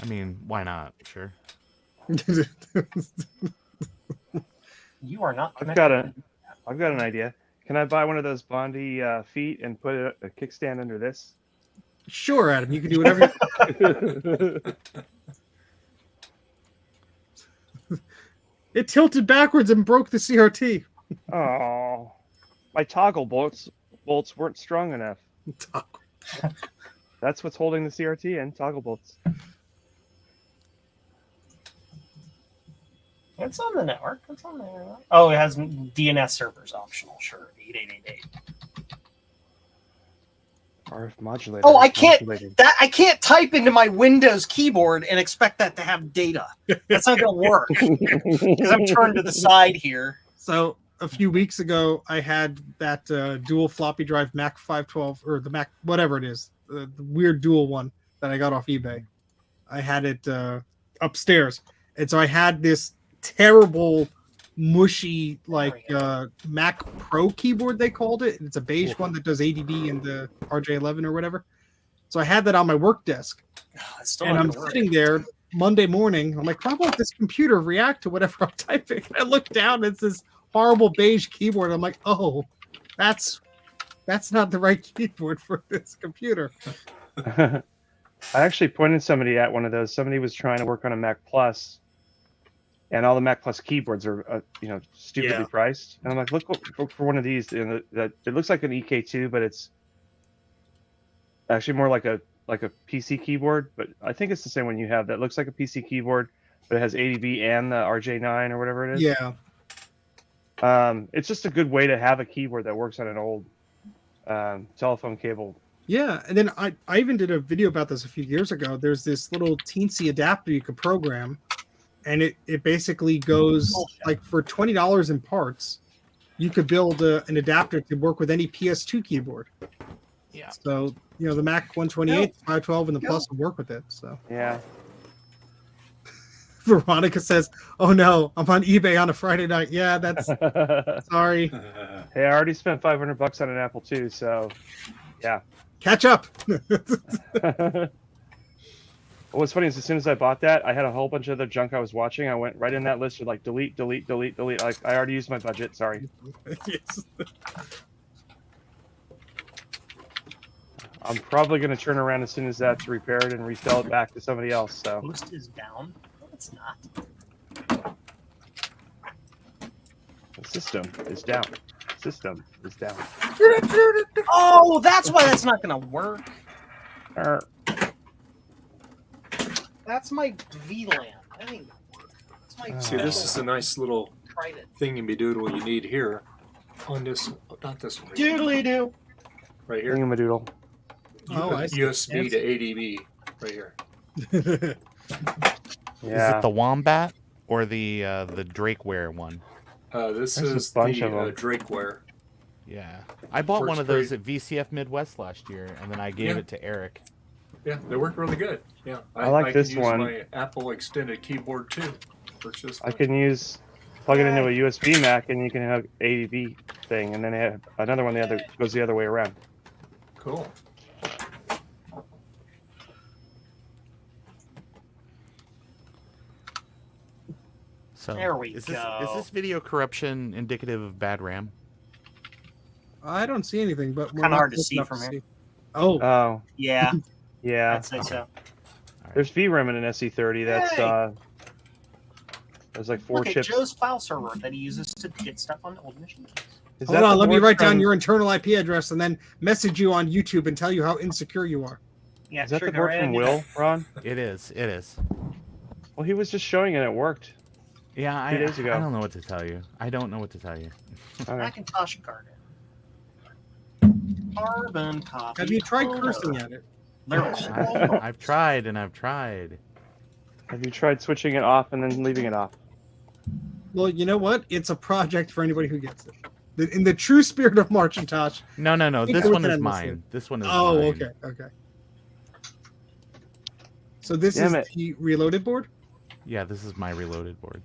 [SPEAKER 2] I mean, why not? Sure.
[SPEAKER 3] You are not
[SPEAKER 1] I've
[SPEAKER 3] connected.
[SPEAKER 1] got an idea. Can I buy one of those Bondi feet and put a kickstand under this?
[SPEAKER 4] Sure, Adam, you can do whatever. It tilted backwards and broke the CRT.
[SPEAKER 1] Oh, my toggle bolts weren't strong enough. That's what's holding the CRT in, toggle bolts.
[SPEAKER 3] It's on the network. It's on there. Oh, it has DNS servers optional. Sure, 8888.
[SPEAKER 1] RF modulator.
[SPEAKER 3] Oh, I can't.
[SPEAKER 1] modulated.
[SPEAKER 3] I can't type into my Windows keyboard and expect that to have data. That's not going to work because I'm turned to the side here.
[SPEAKER 4] So a few weeks ago, I had that dual floppy drive Mac 512 or the Mac whatever it is, the weird dual one that I got off eBay. I had it upstairs, and so I had this terrible, mushy Mac Pro keyboard. They called it. It's a beige one that does ADB and the RJ11 or whatever. So I had that on my work desk, and I'm sitting there Monday morning. I'm like, how about this computer react to whatever I'm typing? I look down, it's this horrible beige keyboard. I'm like, oh, that's not the right keyboard for this computer.
[SPEAKER 1] I actually pointed somebody at one of those. Somebody was trying to work on a Mac Plus, and all the Mac Plus keyboards are, stupidly priced. And I'm like, look for one of these. And it looks like an EK2, but it's actually more like a PC keyboard. But I think it's the same one you have. That looks like a PC keyboard, but it has ADB and the RJ9 or whatever it is.
[SPEAKER 4] Yeah.
[SPEAKER 1] It's just a good way to have a keyboard that works on an old telephone cable.
[SPEAKER 4] Yeah, and then I even did a video about this a few years ago. There's this little teensy adapter you could program, and it basically goes like for $20 in parts, you could build an adapter to work with any PS2 keyboard.
[SPEAKER 2] Yeah.
[SPEAKER 4] So the Mac 128, 512, and the Plus will work with it. So
[SPEAKER 1] Yeah.
[SPEAKER 4] Veronica says, "Oh no, I'm on eBay on a Friday night." Yeah, that's sorry.
[SPEAKER 1] Hey, I already spent $500 on an Apple II, so yeah.
[SPEAKER 4] Catch up.
[SPEAKER 1] What's funny is as soon as I bought that, I had a whole bunch of other junk I was watching. I went right in that list with like delete. Like I already used my budget. Sorry.
[SPEAKER 4] Yes.
[SPEAKER 1] I'm probably going to turn around as soon as that's repaired and resell it back to somebody else. So
[SPEAKER 3] Boost is down. No, it's not.
[SPEAKER 1] the system is down. System is down.
[SPEAKER 3] Oh, that's why that's not going to work. That's my VLAN. That ain't gonna work. That's my
[SPEAKER 6] See, this is a nice little
[SPEAKER 3] tried it.
[SPEAKER 6] thingy-me-doodle you need here on this, not this one.
[SPEAKER 3] Doodly doo.
[SPEAKER 6] Right here.
[SPEAKER 1] Thingamadoodle.
[SPEAKER 4] Oh, I see.
[SPEAKER 6] USB to ADB right here.
[SPEAKER 1] Yeah.
[SPEAKER 2] Is it the Wombat or the Drakeware one?
[SPEAKER 6] This
[SPEAKER 1] There's a
[SPEAKER 6] is
[SPEAKER 1] bunch of
[SPEAKER 6] the
[SPEAKER 1] 'em.
[SPEAKER 6] Drakeware.
[SPEAKER 2] Yeah. I bought
[SPEAKER 6] Works
[SPEAKER 2] one of those
[SPEAKER 6] great.
[SPEAKER 2] at VCF Midwest last year, and then I gave
[SPEAKER 6] Yeah.
[SPEAKER 2] it to Eric.
[SPEAKER 6] Yeah, they work really good. Yeah,
[SPEAKER 1] I like
[SPEAKER 6] can
[SPEAKER 1] this
[SPEAKER 6] use
[SPEAKER 1] one.
[SPEAKER 6] my Apple extended keyboard too. Works just
[SPEAKER 1] I
[SPEAKER 6] fine.
[SPEAKER 1] can plug it into a USB Mac, and you can have ADB thing, and then they have another one goes the other way around.
[SPEAKER 6] Cool.
[SPEAKER 2] So
[SPEAKER 3] There we
[SPEAKER 2] is
[SPEAKER 3] go.
[SPEAKER 2] Is this video corruption indicative of bad RAM?
[SPEAKER 4] I don't see anything, but we're
[SPEAKER 3] Kinda
[SPEAKER 4] not
[SPEAKER 3] hard to
[SPEAKER 4] close
[SPEAKER 3] see
[SPEAKER 4] enough
[SPEAKER 3] from here.
[SPEAKER 4] Oh,
[SPEAKER 1] Oh,
[SPEAKER 3] Yeah,
[SPEAKER 1] yeah.
[SPEAKER 3] I'd say so.
[SPEAKER 1] There's VRAM in an SE30. That's
[SPEAKER 3] Hey!
[SPEAKER 1] there's like 4
[SPEAKER 3] Look at
[SPEAKER 1] chips.
[SPEAKER 3] Joe's file server that he uses to get stuff on old machines.
[SPEAKER 1] Is
[SPEAKER 4] hold
[SPEAKER 1] that
[SPEAKER 4] on.
[SPEAKER 1] the
[SPEAKER 4] Let me
[SPEAKER 1] board
[SPEAKER 4] write down
[SPEAKER 1] from-
[SPEAKER 4] your internal IP address and then message you on YouTube and tell you how insecure you are.
[SPEAKER 3] Yeah,
[SPEAKER 1] Is that
[SPEAKER 3] sure,
[SPEAKER 1] the board
[SPEAKER 3] go
[SPEAKER 1] from
[SPEAKER 3] ahead.
[SPEAKER 1] Will, Ron?
[SPEAKER 2] It is. It is.
[SPEAKER 1] Well, he was just showing it. It worked.
[SPEAKER 2] Yeah, I
[SPEAKER 1] 2 days ago.
[SPEAKER 2] I don't know what to tell you. I don't know what to tell you.
[SPEAKER 1] Okay.
[SPEAKER 3] Macintosh garden. Carbon copy.
[SPEAKER 4] Have you tried
[SPEAKER 3] color.
[SPEAKER 4] cursing at it?
[SPEAKER 2] I've tried and I've tried.
[SPEAKER 1] Have you tried switching it off and then leaving it off?
[SPEAKER 4] Well, you know what? It's a project for anybody who gets it. In the true spirit of Marcintosh.
[SPEAKER 2] No.
[SPEAKER 4] think
[SPEAKER 2] This
[SPEAKER 4] I
[SPEAKER 2] one
[SPEAKER 4] would
[SPEAKER 2] is
[SPEAKER 4] end this
[SPEAKER 2] mine.
[SPEAKER 4] here.
[SPEAKER 2] This one is
[SPEAKER 4] Oh,
[SPEAKER 2] mine.
[SPEAKER 4] okay. So this
[SPEAKER 1] Damn
[SPEAKER 4] is
[SPEAKER 1] it.
[SPEAKER 4] the reloaded board?
[SPEAKER 2] Yeah, this is my reloaded board.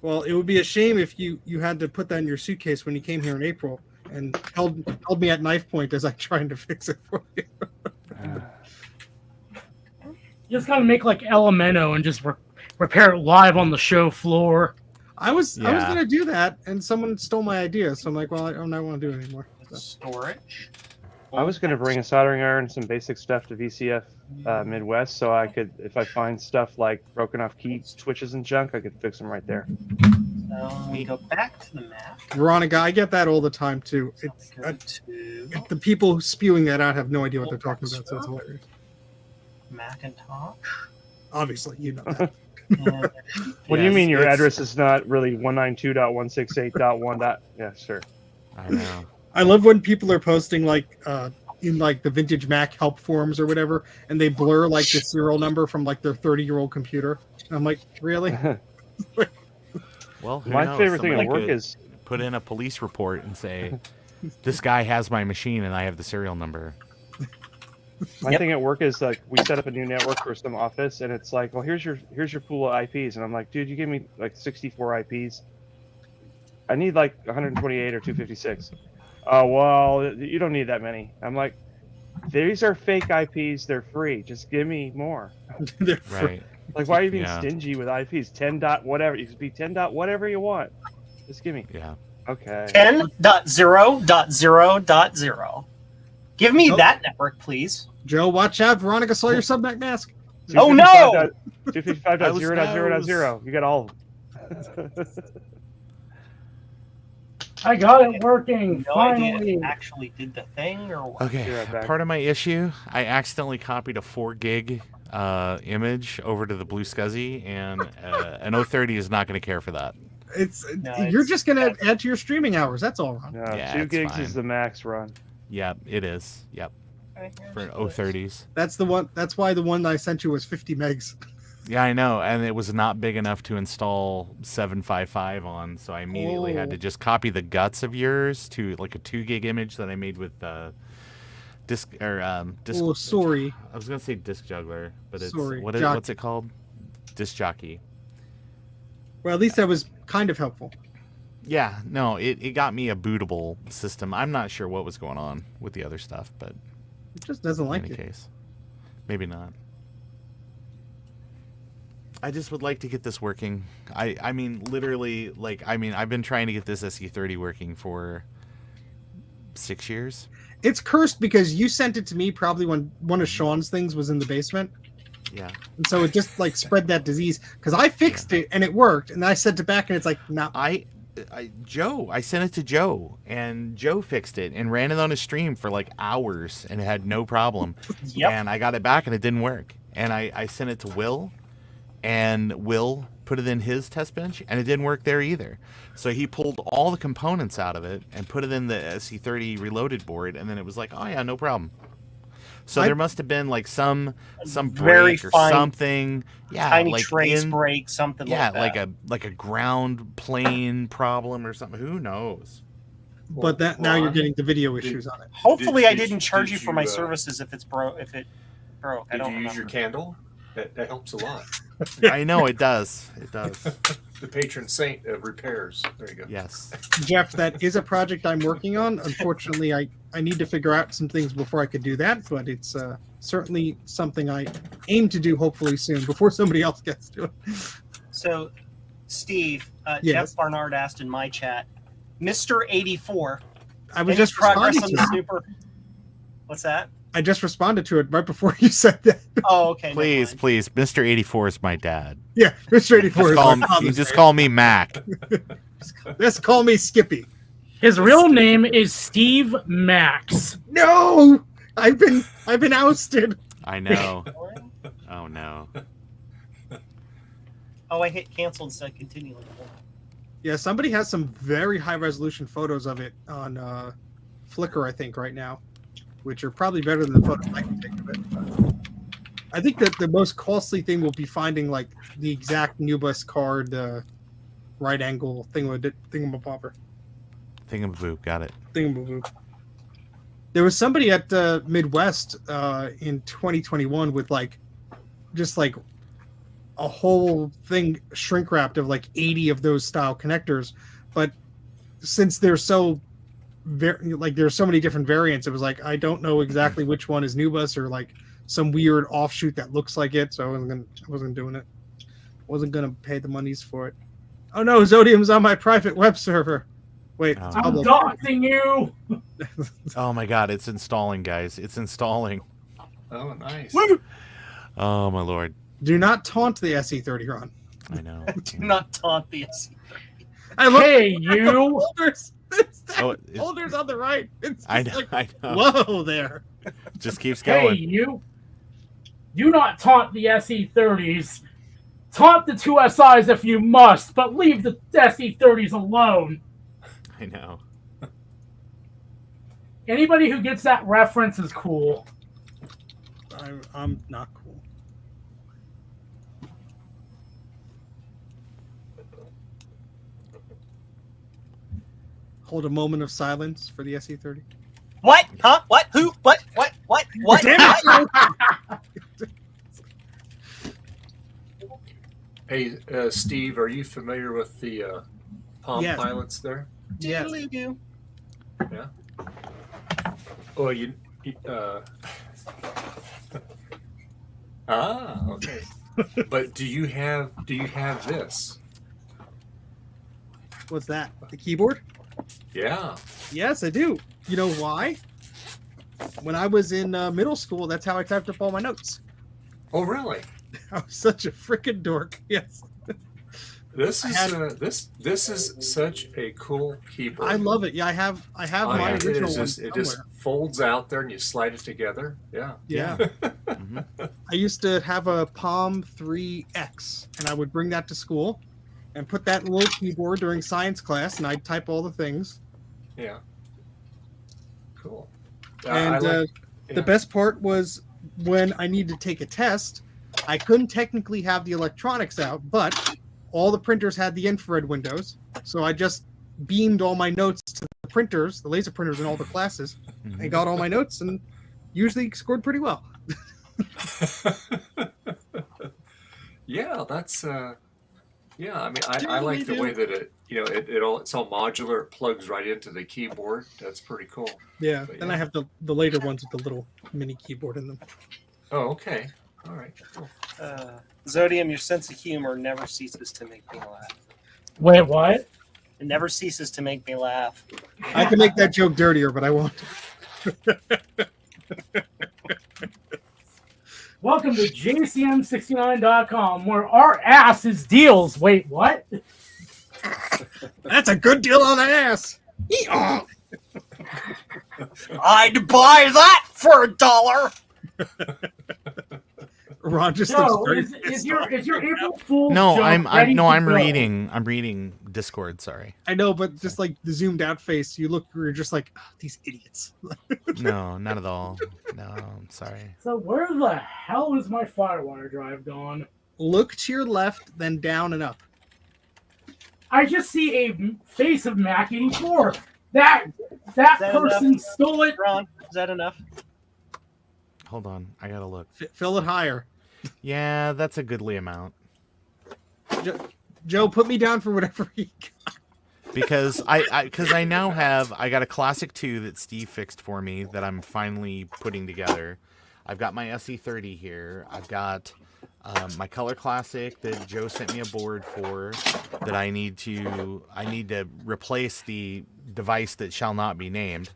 [SPEAKER 4] Well, it would be a shame if you had to put that in your suitcase when you came here in April and held me at knife point as I tried to fix it for you.
[SPEAKER 5] You just gotta make like Elemento and just repair it live on the show floor.
[SPEAKER 4] I was
[SPEAKER 2] Yeah.
[SPEAKER 4] gonna do that, and someone stole my idea. So I'm like, well, I don't want to do it anymore. So.
[SPEAKER 3] Storage.
[SPEAKER 1] I was going to bring a soldering iron and some basic stuff to VCF Midwest, so I could, if I find stuff like broken off key switches and junk, I could fix them right there.
[SPEAKER 3] So we go back to the map.
[SPEAKER 4] Veronica, I get that all the time too.
[SPEAKER 3] Go to
[SPEAKER 4] The people spewing that out have no idea what they're talking about, so it's hilarious.
[SPEAKER 3] Macintosh.
[SPEAKER 4] Obviously, you know that.
[SPEAKER 3] And
[SPEAKER 1] What do you
[SPEAKER 2] Yes,
[SPEAKER 1] mean your
[SPEAKER 2] it's-
[SPEAKER 1] address is not really 192.168.1. Yeah, sure.
[SPEAKER 2] I know.
[SPEAKER 4] I love when people are posting like in like the vintage Mac help forums or whatever, and they blur like the serial number from like their 30-year-old computer. I'm like, really?
[SPEAKER 2] Well, who
[SPEAKER 1] My
[SPEAKER 2] knows?
[SPEAKER 1] favorite thing at
[SPEAKER 2] Somebody
[SPEAKER 1] work
[SPEAKER 2] could
[SPEAKER 1] is
[SPEAKER 2] put in a police report and say, "This guy has my machine and I have the serial number."
[SPEAKER 1] My thing at work is like we set up a new network for some office, and it's like, well, here's your pool of IPs, and I'm like, dude, you gave me like 64 IPs. I need like 128 or 256. Oh well, you don't need that many. I'm like, these are fake IPs. They're free. Just give me more.
[SPEAKER 4] They're
[SPEAKER 2] Right.
[SPEAKER 1] Like, why are you being
[SPEAKER 2] Yeah.
[SPEAKER 1] stingy with IPs? 10 dot whatever. You can be 10 dot whatever you want. Just give me.
[SPEAKER 2] Yeah.
[SPEAKER 1] Okay.
[SPEAKER 3] 10.0.0.0. Give me
[SPEAKER 4] Nope.
[SPEAKER 3] that network, please.
[SPEAKER 4] Joe, watch out. Veronica saw your subnet mask.
[SPEAKER 3] Oh, no!
[SPEAKER 1] 255.0.0.0. You got all of them.
[SPEAKER 5] I got it working.
[SPEAKER 3] No idea if
[SPEAKER 5] Finally.
[SPEAKER 3] it actually did the thing or what.
[SPEAKER 2] Okay.
[SPEAKER 1] Be right back.
[SPEAKER 2] Part of my issue, I accidentally copied a 4 gig image over to the Blue SCSI, and an 030 is not going to care for that.
[SPEAKER 4] You're just gonna add to your streaming hours. That's all, Ron.
[SPEAKER 1] No,
[SPEAKER 2] Yeah,
[SPEAKER 1] 2
[SPEAKER 2] it's
[SPEAKER 1] gigs
[SPEAKER 2] fine.
[SPEAKER 1] is the max run.
[SPEAKER 2] Yep, it is. Yep, for 030s.
[SPEAKER 4] That's the one. That's why the one I sent you was 50 megs.
[SPEAKER 2] Yeah, I know, and it was not big enough to install 755 on, so I immediately had to just copy the guts of yours to like a 2 gig image that I made with disk.
[SPEAKER 4] Oh, sorry.
[SPEAKER 2] I was gonna say disk juggler, but it's
[SPEAKER 4] Sorry,
[SPEAKER 2] what's it called? Disk jockey.
[SPEAKER 4] Well, at least that was kind of helpful.
[SPEAKER 2] Yeah, no, it got me a bootable system. I'm not sure what was going on with the other stuff, but
[SPEAKER 4] It just doesn't like
[SPEAKER 2] in any
[SPEAKER 4] it.
[SPEAKER 2] case, maybe not. I just would like to get this working. I mean, literally, I've been trying to get this SE30 working for 6 years.
[SPEAKER 4] It's cursed because you sent it to me probably when one of Sean's things was in the basement.
[SPEAKER 2] Yeah.
[SPEAKER 4] And so it just like spread that disease because I fixed it and it worked. And I sent it back and it's like, nah.
[SPEAKER 2] I sent it to Joe, and Joe fixed it and ran it on his stream for like hours, and it had no problem.
[SPEAKER 3] Yep.
[SPEAKER 2] And I got it back, and it didn't work. And I sent it to Will, and Will put it in his test bench, and it didn't work there either. So he pulled all the components out of it and put it in the SE30 reloaded board, and then it was like, oh yeah, no problem. So there must have been like some
[SPEAKER 3] Very
[SPEAKER 2] break or
[SPEAKER 3] fine,
[SPEAKER 2] something. Yeah,
[SPEAKER 3] Tiny
[SPEAKER 2] like
[SPEAKER 3] trace
[SPEAKER 2] in,
[SPEAKER 3] break, something
[SPEAKER 2] yeah,
[SPEAKER 3] like that.
[SPEAKER 2] like a ground plane problem or something. Who knows?
[SPEAKER 4] But that now you're getting the video issues on it.
[SPEAKER 3] Hopefully, I
[SPEAKER 6] did-
[SPEAKER 3] didn't charge
[SPEAKER 6] did
[SPEAKER 3] you for my
[SPEAKER 6] you,
[SPEAKER 3] services if it broke. I
[SPEAKER 6] Did
[SPEAKER 3] don't
[SPEAKER 6] you use your
[SPEAKER 3] remember.
[SPEAKER 6] candle? That helps a lot.
[SPEAKER 2] I know it does. It does.
[SPEAKER 6] The patron saint of repairs. There you go.
[SPEAKER 2] Yes.
[SPEAKER 4] Jeff, that is a project I'm working on. Unfortunately, I need to figure out some things before I could do that, but it's certainly something I aim to do hopefully soon before somebody else gets to it.
[SPEAKER 3] So, Steve,
[SPEAKER 4] Yes.
[SPEAKER 3] Jeff Barnard asked in my chat, Mr. 84.
[SPEAKER 4] I was
[SPEAKER 3] any
[SPEAKER 4] just
[SPEAKER 3] progress
[SPEAKER 4] responding
[SPEAKER 3] on
[SPEAKER 4] to
[SPEAKER 3] the
[SPEAKER 4] it.
[SPEAKER 3] super. What's that?
[SPEAKER 4] I just responded to it right before you said that.
[SPEAKER 3] Oh, okay. never
[SPEAKER 2] Please,
[SPEAKER 3] mind.
[SPEAKER 2] please. Mr. 84 is my dad.
[SPEAKER 4] Yeah, Mr. 84
[SPEAKER 2] Just
[SPEAKER 4] is
[SPEAKER 2] call,
[SPEAKER 4] my
[SPEAKER 2] you
[SPEAKER 4] father's
[SPEAKER 2] just
[SPEAKER 4] name.
[SPEAKER 2] call me Mac.
[SPEAKER 4] Just call me Skippy.
[SPEAKER 5] His real name is Steve Max.
[SPEAKER 4] No, I've been ousted.
[SPEAKER 2] I know. Oh no.
[SPEAKER 3] Oh, I hit cancel instead of continue.
[SPEAKER 4] Yeah, somebody has some very high resolution photos of it on Flickr, I think, right now, which are probably better than the photos I can take of it. I think that the most costly thing will be finding like the exact Nubus card, right angle thingamabobber.
[SPEAKER 2] Thingamaboo. Got it.
[SPEAKER 4] Thingamaboo. There was somebody at Midwest in 2021 with like just like a whole thing shrink wrapped of like 80 of those style connectors, but since they're so there's so many different variants, it was like I don't know exactly which one is Nubus or like some weird offshoot that looks like it, so I wasn't doing it. Wasn't gonna pay the monies for it. Oh no, Zodium's on my private web server. Wait,
[SPEAKER 2] Oh.
[SPEAKER 4] it's
[SPEAKER 5] I'm
[SPEAKER 4] public.
[SPEAKER 5] doxing you.
[SPEAKER 2] Oh my God! It's installing, guys. It's installing.
[SPEAKER 6] Oh, nice.
[SPEAKER 2] Oh my Lord.
[SPEAKER 4] Do not taunt the SE30, Ron.
[SPEAKER 2] I know.
[SPEAKER 3] Do not taunt the SE.
[SPEAKER 4] I look
[SPEAKER 5] Hey,
[SPEAKER 4] at the
[SPEAKER 5] you.
[SPEAKER 4] folders. It's that
[SPEAKER 2] Oh,
[SPEAKER 4] folders on the right. It's
[SPEAKER 2] I
[SPEAKER 4] just
[SPEAKER 2] know.
[SPEAKER 4] like,
[SPEAKER 2] I know.
[SPEAKER 4] whoa there.
[SPEAKER 2] Just keeps
[SPEAKER 5] Hey,
[SPEAKER 2] going.
[SPEAKER 5] you. Do not taunt the SE30s. Taunt the 2SIs if you must, but leave the SE30s alone.
[SPEAKER 2] I know.
[SPEAKER 5] Anybody who gets that reference is cool.
[SPEAKER 4] I'm not cool. Hold a moment of silence for the SE30.
[SPEAKER 3] What? Huh? What? Who? What? What? What? What?
[SPEAKER 4] Damn it, Joe.
[SPEAKER 6] Hey, Steve, are you familiar with the Palm
[SPEAKER 4] Yes.
[SPEAKER 6] Pilots there?
[SPEAKER 4] Yes.
[SPEAKER 3] Doodly-doo.
[SPEAKER 6] Yeah. Oh, okay. But do you have this?
[SPEAKER 4] What's that? The keyboard?
[SPEAKER 6] Yeah.
[SPEAKER 4] Yes, I do. You know why? When I was in middle school, that's how I typed up all my notes.
[SPEAKER 6] Oh, really?
[SPEAKER 4] I was such a freaking dork. Yes.
[SPEAKER 6] This is this is such a cool keyboard.
[SPEAKER 4] I love it. Yeah, I have my
[SPEAKER 6] It
[SPEAKER 4] original
[SPEAKER 6] is
[SPEAKER 4] one
[SPEAKER 6] just, it
[SPEAKER 4] somewhere.
[SPEAKER 6] just folds out there and you slide it together. Yeah.
[SPEAKER 4] Yeah.
[SPEAKER 2] Mhm.
[SPEAKER 4] I used to have a Palm 3X, and I would bring that to school and put that in a little keyboard during science class, and I'd type all the things.
[SPEAKER 6] Yeah. Cool.
[SPEAKER 4] And
[SPEAKER 6] yeah.
[SPEAKER 4] the best part was when I needed to take a test, I couldn't technically have the electronics out, but all the printers had the infrared windows, so I just beamed all my notes to the printers, the laser printers in all the classes, and got all my notes, and usually scored pretty well.
[SPEAKER 6] Yeah, that's yeah. I mean, I like the way that it's all modular. It plugs right into the keyboard. That's pretty cool.
[SPEAKER 4] Yeah,
[SPEAKER 6] But
[SPEAKER 4] then
[SPEAKER 6] yeah.
[SPEAKER 4] I have the later ones with the little mini keyboard in them.
[SPEAKER 6] Oh, okay. All right. Cool.
[SPEAKER 3] Zodium, your sense of humor never ceases to make me laugh.
[SPEAKER 5] Wait, what?
[SPEAKER 3] It never ceases to make me laugh.
[SPEAKER 4] I can make that joke dirtier, but I won't.
[SPEAKER 5] Welcome to JCM69.com, where our ass is deals. Wait, what?
[SPEAKER 4] That's a good deal on the ass. Yeehaw.
[SPEAKER 3] I'd buy that for $1.
[SPEAKER 4] Ron just
[SPEAKER 5] No,
[SPEAKER 4] looks very
[SPEAKER 5] is your April Fool's
[SPEAKER 2] No,
[SPEAKER 5] joke
[SPEAKER 2] I'm
[SPEAKER 5] ready
[SPEAKER 2] no,
[SPEAKER 5] to
[SPEAKER 2] I'm
[SPEAKER 5] go?
[SPEAKER 2] reading Discord. Sorry.
[SPEAKER 4] I know, but just like the zoomed out face, you're just like, "Oh, these idiots."
[SPEAKER 2] No, not at all. No, I'm sorry.
[SPEAKER 5] So where the hell is my Firewire drive gone?
[SPEAKER 4] Look to your left, then down and up.
[SPEAKER 5] I just see a face of Mac 84. That
[SPEAKER 3] that
[SPEAKER 5] person
[SPEAKER 3] enough?
[SPEAKER 5] stole it.
[SPEAKER 3] Ron, is that enough?
[SPEAKER 2] Hold on, I gotta look.
[SPEAKER 4] Fill it higher.
[SPEAKER 2] Yeah, that's a goodly amount.
[SPEAKER 4] Joe, put me down for whatever you got.
[SPEAKER 2] Because I now have I got a Classic 2 that Steve fixed for me that I'm finally putting together. I've got my SE30 here. I've got my Color Classic that Joe sent me a board for that I need to replace the device that shall not be named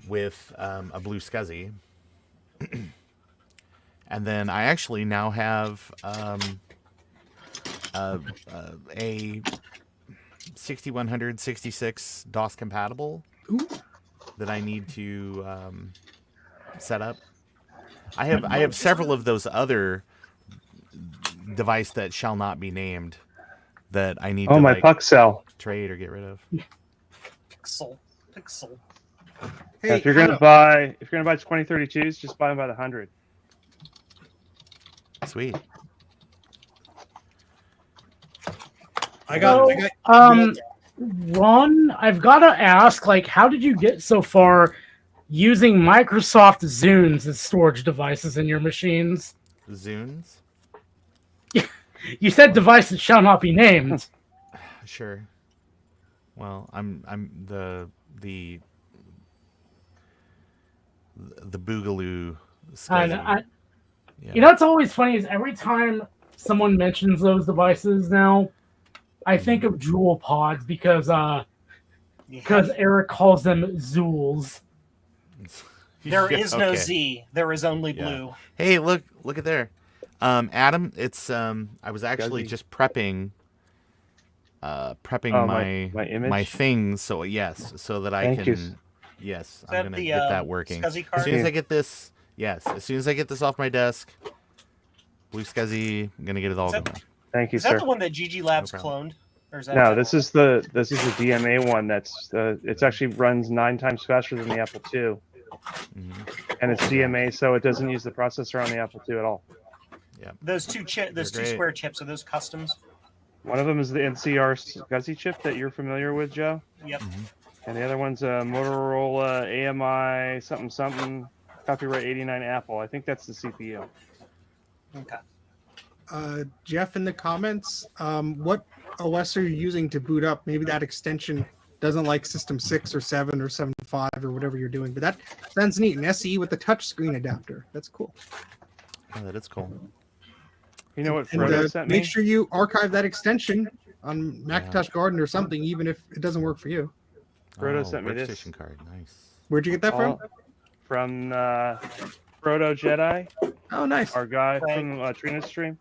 [SPEAKER 2] with a blue SCSI. And then I actually now have a 6166 DOS compatible that I need to set up. I have several of those other device that shall not be named that I need to
[SPEAKER 1] my
[SPEAKER 2] like,
[SPEAKER 1] puck cell.
[SPEAKER 2] trade or get rid of.
[SPEAKER 3] Pixel.
[SPEAKER 1] Yeah, if you're
[SPEAKER 4] I
[SPEAKER 1] gonna
[SPEAKER 4] know.
[SPEAKER 1] buy 2032s, just buy them by the 100.
[SPEAKER 2] Sweet.
[SPEAKER 4] I got
[SPEAKER 5] Ron, I've got to ask, like, how did you get so far using Microsoft Zunes as storage devices in your machines?
[SPEAKER 2] Zunes?
[SPEAKER 5] You said devices shall not be named.
[SPEAKER 2] Sure. Well, I'm the Boogaloo.
[SPEAKER 5] And
[SPEAKER 2] SCSI. Yeah.
[SPEAKER 5] you know what's always funny is every time someone mentions those devices now, I think of Jewel Pods because Eric calls them Zools.
[SPEAKER 3] There is no
[SPEAKER 2] Okay.
[SPEAKER 3] Z. There is only
[SPEAKER 2] Yeah.
[SPEAKER 3] blue.
[SPEAKER 2] Hey, look at there. Adam, it's I was actually
[SPEAKER 1] SCSI.
[SPEAKER 2] just prepping
[SPEAKER 1] Oh,
[SPEAKER 2] my
[SPEAKER 1] my image?
[SPEAKER 2] my things so so that I
[SPEAKER 1] Thank you.
[SPEAKER 2] can yes,
[SPEAKER 3] that
[SPEAKER 2] I'm going to
[SPEAKER 3] the,
[SPEAKER 2] get that working.
[SPEAKER 3] SCSI
[SPEAKER 2] As
[SPEAKER 3] card?
[SPEAKER 2] soon as I get this, as soon as I get this off my desk, Blue SCSI, I'm going to get it all
[SPEAKER 3] Is that-
[SPEAKER 2] going.
[SPEAKER 1] Thank you,
[SPEAKER 3] Is that
[SPEAKER 1] sir.
[SPEAKER 3] the one that GG Labs
[SPEAKER 2] No
[SPEAKER 3] cloned? Or is that
[SPEAKER 1] No, this is the DMA one. That's it's actually runs 9 times faster than the Apple II,
[SPEAKER 2] Mhm.
[SPEAKER 1] and it's DMA, so it doesn't use the processor on the Apple II at all.
[SPEAKER 3] those two
[SPEAKER 2] They're great.
[SPEAKER 3] square chips. Are those customs?
[SPEAKER 1] One of them is the NCR SCSI chip that you're familiar with, Joe,
[SPEAKER 3] Yep.
[SPEAKER 1] and the other one's a Motorola AMI something. copyright 89 Apple. I think that's the CPU.
[SPEAKER 3] Okay.
[SPEAKER 4] Jeff, in the comments, what OS are you using to boot up? Maybe that extension doesn't like System 6 or 7 or 7.5 or whatever you're doing, but that sounds neat. An SE with the touchscreen adapter. That's cool.
[SPEAKER 2] Oh, that is cool.
[SPEAKER 1] You know what
[SPEAKER 4] And
[SPEAKER 1] Frodo sent me?
[SPEAKER 4] make sure you archive that extension on Macintosh Garden or something, even if it doesn't work for you.
[SPEAKER 1] Frodo sent me this.
[SPEAKER 2] Workstation card. Nice.
[SPEAKER 4] Where'd you get that from?
[SPEAKER 1] From Frodo Jedi,
[SPEAKER 4] Oh, nice.
[SPEAKER 1] our guy
[SPEAKER 3] Right.
[SPEAKER 1] from Trina's stream.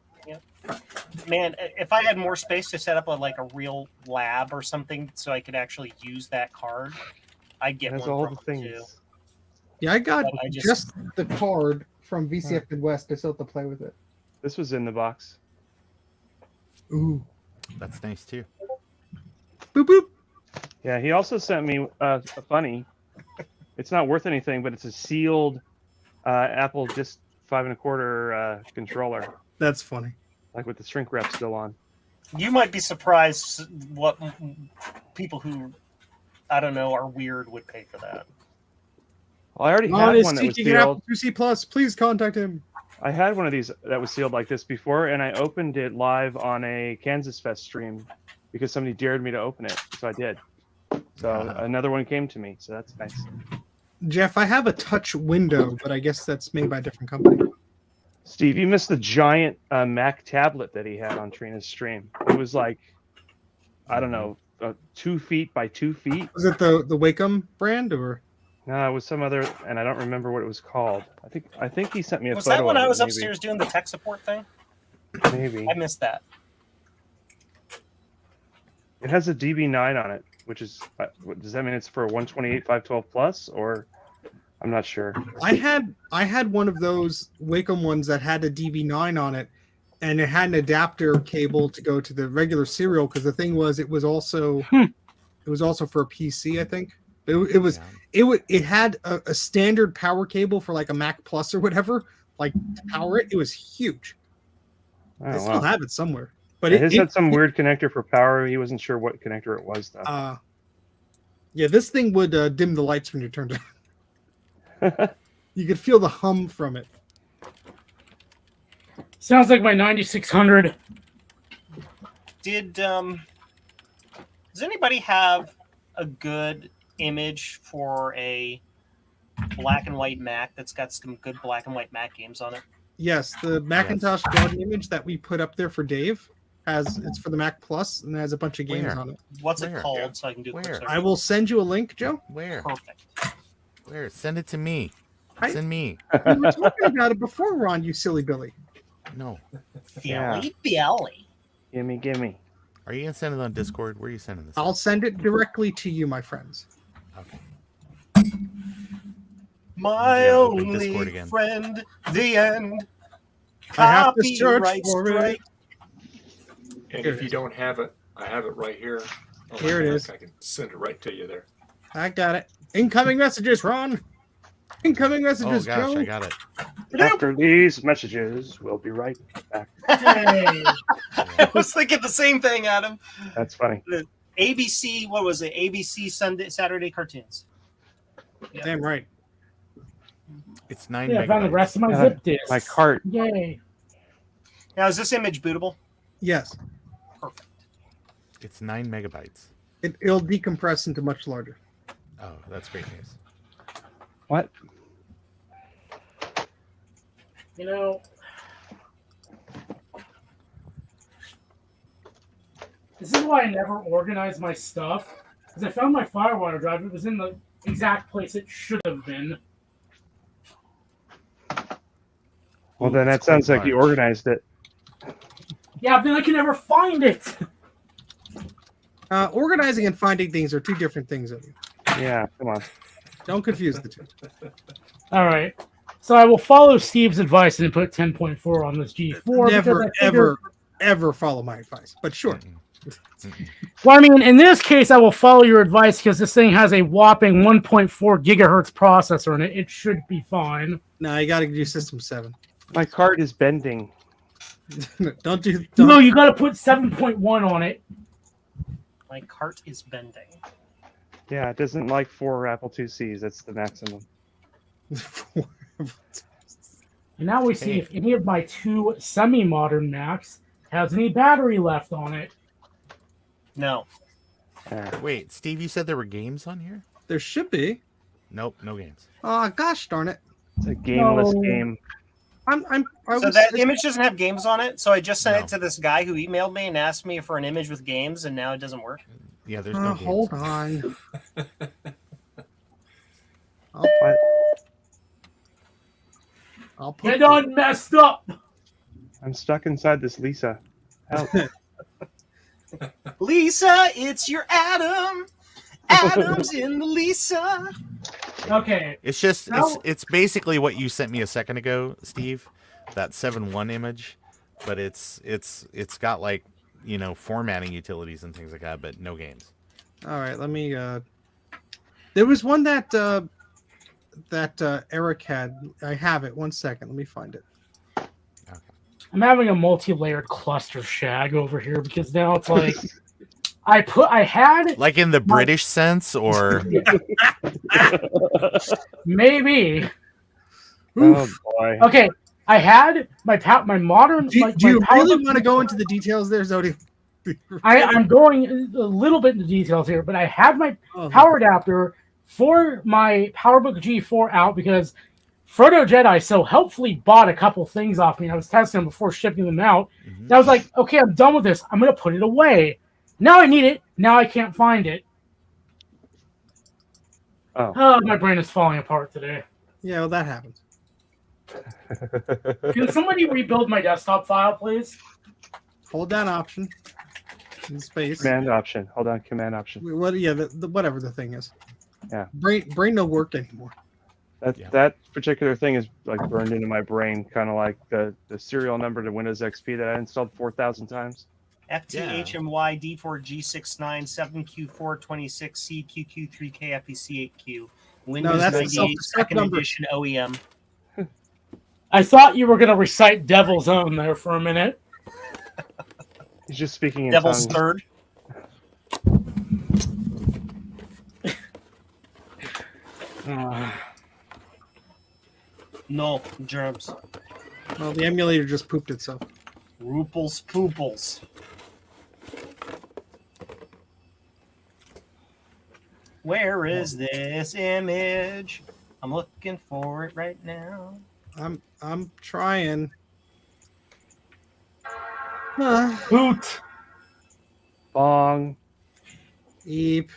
[SPEAKER 3] Man, if I had more space to set up a real lab or something, so I could actually use that card, I'd get
[SPEAKER 1] It has
[SPEAKER 3] one
[SPEAKER 1] all
[SPEAKER 3] from
[SPEAKER 1] the
[SPEAKER 3] him,
[SPEAKER 1] things.
[SPEAKER 3] too.
[SPEAKER 4] Yeah, I got
[SPEAKER 3] But I
[SPEAKER 4] just the card from VCF Midwest. I still have to play with it.
[SPEAKER 1] This was in the box.
[SPEAKER 4] Ooh.
[SPEAKER 2] That's nice too.
[SPEAKER 4] Boop, boop.
[SPEAKER 1] Yeah, he also sent me a funny. It's not worth anything, but it's a sealed Apple just 5 1/4 controller,
[SPEAKER 4] That's funny.
[SPEAKER 1] like with the shrink wrap still on.
[SPEAKER 3] You might be surprised what people who, I don't know, are weird would pay for that.
[SPEAKER 1] Well, I already
[SPEAKER 4] Ron
[SPEAKER 1] had
[SPEAKER 4] is
[SPEAKER 1] one that was
[SPEAKER 4] teaching an
[SPEAKER 1] sealed.
[SPEAKER 4] Apple IIc Plus. Please contact him.
[SPEAKER 1] I had one of these that was sealed like this before, and I opened it live on a Kansas Fest stream because somebody dared me to open it, so I did. So another one came to me, so that's nice.
[SPEAKER 4] Jeff, I have a touch window, but I guess that's made by a different company.
[SPEAKER 1] Steve, you missed the giant Mac tablet that he had on Trina's stream. It was like, I don't know, 2 feet by 2 feet.
[SPEAKER 4] Was it the Wacom brand or?
[SPEAKER 1] No, it was some other, and I don't remember what it was called. I think he sent me a
[SPEAKER 3] Was
[SPEAKER 1] photo.
[SPEAKER 3] that when
[SPEAKER 1] of
[SPEAKER 3] I
[SPEAKER 1] it,
[SPEAKER 3] was
[SPEAKER 1] maybe.
[SPEAKER 3] upstairs doing the tech support thing?
[SPEAKER 1] Maybe.
[SPEAKER 3] I missed that.
[SPEAKER 1] It has a DB9 on it, which is, does that mean it's for a 128 512 plus, or I'm not sure.
[SPEAKER 4] I had one of those Wacom ones that had a DB9 on it, and it had an adapter cable to go to the regular serial. Because the thing was, it was also for a PC, I think. It had a standard power cable for like a Mac Plus or whatever, like to power it. It was huge. I
[SPEAKER 1] Oh,
[SPEAKER 4] still
[SPEAKER 1] wow.
[SPEAKER 4] have it somewhere, but
[SPEAKER 1] His had some weird connector for power. He wasn't sure what connector it was, though.
[SPEAKER 4] Yeah, this thing would dim the lights when you turned it. You could feel the hum from it.
[SPEAKER 5] Sounds like my 9600.
[SPEAKER 3] Does anybody have a good image for a black and white Mac that's got some good black and white Mac games on it?
[SPEAKER 4] Yes, the Macintosh Garden image that we put up there for Dave it's for the Mac Plus and it has a bunch of games
[SPEAKER 2] Where?
[SPEAKER 4] on it.
[SPEAKER 3] What's it
[SPEAKER 2] Where?
[SPEAKER 3] called so I can do a quick
[SPEAKER 2] Where?
[SPEAKER 3] search?
[SPEAKER 4] I will send you a link, Joe.
[SPEAKER 2] Where?
[SPEAKER 3] Perfect.
[SPEAKER 2] Where? Send it to me.
[SPEAKER 4] I-
[SPEAKER 2] Send me.
[SPEAKER 4] We were talking about it before, Ron, you silly Billy.
[SPEAKER 2] No.
[SPEAKER 1] Yeah.
[SPEAKER 3] Billy.
[SPEAKER 1] Gimme.
[SPEAKER 2] Are you gonna send it on Discord? Where are you sending this?
[SPEAKER 4] I'll send it directly to you, my friends.
[SPEAKER 2] Okay.
[SPEAKER 3] My
[SPEAKER 2] Yeah, open Discord
[SPEAKER 3] only
[SPEAKER 2] again.
[SPEAKER 3] friend, the end.
[SPEAKER 4] I have to search
[SPEAKER 3] Copyright
[SPEAKER 4] for it.
[SPEAKER 3] strike.
[SPEAKER 6] And
[SPEAKER 4] Here
[SPEAKER 6] if
[SPEAKER 4] it
[SPEAKER 6] you
[SPEAKER 4] is.
[SPEAKER 6] don't have it, I have it right here. on my
[SPEAKER 4] Here it
[SPEAKER 6] Mac.
[SPEAKER 4] is.
[SPEAKER 6] I can send it right to you there.
[SPEAKER 4] I got it. Incoming messages, Ron. Incoming
[SPEAKER 2] Oh
[SPEAKER 4] messages,
[SPEAKER 2] gosh,
[SPEAKER 4] Joe.
[SPEAKER 2] I got it.
[SPEAKER 1] After these messages, we'll be right back.
[SPEAKER 5] Hey.
[SPEAKER 3] I was thinking the same thing, Adam.
[SPEAKER 1] That's funny.
[SPEAKER 3] ABC, what was it? ABC Saturday cartoons. Yeah.
[SPEAKER 4] Damn right.
[SPEAKER 2] It's 9
[SPEAKER 5] Yeah, I found the
[SPEAKER 2] megabytes.
[SPEAKER 5] rest of my
[SPEAKER 1] God,
[SPEAKER 5] zip disk.
[SPEAKER 1] My cart.
[SPEAKER 5] Yay.
[SPEAKER 3] Now, is this image bootable?
[SPEAKER 4] Yes.
[SPEAKER 3] Perfect.
[SPEAKER 2] It's 9 megabytes.
[SPEAKER 4] It'll decompress into much larger.
[SPEAKER 2] Oh, that's great news.
[SPEAKER 1] What?
[SPEAKER 5] You know, this is why I never organize my stuff. Because I found my Firewire drive. It was in the exact place it should have been.
[SPEAKER 1] Well,
[SPEAKER 2] Ooh,
[SPEAKER 1] then that
[SPEAKER 2] it's quite
[SPEAKER 1] sounds like you
[SPEAKER 2] large.
[SPEAKER 1] organized it.
[SPEAKER 5] Yeah, but then I can never find it.
[SPEAKER 4] Organizing and finding things are two different things. Of you.
[SPEAKER 1] Yeah, come on.
[SPEAKER 4] Don't confuse the two.
[SPEAKER 5] All right. So I will follow Steve's advice and put 10.4 on this G4.
[SPEAKER 4] Never,
[SPEAKER 5] because I figure-
[SPEAKER 4] ever follow my advice. But sure.
[SPEAKER 5] Well, I mean, in this case, I will follow your advice because this thing has a whopping 1.4 gigahertz processor in it. It should be fine.
[SPEAKER 4] No, you got to do System 7.
[SPEAKER 1] My cart is bending.
[SPEAKER 4] Don't.
[SPEAKER 5] No, you got to put 7.1 on it.
[SPEAKER 3] My cart is bending.
[SPEAKER 1] Yeah, it doesn't like 4 Apple IIcs. That's the maximum.
[SPEAKER 5] And now we see
[SPEAKER 2] Hey.
[SPEAKER 5] if any of my 2 semi-modern Macs has any battery left on it.
[SPEAKER 3] No.
[SPEAKER 2] Wait, Steve, you said there were games on here?
[SPEAKER 4] There should be.
[SPEAKER 2] Nope, no games.
[SPEAKER 4] Oh gosh darn it!
[SPEAKER 1] It's a gameless
[SPEAKER 5] No.
[SPEAKER 1] game.
[SPEAKER 4] I
[SPEAKER 3] So
[SPEAKER 4] was,
[SPEAKER 3] that image doesn't have games on it. So I just sent
[SPEAKER 2] No.
[SPEAKER 3] it to this guy who emailed me and asked me for an image with games, and now it doesn't work.
[SPEAKER 2] Yeah, there's no games.
[SPEAKER 4] hold on.
[SPEAKER 1] What?
[SPEAKER 4] I'll put
[SPEAKER 5] You done messed up.
[SPEAKER 1] I'm stuck inside this Lisa. Help.
[SPEAKER 3] Lisa, it's your Adam. Adam's in the Lisa.
[SPEAKER 5] Okay.
[SPEAKER 2] It's just
[SPEAKER 5] No.
[SPEAKER 2] it's basically what you sent me a second ago, Steve. That 7.1 image, but it's got like, formatting utilities and things like that, but no games.
[SPEAKER 4] All right, let me. There was one that Eric had. I have it. 1 second. Let me find it.
[SPEAKER 5] I'm having a multi-layered cluster shag over here because now it's like I had
[SPEAKER 2] Like in the British sense, or
[SPEAKER 5] maybe.
[SPEAKER 1] Oh boy.
[SPEAKER 5] Okay, I had my modern.
[SPEAKER 4] Do
[SPEAKER 5] my
[SPEAKER 4] you
[SPEAKER 5] power
[SPEAKER 4] really
[SPEAKER 5] book-
[SPEAKER 4] want to go into the details there, Zodi?
[SPEAKER 5] I'm going a little bit into details here, but I had my
[SPEAKER 4] Oh,
[SPEAKER 5] power adapter for my PowerBook G4 out because Frodo Jedi so helpfully bought a couple things off me. I was testing them before shipping them out. And I was like, okay, I'm done with this. I'm going to put it away. Now I need it. Now I can't find it.
[SPEAKER 1] Oh.
[SPEAKER 5] My brain is falling apart today.
[SPEAKER 4] Yeah, well, that happens.
[SPEAKER 5] Can somebody rebuild my desktop file, please?
[SPEAKER 4] Hold down Option in space.
[SPEAKER 1] Command option. Hold on. Command option.
[SPEAKER 4] What? Yeah, the whatever the thing is.
[SPEAKER 1] Yeah.
[SPEAKER 4] Brain no work anymore.
[SPEAKER 1] That particular thing is like burned into my brain, kind of like the serial number to Windows XP that I installed 4,000 times.
[SPEAKER 3] FTHMY D4G69 7Q426C QQ3K FEC8Q. Windows
[SPEAKER 4] that's the
[SPEAKER 3] 98
[SPEAKER 4] self-destruct
[SPEAKER 3] second
[SPEAKER 4] number.
[SPEAKER 3] edition OEM.
[SPEAKER 5] I thought you were going to recite Devil's Own there for a minute.
[SPEAKER 1] He's just speaking in
[SPEAKER 3] Devil's
[SPEAKER 1] tongues.
[SPEAKER 3] Third. No, germs.
[SPEAKER 4] Well, the emulator just pooped itself.
[SPEAKER 3] Rooples pooples. Where is this image? I'm looking for it right now.
[SPEAKER 4] I'm trying.
[SPEAKER 5] Hoot.
[SPEAKER 1] Bong.
[SPEAKER 4] Eep.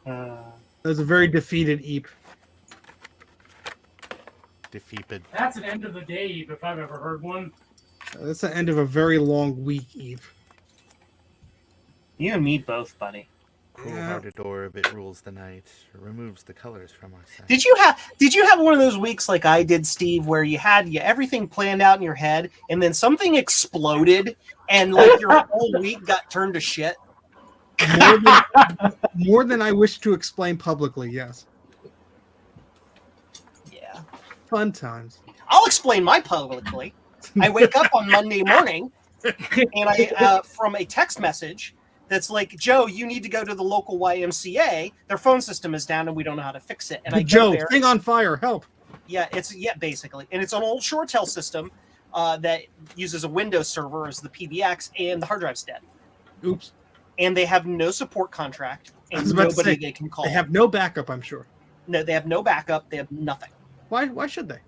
[SPEAKER 4] That was a very defeated Eep.
[SPEAKER 2] defeated.
[SPEAKER 5] That's an end of the day if I've ever heard one.
[SPEAKER 4] That's the end of a very long week, Eve.
[SPEAKER 3] You and me both, buddy.
[SPEAKER 2] Cool-hearted orb, it rules the night, removes the colors from our sight.
[SPEAKER 3] Did you have one of those weeks like I did, Steve, where you had everything planned out in your head, and then something exploded, and like your whole week got turned to shit?
[SPEAKER 4] More than I wish to explain publicly. Yes.
[SPEAKER 3] Yeah.
[SPEAKER 4] Fun times.
[SPEAKER 3] I'll explain my publicly. I wake up on Monday morning, and I from a text message that's like, Joe, you need to go to the local YMCA. Their phone system is down, and we don't know how to fix it. And I go
[SPEAKER 4] Joe,
[SPEAKER 3] there.
[SPEAKER 4] thing on fire, help.
[SPEAKER 3] Yeah, basically, and it's an old ShoreTel system that uses a Windows server as the PBX, and the hard drive's dead.
[SPEAKER 4] Oops.
[SPEAKER 3] And they have no support contract,
[SPEAKER 4] I
[SPEAKER 3] and
[SPEAKER 4] was about to
[SPEAKER 3] nobody
[SPEAKER 4] say,
[SPEAKER 3] they can call.
[SPEAKER 4] They have no backup, I'm sure.
[SPEAKER 3] No, they have no backup. They have nothing.
[SPEAKER 4] Why should they?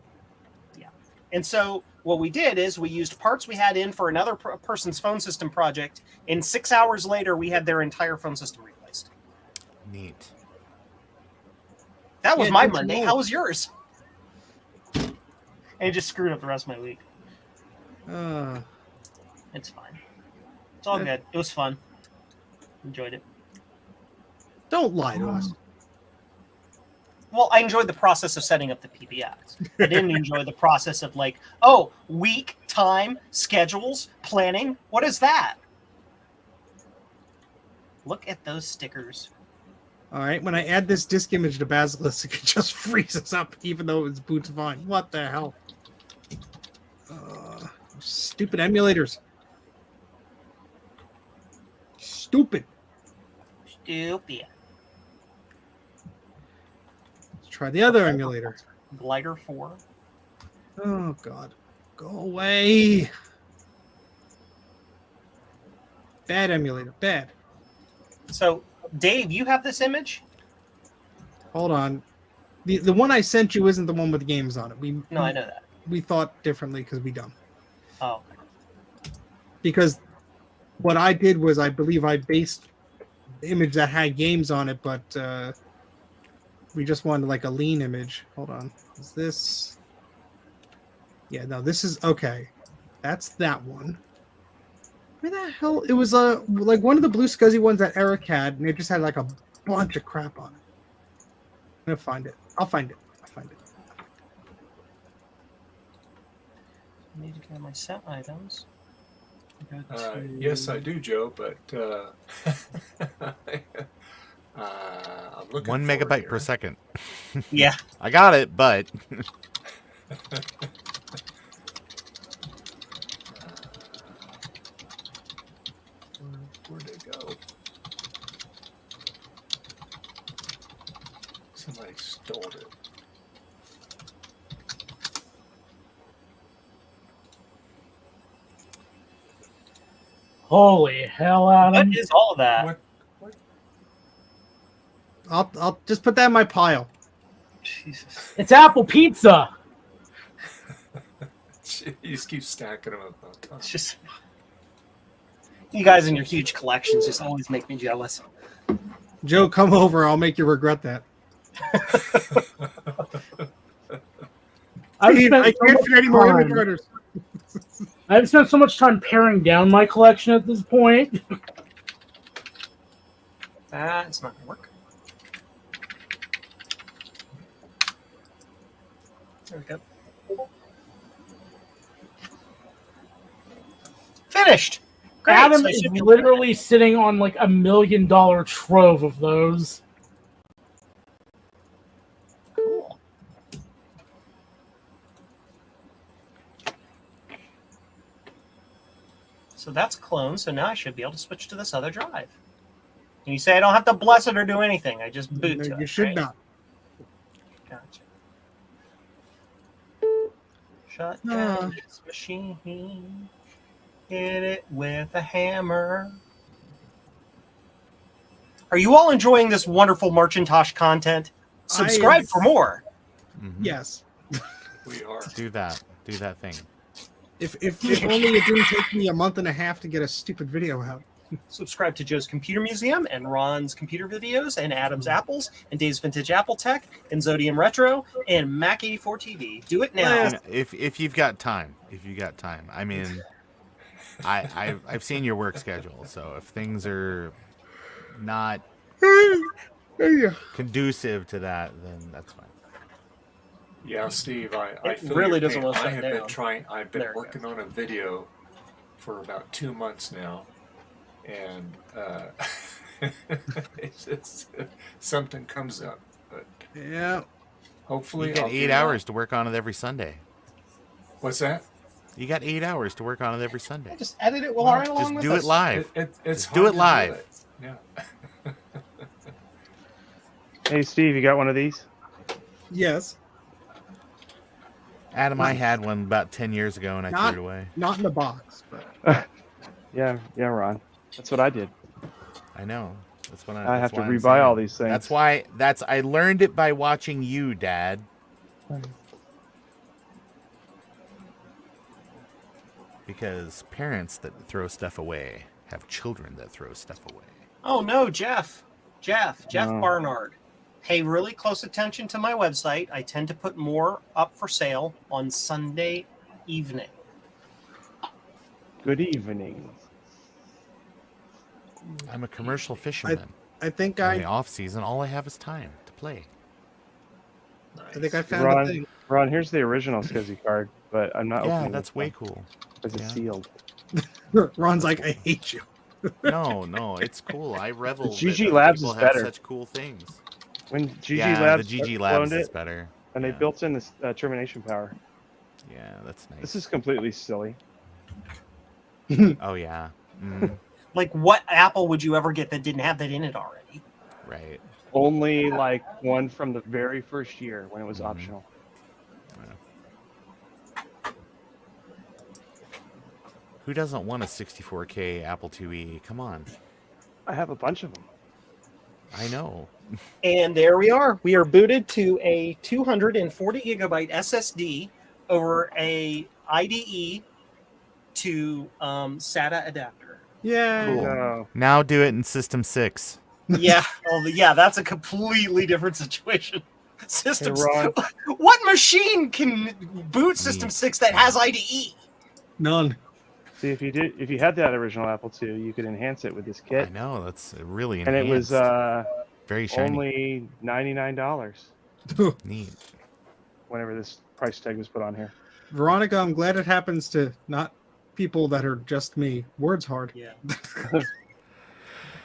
[SPEAKER 3] And so what we did is we used parts we had in for another person's phone system project, and 6 hours later, we had their entire phone system replaced.
[SPEAKER 2] Neat.
[SPEAKER 3] That was
[SPEAKER 4] Yeah,
[SPEAKER 3] my
[SPEAKER 4] good to
[SPEAKER 3] Monday.
[SPEAKER 4] know.
[SPEAKER 3] How was yours? And it just screwed up the rest of my week. It's fine. It's all good. It was fun. Enjoyed it.
[SPEAKER 4] Don't lie to us.
[SPEAKER 3] Well, I enjoyed the process of setting up the PBX. I didn't enjoy the process of week, time, schedules, planning. What is that? Look at those stickers.
[SPEAKER 4] All right, when I add this disk image to Basilisk, it just freezes up, even though it boots fine. What the hell? Stupid emulators. Stupid.
[SPEAKER 3] Stupid.
[SPEAKER 4] try the other emulator.
[SPEAKER 3] Glider 4.
[SPEAKER 4] Oh God, go away! Bad emulator, bad.
[SPEAKER 3] So, Dave, you have this image?
[SPEAKER 4] Hold on. The one I sent you isn't the one with games on it.
[SPEAKER 3] No, I know that.
[SPEAKER 4] We thought differently because we dumb.
[SPEAKER 3] Oh.
[SPEAKER 4] Because what I did was I believe I based the image that had games on it, but we just wanted like a lean image. Hold on. Is this? Yeah, no, this is okay. That's that one. Where the hell? It was like one of the blue scuzzy ones that Eric had, and it just had like a bunch of crap on it. I'm gonna find it. I'll find it.
[SPEAKER 3] I need to get my set items.
[SPEAKER 6] Yes, I do, Joe, but I'm looking
[SPEAKER 2] 1
[SPEAKER 6] for it
[SPEAKER 2] megabyte
[SPEAKER 6] here.
[SPEAKER 2] per second.
[SPEAKER 3] Yeah.
[SPEAKER 2] I got it, but
[SPEAKER 6] Where'd it go? Somebody stole it.
[SPEAKER 5] Holy hell, Adam!
[SPEAKER 3] What is all of that?
[SPEAKER 6] What?
[SPEAKER 4] I'll just put that in my pile.
[SPEAKER 3] Jesus.
[SPEAKER 5] It's Apple Pizza.
[SPEAKER 6] You just keep stacking them up on top.
[SPEAKER 3] It's just you guys and your huge collections just always make me jealous.
[SPEAKER 4] Joe, come over. I'll make you regret that.
[SPEAKER 5] I've
[SPEAKER 4] Steve,
[SPEAKER 5] spent
[SPEAKER 4] I
[SPEAKER 5] so
[SPEAKER 4] can't
[SPEAKER 5] much
[SPEAKER 4] fit any more
[SPEAKER 5] time-
[SPEAKER 4] image writers.
[SPEAKER 5] I've spent so much time paring down my collection at this point.
[SPEAKER 3] That's not gonna work. There we go. Finished. Great.
[SPEAKER 5] Adam
[SPEAKER 3] So I
[SPEAKER 5] is
[SPEAKER 3] should be
[SPEAKER 5] literally sitting on like $1 million trove of those.
[SPEAKER 3] cool. So that's cloned. So now I should be able to switch to this other drive. And you say I don't have to bless it or do anything. I just boot
[SPEAKER 4] No,
[SPEAKER 3] to
[SPEAKER 4] you
[SPEAKER 3] it,
[SPEAKER 4] should
[SPEAKER 3] right?
[SPEAKER 4] not.
[SPEAKER 3] Gotcha. Shut
[SPEAKER 4] Ah.
[SPEAKER 3] down this machine. Hit it with a hammer. Are you all enjoying this wonderful Marcintosh content? Subscribe for more.
[SPEAKER 2] Mhm.
[SPEAKER 4] Yes.
[SPEAKER 6] We are.
[SPEAKER 2] do that thing.
[SPEAKER 4] If only it didn't take me a month and a half to get a stupid video out.
[SPEAKER 3] Subscribe to Joe's Computer Museum and Ron's Computer Videos and Adam's Apples and Dave's Vintage Apple Tech and Zodium Retro and Mac 84 TV. Do it now.
[SPEAKER 2] You know, if you've got time, I mean, I've seen your work schedule, so if things are not conducive to that, then that's fine.
[SPEAKER 6] Yeah, Steve, I
[SPEAKER 3] It
[SPEAKER 6] feel
[SPEAKER 3] really
[SPEAKER 6] your
[SPEAKER 3] doesn't
[SPEAKER 6] pain.
[SPEAKER 3] want to
[SPEAKER 6] I
[SPEAKER 3] shut
[SPEAKER 6] have been
[SPEAKER 3] down.
[SPEAKER 6] trying. I've been
[SPEAKER 3] There it
[SPEAKER 6] working on a video for about 2 months now, and it's just, something comes up. But
[SPEAKER 4] Yeah.
[SPEAKER 6] hopefully,
[SPEAKER 2] You got
[SPEAKER 6] I'll
[SPEAKER 2] 8
[SPEAKER 6] get it
[SPEAKER 2] hours
[SPEAKER 6] out.
[SPEAKER 2] to work on it every Sunday.
[SPEAKER 6] What's that?
[SPEAKER 2] You got 8 hours to work on it every Sunday.
[SPEAKER 3] Just edit it while
[SPEAKER 6] Well,
[SPEAKER 3] I'm along
[SPEAKER 2] Just
[SPEAKER 3] with
[SPEAKER 2] do
[SPEAKER 3] us.
[SPEAKER 2] it live.
[SPEAKER 6] It's
[SPEAKER 2] Just
[SPEAKER 6] hard
[SPEAKER 2] do it
[SPEAKER 6] to
[SPEAKER 2] live.
[SPEAKER 6] it. Yeah.
[SPEAKER 1] Hey, Steve, you got one of these?
[SPEAKER 4] Yes.
[SPEAKER 2] Adam, I had one about 10 years ago, and I
[SPEAKER 4] Not-
[SPEAKER 2] threw it away.
[SPEAKER 4] Not in the box, but
[SPEAKER 1] Yeah, Ron. That's what I did.
[SPEAKER 2] I know. That's what
[SPEAKER 1] I have to
[SPEAKER 2] why I'm
[SPEAKER 1] rebuy
[SPEAKER 2] saying.
[SPEAKER 1] all these things.
[SPEAKER 2] That's why. I learned it by watching you, Dad. Because parents that throw stuff away have children that throw stuff away.
[SPEAKER 3] Oh no, Jeff
[SPEAKER 1] No.
[SPEAKER 3] Barnard. Pay really close attention to my website. I tend to put more up for sale on Sunday evening.
[SPEAKER 1] Good evening.
[SPEAKER 2] I'm a commercial fisherman.
[SPEAKER 4] I think
[SPEAKER 2] In the
[SPEAKER 4] I
[SPEAKER 2] off season, all I have is time to play.
[SPEAKER 4] think I found
[SPEAKER 1] Ron,
[SPEAKER 4] a thing.
[SPEAKER 1] Ron, here's the original SCSI card, but I'm not
[SPEAKER 2] Yeah,
[SPEAKER 1] opening
[SPEAKER 2] that's
[SPEAKER 1] this
[SPEAKER 2] way
[SPEAKER 1] one
[SPEAKER 2] cool.
[SPEAKER 1] because it's
[SPEAKER 2] yeah.
[SPEAKER 1] sealed.
[SPEAKER 4] Ron's like, I hate you.
[SPEAKER 2] No, it's cool. I revel.
[SPEAKER 1] The GG
[SPEAKER 2] that other
[SPEAKER 1] Labs
[SPEAKER 2] people
[SPEAKER 1] is
[SPEAKER 2] have
[SPEAKER 1] better.
[SPEAKER 2] such cool things.
[SPEAKER 1] When GG
[SPEAKER 2] yeah,
[SPEAKER 1] Labs
[SPEAKER 2] the GG Labs
[SPEAKER 1] cloned
[SPEAKER 2] is
[SPEAKER 1] it,
[SPEAKER 2] better.
[SPEAKER 1] and
[SPEAKER 2] yeah.
[SPEAKER 1] they built in this termination power.
[SPEAKER 2] Yeah, that's nice.
[SPEAKER 1] This is completely silly.
[SPEAKER 2] Oh yeah. Mm,
[SPEAKER 3] Like, what Apple would you ever get that didn't have that in it already?
[SPEAKER 2] right.
[SPEAKER 1] only like one from the very first year when it was
[SPEAKER 2] Mhm.
[SPEAKER 1] optional.
[SPEAKER 2] Who doesn't want a 64K Apple IIe? Come on.
[SPEAKER 1] I have a bunch of them.
[SPEAKER 2] I know.
[SPEAKER 3] And there we are. We are booted to a 240 gigabyte SSD over a IDE to SATA adapter.
[SPEAKER 4] Yeah.
[SPEAKER 1] Cool.
[SPEAKER 2] Cool. Now do it in System 6.
[SPEAKER 3] Yeah, yeah, that's a completely different situation. Systems.
[SPEAKER 1] Ron.
[SPEAKER 3] What machine can boot System 6 that has IDE?
[SPEAKER 4] None.
[SPEAKER 1] See, if you had that original Apple II, you could enhance it with this
[SPEAKER 2] I
[SPEAKER 1] kit,
[SPEAKER 2] know, that's really
[SPEAKER 1] and
[SPEAKER 2] enhanced.
[SPEAKER 1] it was
[SPEAKER 2] very shiny.
[SPEAKER 1] only $99
[SPEAKER 2] Neat.
[SPEAKER 1] whenever this price tag was put on here.
[SPEAKER 4] Veronica, I'm glad it happens to not people that are just me. Word's hard.
[SPEAKER 3] Yeah.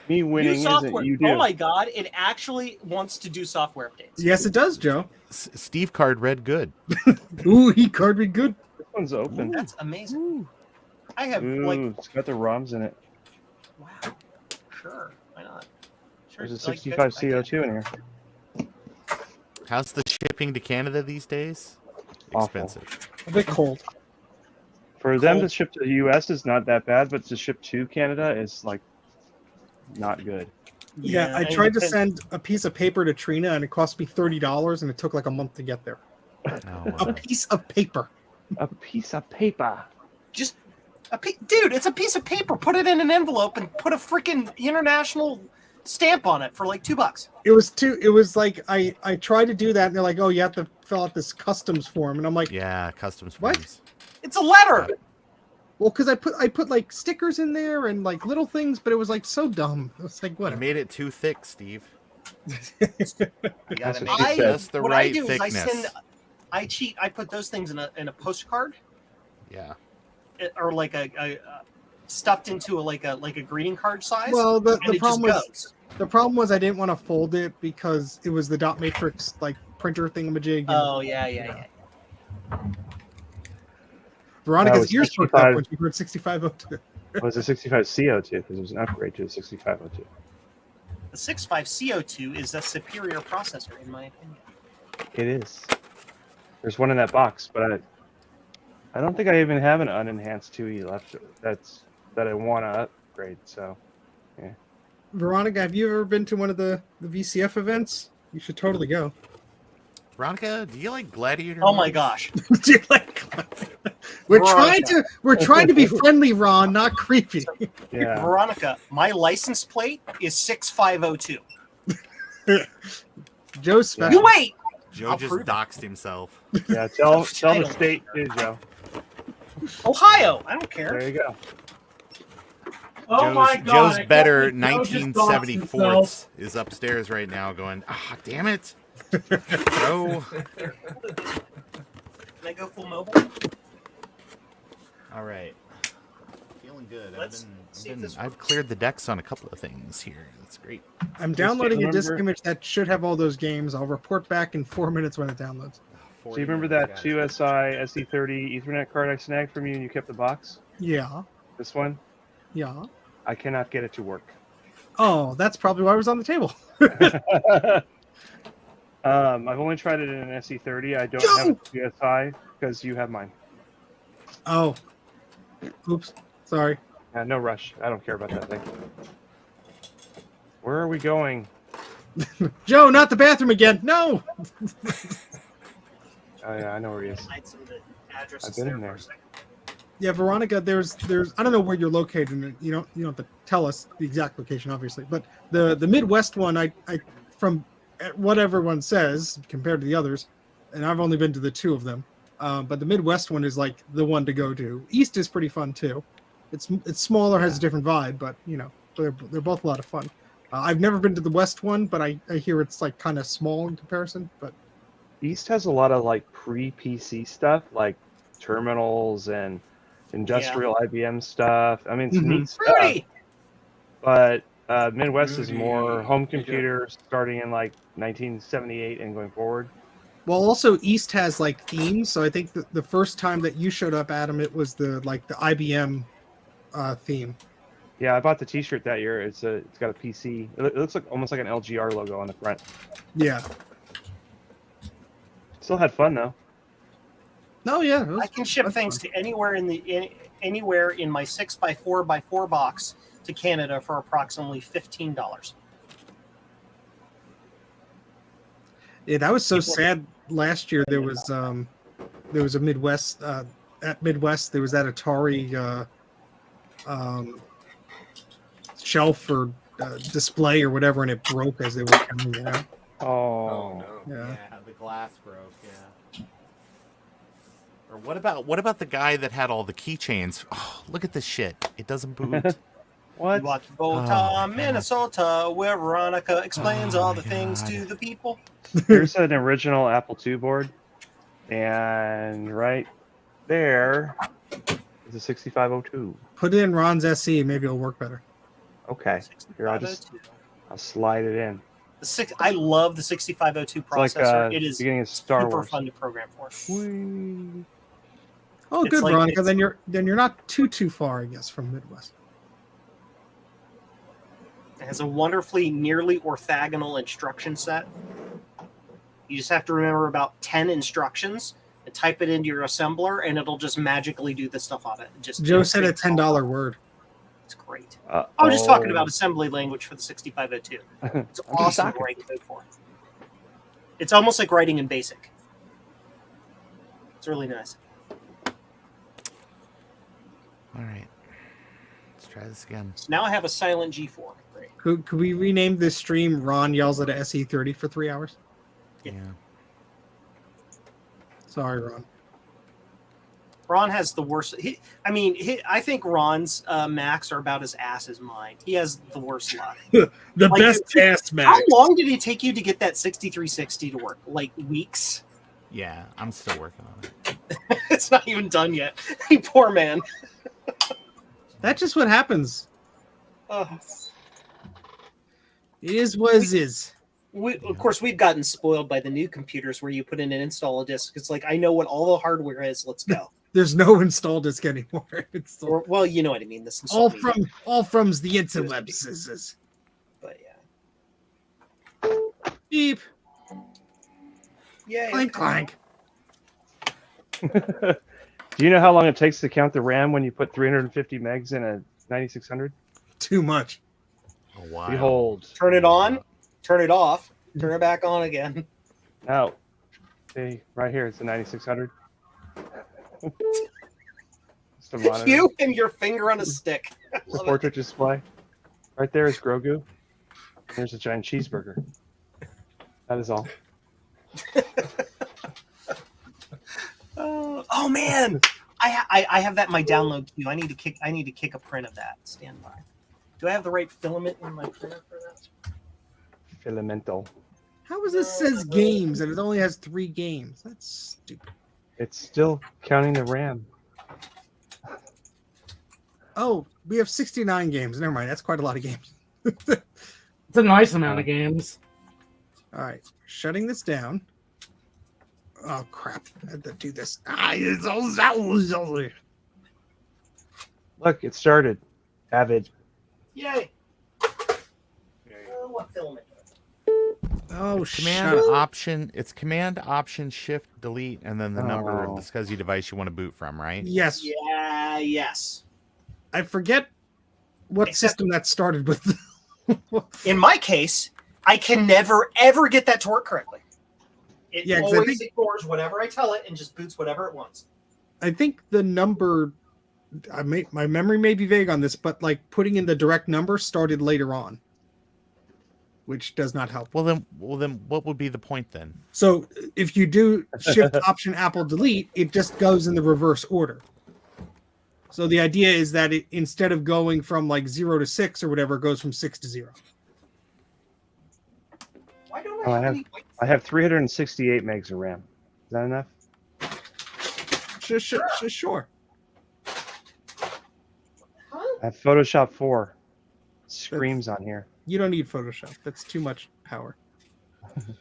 [SPEAKER 1] Me winning
[SPEAKER 3] New software.
[SPEAKER 1] isn't you do.
[SPEAKER 3] Oh my god, it actually wants to do software updates.
[SPEAKER 4] Yes, it does, Joe.
[SPEAKER 2] Steve Card read good.
[SPEAKER 4] Ooh, he card me good.
[SPEAKER 1] This one's open.
[SPEAKER 3] That's amazing. I have
[SPEAKER 1] Ooh, it's got the ROMs in it.
[SPEAKER 3] wow. Sure, why not? Sure,
[SPEAKER 1] There's a
[SPEAKER 3] like,
[SPEAKER 1] 65
[SPEAKER 3] I get it.
[SPEAKER 1] CO2 in here.
[SPEAKER 2] How's the shipping to Canada these days?
[SPEAKER 1] Awful.
[SPEAKER 2] Expensive.
[SPEAKER 4] A bit cold.
[SPEAKER 1] For them to ship to the US is not that bad, but to ship to Canada is like not good.
[SPEAKER 4] Yeah, I
[SPEAKER 3] and
[SPEAKER 4] tried to
[SPEAKER 3] depends-
[SPEAKER 4] send a piece of paper to Trina, and it cost me $30, and it took like a month to get there.
[SPEAKER 2] Oh,
[SPEAKER 4] A
[SPEAKER 2] wow.
[SPEAKER 4] piece of paper.
[SPEAKER 1] A piece of paper.
[SPEAKER 3] just dude, it's a piece of paper. Put it in an envelope and put a freaking international stamp on it for like $2.
[SPEAKER 4] It was like I tried to do that, and they're like, "Oh, you have to fill out this customs form," and I'm like,
[SPEAKER 2] Yeah, customs
[SPEAKER 4] What?
[SPEAKER 2] forms.
[SPEAKER 3] It's a letter.
[SPEAKER 4] "Well, because I put like stickers in there and like little things, but it was like so dumb." It was like,
[SPEAKER 2] I
[SPEAKER 4] what?
[SPEAKER 2] made it too thick, Steve. You
[SPEAKER 1] That's
[SPEAKER 2] gotta
[SPEAKER 1] what
[SPEAKER 2] make
[SPEAKER 1] she
[SPEAKER 2] it
[SPEAKER 1] said.
[SPEAKER 2] just the
[SPEAKER 3] what
[SPEAKER 2] right
[SPEAKER 3] I do
[SPEAKER 2] thickness.
[SPEAKER 3] is I cheat. I put those things in a postcard
[SPEAKER 2] Yeah.
[SPEAKER 3] or like a stuffed into a greeting card size.
[SPEAKER 4] Well, the
[SPEAKER 3] and it
[SPEAKER 4] problem
[SPEAKER 3] just
[SPEAKER 4] was
[SPEAKER 3] goes.
[SPEAKER 4] the problem was I didn't want to fold it because it was the dot matrix like printer thingamajig. And
[SPEAKER 3] Oh yeah.
[SPEAKER 4] Veronica's
[SPEAKER 1] was
[SPEAKER 4] ears perked up
[SPEAKER 1] 65.
[SPEAKER 4] when she heard 6502.
[SPEAKER 1] It was a 65 CO2 because it was an upgrade to a 6502.
[SPEAKER 3] The 65 CO2 is a superior processor in my opinion.
[SPEAKER 1] It is. There's one in that box, but I don't think I even have an unenhanced 2E left that I want to upgrade. So
[SPEAKER 4] Veronica, have you ever been to one of the VCF events? You should totally go.
[SPEAKER 2] Veronica, do you like gladiator?
[SPEAKER 3] Oh my
[SPEAKER 2] movies?
[SPEAKER 3] gosh.
[SPEAKER 4] Do you like- we're
[SPEAKER 3] Veronica.
[SPEAKER 4] trying to be friendly, Ron, not creepy.
[SPEAKER 1] yeah,
[SPEAKER 3] Veronica, my license plate is 6502.
[SPEAKER 4] Joe's special.
[SPEAKER 3] You wait.
[SPEAKER 2] Joe
[SPEAKER 3] I'll
[SPEAKER 2] just
[SPEAKER 3] prove it.
[SPEAKER 2] doxed himself.
[SPEAKER 1] yeah. Tell
[SPEAKER 3] I
[SPEAKER 1] the
[SPEAKER 3] don't-
[SPEAKER 1] state too, Joe.
[SPEAKER 3] Ohio. I don't care.
[SPEAKER 1] There you go.
[SPEAKER 5] Oh my god!
[SPEAKER 2] Joe's
[SPEAKER 5] I
[SPEAKER 2] better
[SPEAKER 5] can't believe Joe just doxed
[SPEAKER 2] 1974
[SPEAKER 5] himself.
[SPEAKER 2] is upstairs right now going, ah, damn it. Joe.
[SPEAKER 3] Can I go full mobile?
[SPEAKER 2] All right. Feeling good.
[SPEAKER 3] Let's see if this
[SPEAKER 2] I've cleared the decks on a couple of things here. That's great.
[SPEAKER 4] I'm downloading a disk
[SPEAKER 1] remember-
[SPEAKER 4] image that should have all those games. I'll report back in 4 minutes when it downloads.
[SPEAKER 1] So you remember that 2SI SE30 Ethernet card I snagged from you and you kept the box?
[SPEAKER 4] Yeah,
[SPEAKER 1] This one?
[SPEAKER 4] yeah.
[SPEAKER 1] I cannot get it to work.
[SPEAKER 4] Oh, that's probably why it was on the table.
[SPEAKER 1] I've only tried it in an SE30. I don't have a 2SI because you have mine.
[SPEAKER 4] Oh, oops. Sorry.
[SPEAKER 1] No rush. I don't care about that thing. Where are we going?
[SPEAKER 4] Joe, not the bathroom again. No.
[SPEAKER 1] Oh yeah, I know where he is.
[SPEAKER 3] Hide some of the addresses
[SPEAKER 1] I've been
[SPEAKER 3] there
[SPEAKER 1] in
[SPEAKER 3] for
[SPEAKER 1] there.
[SPEAKER 3] a second.
[SPEAKER 4] Yeah, Veronica, there's I don't know where you're located, and you don't have to tell us the exact location, obviously. But the Midwest one, I from what everyone says compared to the others, and I've only been to the two of them. But the Midwest one is like the one to go to. East is pretty fun too. It's smaller, has a different vibe, but they're both a lot of fun. I've never been to the West one, but I hear it's like kind of small in comparison. But
[SPEAKER 1] East has a lot of like pre-PC stuff, like terminals and industrial IBM stuff. I mean, it's neat stuff.
[SPEAKER 3] Rudy!
[SPEAKER 1] But Midwest is
[SPEAKER 6] Rudy.
[SPEAKER 1] more home computers starting in like 1978 and going forward.
[SPEAKER 4] well, also East has like themes. So I think the first time that you showed up, Adam, it was the IBM theme.
[SPEAKER 1] Yeah, I bought the T-shirt that year. It's got a PC. It looks like almost like an LGR logo on the front.
[SPEAKER 4] Yeah.
[SPEAKER 1] Still had fun though.
[SPEAKER 4] No, yeah. It was,
[SPEAKER 3] I can ship
[SPEAKER 4] that's
[SPEAKER 3] things
[SPEAKER 4] fun.
[SPEAKER 3] to anywhere anywhere in my 6x4x4 box to Canada for approximately $15.
[SPEAKER 4] Yeah, that was so
[SPEAKER 3] People-
[SPEAKER 4] sad. Last year there was a Midwest at Midwest there was that Atari shelf or display or whatever, and it broke as they were counting it out.
[SPEAKER 1] Oh,
[SPEAKER 6] Oh no.
[SPEAKER 4] Yeah.
[SPEAKER 2] the glass broke. Yeah. Or what about the guy that had all the keychains? Oh, look at this shit. It doesn't boot.
[SPEAKER 1] what?
[SPEAKER 3] What
[SPEAKER 2] Oh, my
[SPEAKER 3] Bogota,
[SPEAKER 2] God.
[SPEAKER 3] Minnesota, where Veronica explains
[SPEAKER 2] Oh,
[SPEAKER 3] all
[SPEAKER 2] my
[SPEAKER 3] the things
[SPEAKER 2] God.
[SPEAKER 3] to the people.
[SPEAKER 1] Here's an original Apple II board, and right there is a 6502.
[SPEAKER 4] Put it in Ron's SE, maybe it'll work better.
[SPEAKER 1] Okay, here I'll slide it in.
[SPEAKER 3] I love the 6502
[SPEAKER 1] It's like
[SPEAKER 3] processor. It is
[SPEAKER 1] beginning of Star
[SPEAKER 3] super
[SPEAKER 1] Wars.
[SPEAKER 3] fun to program for.
[SPEAKER 1] Whee.
[SPEAKER 4] Oh,
[SPEAKER 3] It's
[SPEAKER 4] good,
[SPEAKER 3] like-
[SPEAKER 4] Veronica.
[SPEAKER 3] it's-
[SPEAKER 4] Then you're not too far, I guess, from Midwest.
[SPEAKER 3] It has a wonderfully nearly orthogonal instruction set. You just have to remember about 10 instructions and type it into your assembler, and it'll just magically do the stuff on it.
[SPEAKER 4] Joe said a $10 word.
[SPEAKER 3] It's great.
[SPEAKER 1] Uh-oh.
[SPEAKER 3] I was just talking about assembly language for the 6502. It's
[SPEAKER 1] I'm just
[SPEAKER 3] awesome to
[SPEAKER 1] talking.
[SPEAKER 3] write code for. It's almost like writing in BASIC. It's really nice.
[SPEAKER 2] All right. Let's try this again.
[SPEAKER 3] So now I have a silent G4. Great.
[SPEAKER 4] Could we rename this stream Ron Yells at a SE30 for 3 hours?
[SPEAKER 3] Yeah.
[SPEAKER 4] Sorry, Ron.
[SPEAKER 3] Ron has the worst. I think Ron's Macs are about as ass as mine. He has the worst luck.
[SPEAKER 4] The
[SPEAKER 3] Like,
[SPEAKER 4] best ass
[SPEAKER 3] How
[SPEAKER 4] Mac.
[SPEAKER 3] long did it take you to get that 6360 to work? Like weeks?
[SPEAKER 2] Yeah, I'm still working on it.
[SPEAKER 3] It's not even done yet. Poor man.
[SPEAKER 4] That's just what happens.
[SPEAKER 3] Uh,
[SPEAKER 4] It is what it is.
[SPEAKER 3] of course, we've gotten spoiled by the new computers where you put in and install a disk. It's like, I know what all the hardware is. Let's go.
[SPEAKER 4] There's no install disk anymore. It's
[SPEAKER 3] Or, well, you know what I mean. This
[SPEAKER 4] all
[SPEAKER 3] install media.
[SPEAKER 4] from the interwebs.
[SPEAKER 3] But yeah.
[SPEAKER 4] Beep.
[SPEAKER 3] Yay.
[SPEAKER 4] Clank clank.
[SPEAKER 1] Do you know how long it takes to count the RAM when you put 350 megs in a 9600?
[SPEAKER 4] Too much.
[SPEAKER 2] Oh, wow.
[SPEAKER 1] Behold.
[SPEAKER 3] Turn it on. Turn it off. Turn it back on again.
[SPEAKER 1] Now, see, right here, it's a 9600. It's the monitor.
[SPEAKER 3] You and your finger on a stick. I
[SPEAKER 1] The
[SPEAKER 3] love it.
[SPEAKER 1] portrait display. Right there is Grogu. There's a giant cheeseburger. That is all.
[SPEAKER 3] Oh man, I have that in my download queue. I need to kick a print of that. Stand by. Do I have the right filament in my printer for that?
[SPEAKER 1] Filamental.
[SPEAKER 4] How is this says games and it only has 3 games? That's stupid.
[SPEAKER 1] It's still counting the RAM.
[SPEAKER 4] Oh, we have 69 games. Never mind. That's quite a lot of games.
[SPEAKER 5] It's a nice amount of games.
[SPEAKER 4] All right. Shutting this down. Oh, crap. I had to do this.
[SPEAKER 1] Look, it started. Avid.
[SPEAKER 3] Yay! What filament?
[SPEAKER 4] Oh,
[SPEAKER 2] Command
[SPEAKER 4] shut up.
[SPEAKER 2] Option. It's Command Option Shift Delete, and then the number of
[SPEAKER 1] Oh.
[SPEAKER 2] the SCSI device you want to boot from, right?
[SPEAKER 4] Yes.
[SPEAKER 3] Yeah. Yes.
[SPEAKER 4] I forget what
[SPEAKER 3] Except-
[SPEAKER 4] system that started with.
[SPEAKER 3] In my case, I can never ever get that to work correctly. It
[SPEAKER 4] Yeah, 'cause I
[SPEAKER 3] always
[SPEAKER 4] think-
[SPEAKER 3] ignores whatever I tell it and just boots whatever it wants.
[SPEAKER 4] I think the number. My memory may be vague on this, but like putting in the direct number started later on, which does not help.
[SPEAKER 2] Well then, what would be the point then?
[SPEAKER 4] So if you do Shift Option Apple Delete, it just goes in the reverse order. So the idea is that it, instead of going from like 0 to 6 or whatever, it goes from 6 to 0.
[SPEAKER 3] Why don't
[SPEAKER 1] Oh,
[SPEAKER 3] I
[SPEAKER 1] I
[SPEAKER 3] have
[SPEAKER 1] have-
[SPEAKER 3] any white?
[SPEAKER 1] I have 368 megs of RAM. Is that enough?
[SPEAKER 4] Sure.
[SPEAKER 3] Huh?
[SPEAKER 1] I have Photoshop 4. Screams on here.
[SPEAKER 4] You don't need Photoshop. That's too much power.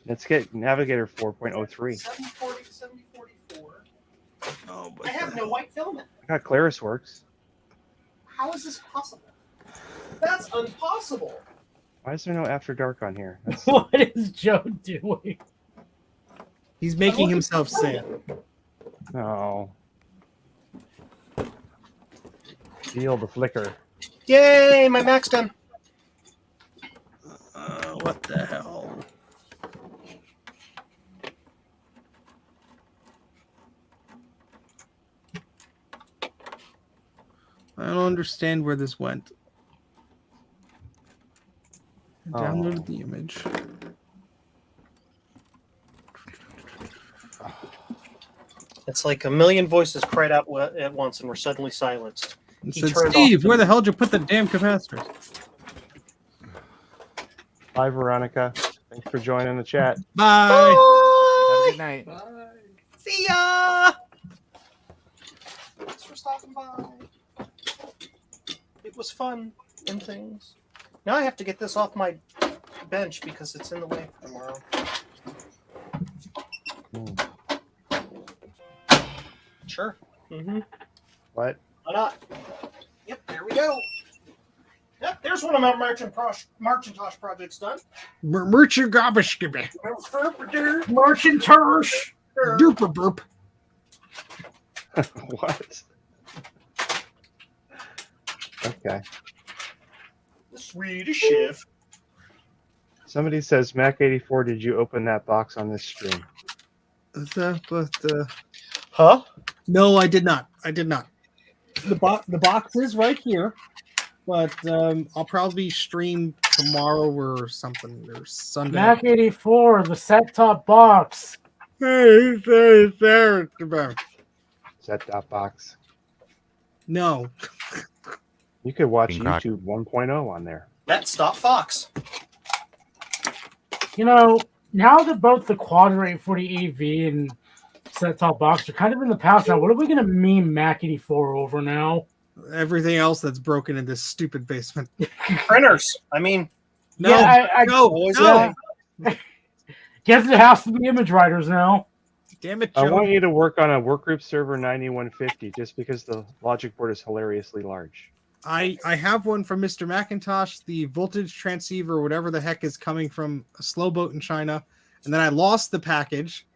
[SPEAKER 1] Let's get Navigator 4.03.
[SPEAKER 3] 740 to 7044.
[SPEAKER 4] Oh,
[SPEAKER 3] I have no white filament.
[SPEAKER 1] I got ClarisWorks.
[SPEAKER 3] How is this possible? That's impossible.
[SPEAKER 1] Why is there no After Dark on here? That's...
[SPEAKER 5] What is Joe doing?
[SPEAKER 4] He's making himself sad.
[SPEAKER 1] No. Feel the flicker.
[SPEAKER 3] Yay, my Mac's done.
[SPEAKER 4] What the hell? I don't understand where this went. I downloaded the image.
[SPEAKER 3] It's like a million voices cried out at once and were suddenly silenced.
[SPEAKER 4] It
[SPEAKER 3] He
[SPEAKER 4] said,
[SPEAKER 3] turned
[SPEAKER 4] Steve,
[SPEAKER 3] off the-
[SPEAKER 4] where the hell did you put the damn capacitors?
[SPEAKER 1] Bye, Veronica. Thanks for joining the chat.
[SPEAKER 4] Bye.
[SPEAKER 2] Have a good night.
[SPEAKER 6] Bye.
[SPEAKER 3] See ya! Thanks for stopping by. It was fun and things. Now I have to get this off my bench because it's in the way for tomorrow. Sure. Mm-hmm.
[SPEAKER 1] What?
[SPEAKER 3] Why not? Yep, there we go. Yep, there's one of my Marcintosh projects done.
[SPEAKER 4] Merchant garbage skibby.
[SPEAKER 5] Marcintosh.
[SPEAKER 4] Duper burp.
[SPEAKER 1] What? Okay.
[SPEAKER 3] The Swedish chef.
[SPEAKER 1] Somebody says, Mac 84, did you open that box on this stream?
[SPEAKER 3] Huh?
[SPEAKER 4] No, I did not. I did not. The box is right here, but I'll probably stream tomorrow or something or Sunday.
[SPEAKER 5] Mac 84, the set-top box.
[SPEAKER 4] Hey, there.
[SPEAKER 1] Set-top box.
[SPEAKER 4] No.
[SPEAKER 1] You could watch
[SPEAKER 2] King Croc.
[SPEAKER 1] YouTube 1.0 on there.
[SPEAKER 3] That's Stop Fox.
[SPEAKER 5] You know, now that both the Quadra 840 AV and set-top box are kind of in the past now, what are we going to meme Mac 84 over now?
[SPEAKER 4] Everything else that's broken in this stupid basement.
[SPEAKER 3] Printers. I mean,
[SPEAKER 4] No,
[SPEAKER 5] Yeah, I
[SPEAKER 4] no.
[SPEAKER 5] guess it has to be image writers now.
[SPEAKER 4] Damn it,
[SPEAKER 1] I
[SPEAKER 4] Joe.
[SPEAKER 1] want you to work on a workgroup server 9150 just because the logic board is hilariously large.
[SPEAKER 4] I have one from Mr. Macintosh, the voltage transceiver, whatever the heck is coming from a slow boat in China. And then I lost the package.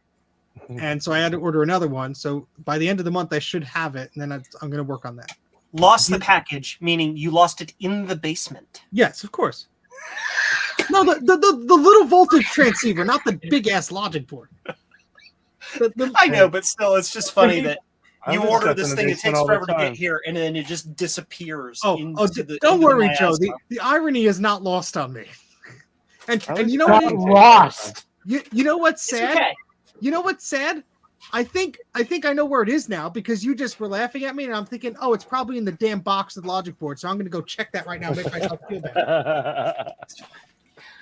[SPEAKER 4] And so I had to order another one. So by the end of the month, I should have it. And then I'm going to work on that.
[SPEAKER 3] lost the package, meaning you lost it in the basement.
[SPEAKER 4] Yes, of course. No, the little voltage transceiver, not the big ass logic board.
[SPEAKER 3] I know, but still, it's just funny that you
[SPEAKER 1] I'm
[SPEAKER 3] order
[SPEAKER 1] stuck
[SPEAKER 3] this
[SPEAKER 1] in the
[SPEAKER 3] thing, it
[SPEAKER 1] basement
[SPEAKER 3] takes
[SPEAKER 1] all the
[SPEAKER 3] forever to
[SPEAKER 1] time.
[SPEAKER 3] get here, and then it just disappears.
[SPEAKER 4] Don't
[SPEAKER 3] into
[SPEAKER 4] worry,
[SPEAKER 3] the
[SPEAKER 4] Joe.
[SPEAKER 3] miasma.
[SPEAKER 4] The irony is not lost on me. And
[SPEAKER 1] was
[SPEAKER 4] you know
[SPEAKER 5] Got
[SPEAKER 4] what?
[SPEAKER 5] lost.
[SPEAKER 4] You know what's
[SPEAKER 3] It's
[SPEAKER 4] sad?
[SPEAKER 3] okay.
[SPEAKER 4] You know what's sad? I think I know where it is now because you just were laughing at me, and I'm thinking, oh, it's probably in the damn box of the logic board. So I'm going to go check that right now, and make myself feel better.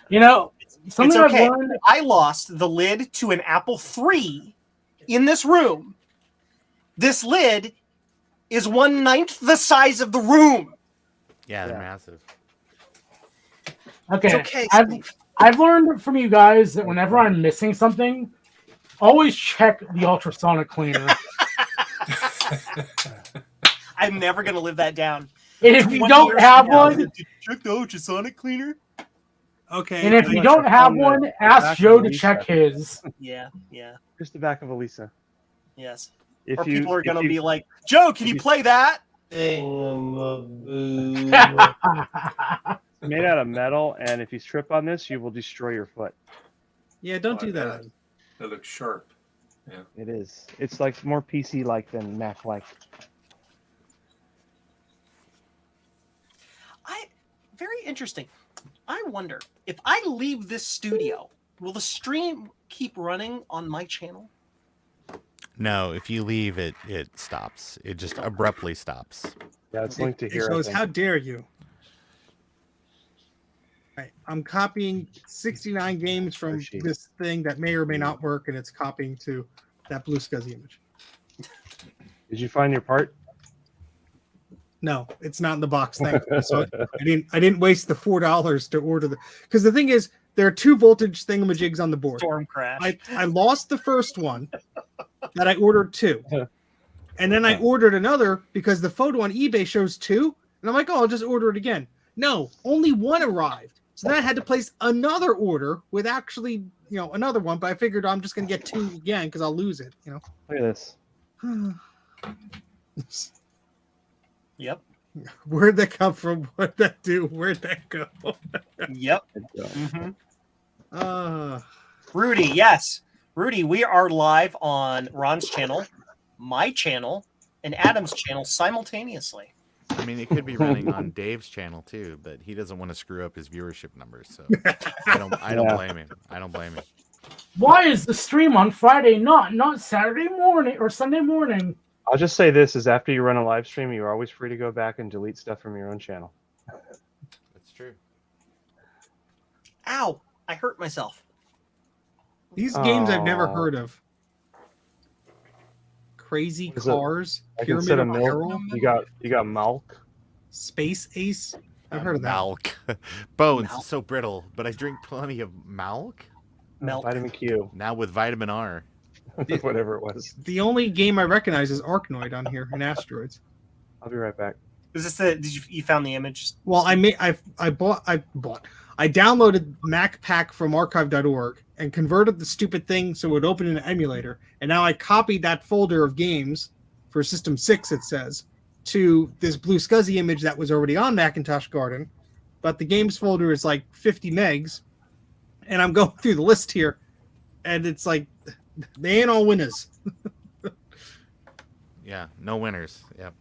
[SPEAKER 5] You know, something
[SPEAKER 3] It's okay.
[SPEAKER 5] I've learned.
[SPEAKER 3] I lost the lid to an Apple III in this room. This lid is 1/9 the size of the room.
[SPEAKER 2] Yeah, they're
[SPEAKER 1] Yeah.
[SPEAKER 2] massive.
[SPEAKER 5] Okay,
[SPEAKER 3] It's okay,
[SPEAKER 5] I've,
[SPEAKER 3] Steve.
[SPEAKER 5] I've learned from you guys that whenever I'm missing something, always check the ultrasonic cleaner.
[SPEAKER 3] I'm never going to live that down.
[SPEAKER 5] And if you
[SPEAKER 3] 20
[SPEAKER 5] don't
[SPEAKER 3] years
[SPEAKER 5] have
[SPEAKER 3] from now,
[SPEAKER 5] one,
[SPEAKER 3] did you check the ultrasonic cleaner?
[SPEAKER 4] Okay.
[SPEAKER 5] and if you don't have one, ask Joe to check his.
[SPEAKER 3] Yeah.
[SPEAKER 1] Just the back of Elisa.
[SPEAKER 3] Yes.
[SPEAKER 1] If
[SPEAKER 3] Or
[SPEAKER 1] you,
[SPEAKER 3] people are
[SPEAKER 1] if
[SPEAKER 3] going to
[SPEAKER 1] you-
[SPEAKER 3] be like, Joe, can you
[SPEAKER 1] you-
[SPEAKER 3] play that?
[SPEAKER 1] made out of metal, and if you trip on this, you will destroy your foot.
[SPEAKER 4] Yeah, don't do that.
[SPEAKER 6] That. That looks sharp.
[SPEAKER 1] It is. It's like more PC-like than Mac-like.
[SPEAKER 3] Very interesting. I wonder if I leave this studio, will the stream keep running on my channel?
[SPEAKER 2] No, if you leave, it stops. It just abruptly stops.
[SPEAKER 1] Yeah, it's linked to
[SPEAKER 4] It
[SPEAKER 1] here. I
[SPEAKER 4] shows,
[SPEAKER 1] think.
[SPEAKER 4] how dare you? Right, I'm copying 69 games from
[SPEAKER 1] Sheet.
[SPEAKER 4] this thing that may or may not work, and it's copying to that blue scuzzy image.
[SPEAKER 1] Did you find your part?
[SPEAKER 4] No, it's not in the box. Thank you. So I didn't waste the $4 to order the, because the thing is, there are 2 voltage thingamajigs on the board.
[SPEAKER 3] Storm crash.
[SPEAKER 4] I lost the first one that I ordered 2. And then I ordered another because the photo on eBay shows 2. And I'm like, oh, I'll just order it again. No, only one arrived. So then I had to place another order with actually, another one. But I figured I'm just gonna get 2 again because I'll lose it.
[SPEAKER 1] Look at this.
[SPEAKER 3] Yep.
[SPEAKER 4] Where'd that come from? What'd that do? Where'd that go?
[SPEAKER 3] Yep.
[SPEAKER 1] Yeah.
[SPEAKER 3] Mm-hmm. Rudy, yes. Rudy, we are live on Ron's channel, my channel, and Adam's channel simultaneously.
[SPEAKER 2] I mean, it could be running on Dave's channel too, but he doesn't want to screw up his viewership numbers. So I don't blame him. I don't blame him.
[SPEAKER 5] Why is the stream on Friday not Saturday morning or Sunday morning?
[SPEAKER 1] I'll just say this is after you run a live stream, you're always free to go back and delete stuff from your own channel.
[SPEAKER 2] That's true.
[SPEAKER 3] Ow! I hurt myself.
[SPEAKER 4] These games I've never heard of. Crazy
[SPEAKER 1] Is it
[SPEAKER 4] Cars,
[SPEAKER 1] like
[SPEAKER 4] Pyramid
[SPEAKER 1] instead
[SPEAKER 4] of
[SPEAKER 1] of
[SPEAKER 4] Peril,
[SPEAKER 1] milk, you got Malk.
[SPEAKER 4] Space Ace. I've heard of that.
[SPEAKER 2] Milk. Bones
[SPEAKER 3] Milk.
[SPEAKER 2] is so brittle, but I drink plenty of milk.
[SPEAKER 3] Milk.
[SPEAKER 1] Vitamin Q.
[SPEAKER 2] Now with vitamin R.
[SPEAKER 1] Whatever it was.
[SPEAKER 4] The only game I recognize is Arkanoid on here and Asteroids.
[SPEAKER 1] I'll be right back.
[SPEAKER 3] Is this the? Did you found the image?
[SPEAKER 4] Well, I downloaded MacPack from archive.org and converted the stupid thing so it would open in an emulator. And now I copied that folder of games for System 6, it says, to this Blue Scuzzy image that was already on Macintosh Garden. But the games folder is like 50 megs. And I'm going through the list here. And it's like, they ain't all winners.
[SPEAKER 2] Yeah, no winners. Yep.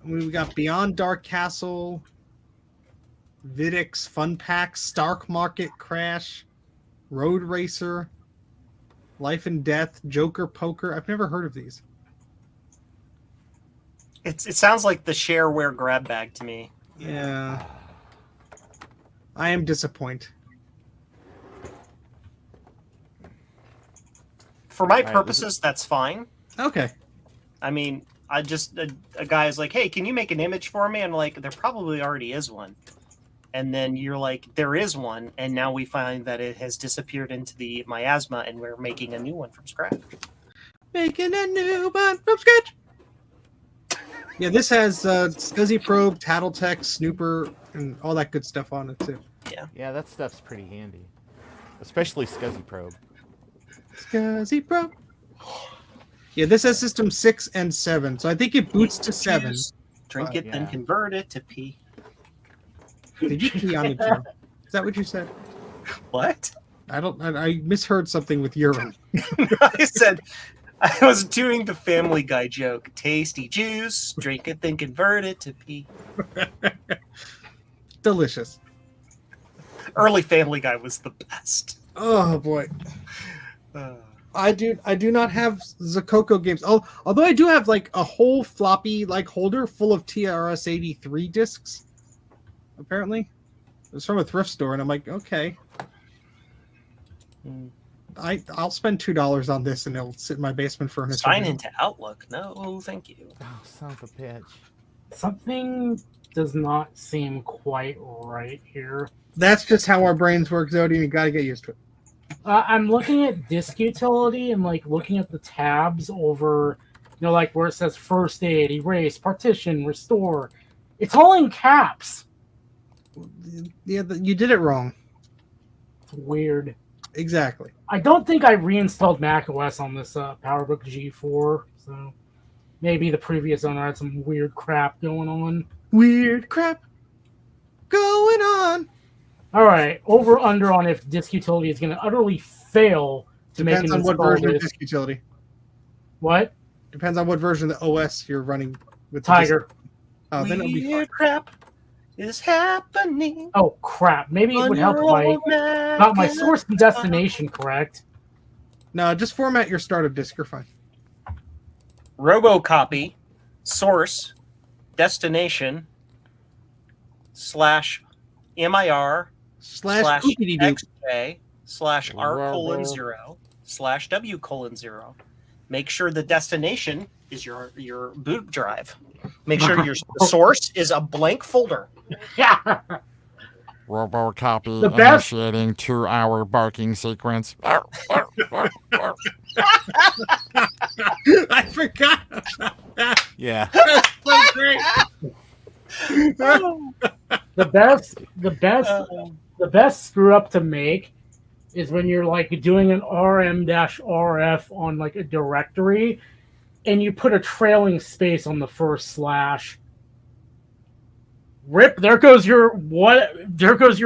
[SPEAKER 4] We got Beyond Dark Castle, Vidix, Fun Pack, Stark Market Crash, Road Racer, Life and Death, Joker Poker. I've never heard of these.
[SPEAKER 3] It sounds like the shareware grab bag to me.
[SPEAKER 4] Yeah. I am disappointed.
[SPEAKER 3] For my
[SPEAKER 2] Right,
[SPEAKER 3] purposes, that's fine.
[SPEAKER 4] Okay.
[SPEAKER 3] I mean, I just a guy is like, "Hey, can you make an image for me?" And I'm like, there probably already is one. And then you're like, there is one, and now we find that it has disappeared into the miasma, and we're making a new one from scratch.
[SPEAKER 4] Making a new one from scratch. Yeah, this has Scuzzy Probe, Tattletech, Snooper, and all that good stuff on it too.
[SPEAKER 2] Yeah, that stuff's pretty handy, especially Scuzzy Probe.
[SPEAKER 4] Scuzzy Probe. Yeah, this has System 6 and 7, so I think it boots to 7.
[SPEAKER 3] Drink it, then
[SPEAKER 2] Yeah.
[SPEAKER 3] convert it to pee.
[SPEAKER 4] Did you pee on the gym? Is that what you said?
[SPEAKER 3] What?
[SPEAKER 4] I misheard something with urine.
[SPEAKER 3] I said, I was doing the Family Guy joke. Tasty juice, drink it, then convert it to pee.
[SPEAKER 4] Delicious.
[SPEAKER 3] Early Family Guy was the best.
[SPEAKER 4] Oh boy. I do not have Zakoko games. Although I do have like a whole floppy like holder full of TRS-83 discs. Apparently, it was from a thrift store, and I'm like, okay, I'll spend $2 on this, and it'll sit in my basement furniture.
[SPEAKER 3] Sign into Outlook. No, thank you.
[SPEAKER 2] Oh, son of a bitch.
[SPEAKER 5] Something does not seem quite right here.
[SPEAKER 4] That's just how our brains work, Zodi. You got to get used to it.
[SPEAKER 5] I'm looking at disk utility and like looking at the tabs over, like where it says first aid, erase, partition, restore. It's all in caps.
[SPEAKER 4] Yeah, you did it wrong.
[SPEAKER 5] It's weird.
[SPEAKER 4] Exactly.
[SPEAKER 5] I don't think I reinstalled macOS on this PowerBook G4, so maybe the previous owner had some weird crap going on.
[SPEAKER 4] Weird crap going on.
[SPEAKER 5] All right, over under on if disk utility is going to utterly fail to make
[SPEAKER 4] Depends
[SPEAKER 5] an
[SPEAKER 4] on what
[SPEAKER 5] install
[SPEAKER 4] version of
[SPEAKER 5] with-
[SPEAKER 4] disk utility.
[SPEAKER 5] What?
[SPEAKER 4] Depends on what version of the OS you're running with. the
[SPEAKER 5] Tiger.
[SPEAKER 4] disk. Oh, then it'll be fine.
[SPEAKER 3] Weird crap is happening.
[SPEAKER 5] Oh crap! Maybe it would help if I got my source and destination correct.
[SPEAKER 4] No, just format your startup disk. You're fine.
[SPEAKER 3] Robocopy, source, destination, /mir
[SPEAKER 4] Slash oopity-doop.
[SPEAKER 3] XJ /R:0/W:0. Make sure the destination is your boot drive. Make sure your source is a blank folder.
[SPEAKER 5] Yeah.
[SPEAKER 2] Robocopy
[SPEAKER 5] The best-
[SPEAKER 2] initiating 2-hour barking sequence.
[SPEAKER 4] I forgot.
[SPEAKER 2] Yeah.
[SPEAKER 4] So great.
[SPEAKER 5] the best screw up to make is when you're like doing an rm-rf on like a directory, and you put a trailing space on the first slash. Rip! There goes your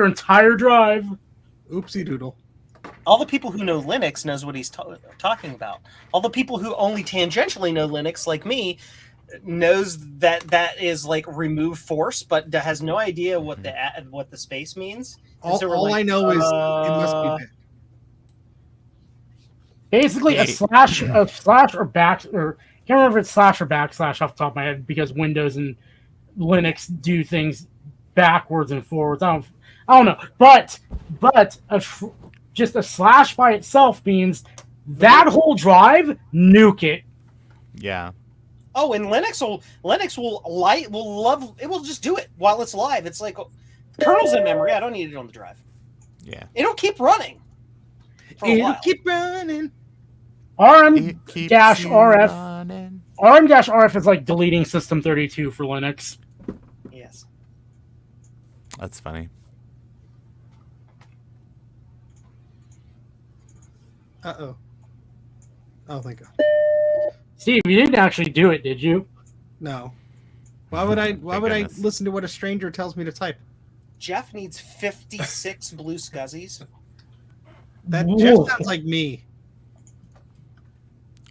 [SPEAKER 5] entire drive.
[SPEAKER 4] Oopsie doodle.
[SPEAKER 3] All the people who know Linux knows what he's talking about. All the people who only tangentially know Linux, like me, knows that is like remove force, but has no idea what the space means.
[SPEAKER 4] All I know is it must be big.
[SPEAKER 5] Basically, a slash or back, or I can't remember if it's slash or backslash off the top of my head, because Windows and Linux do things backwards and forwards. I don't know, but just a slash by itself means that whole drive, nuke it.
[SPEAKER 2] Yeah.
[SPEAKER 3] Oh, and Linux will just do it while it's live. It's like kernel's in memory. I don't need it on the drive.
[SPEAKER 2] Yeah.
[SPEAKER 3] It'll keep running.
[SPEAKER 4] It'll keep running.
[SPEAKER 5] RM-RF. RM-RF is like deleting System32 for Linux.
[SPEAKER 3] Yes.
[SPEAKER 2] That's funny.
[SPEAKER 4] Uh-oh. Oh, thank God.
[SPEAKER 5] Steve, you didn't actually do it, did you?
[SPEAKER 4] No. Why would I
[SPEAKER 2] goodness.
[SPEAKER 4] listen to what a stranger tells me to type?
[SPEAKER 3] Jeff needs 56 blue scuzzies.
[SPEAKER 4] That
[SPEAKER 5] Whoa.
[SPEAKER 4] Jeff sounds like me.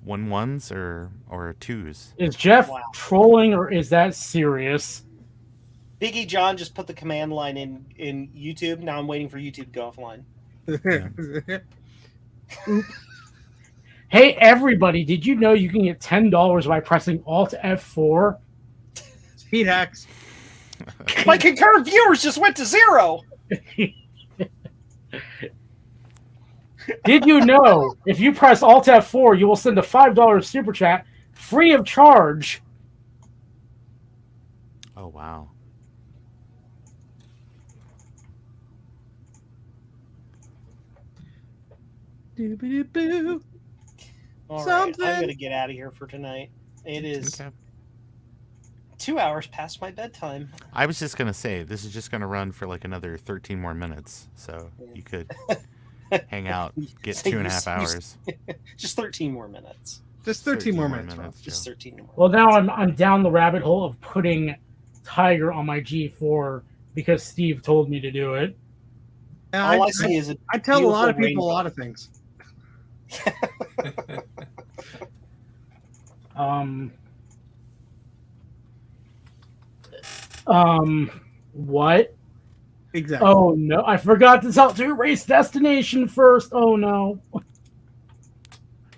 [SPEAKER 2] 1-1s or 2s?
[SPEAKER 5] Is Jeff
[SPEAKER 3] Wow.
[SPEAKER 5] trolling, or is that serious?
[SPEAKER 3] Biggie John just put the command line in YouTube. Now I'm waiting for YouTube to go offline.
[SPEAKER 5] Hey, everybody, did you know you can get $10 by pressing Alt F4?
[SPEAKER 4] Speed hacks.
[SPEAKER 3] My concurrent viewers just went to 0.
[SPEAKER 5] Did you know if you press Alt F4, you will send a $5 super chat free of charge?
[SPEAKER 2] Oh, wow.
[SPEAKER 4] Doo-ba-doo-boo.
[SPEAKER 3] All right,
[SPEAKER 4] Something.
[SPEAKER 3] I'm going to get out of here for tonight. It is
[SPEAKER 2] Okay.
[SPEAKER 3] 2 hours past my bedtime.
[SPEAKER 2] I was just going to say, this is just going to run for like another 13 more minutes. So you could hang out, get
[SPEAKER 3] So
[SPEAKER 2] 2.5 hours.
[SPEAKER 3] Just 13 more minutes.
[SPEAKER 4] Just 13 more minutes. Rob.
[SPEAKER 3] Just
[SPEAKER 2] Joe.
[SPEAKER 3] 13 more.
[SPEAKER 5] Well, now I'm down the rabbit hole of putting Tiger on my G4 because Steve told me to do it.
[SPEAKER 4] And
[SPEAKER 3] All I see is
[SPEAKER 4] I tell a lot of
[SPEAKER 3] beautiful
[SPEAKER 4] people a lot of things.
[SPEAKER 5] What?
[SPEAKER 4] Exactly.
[SPEAKER 5] Oh no, I forgot to tell to erase destination first. Oh no,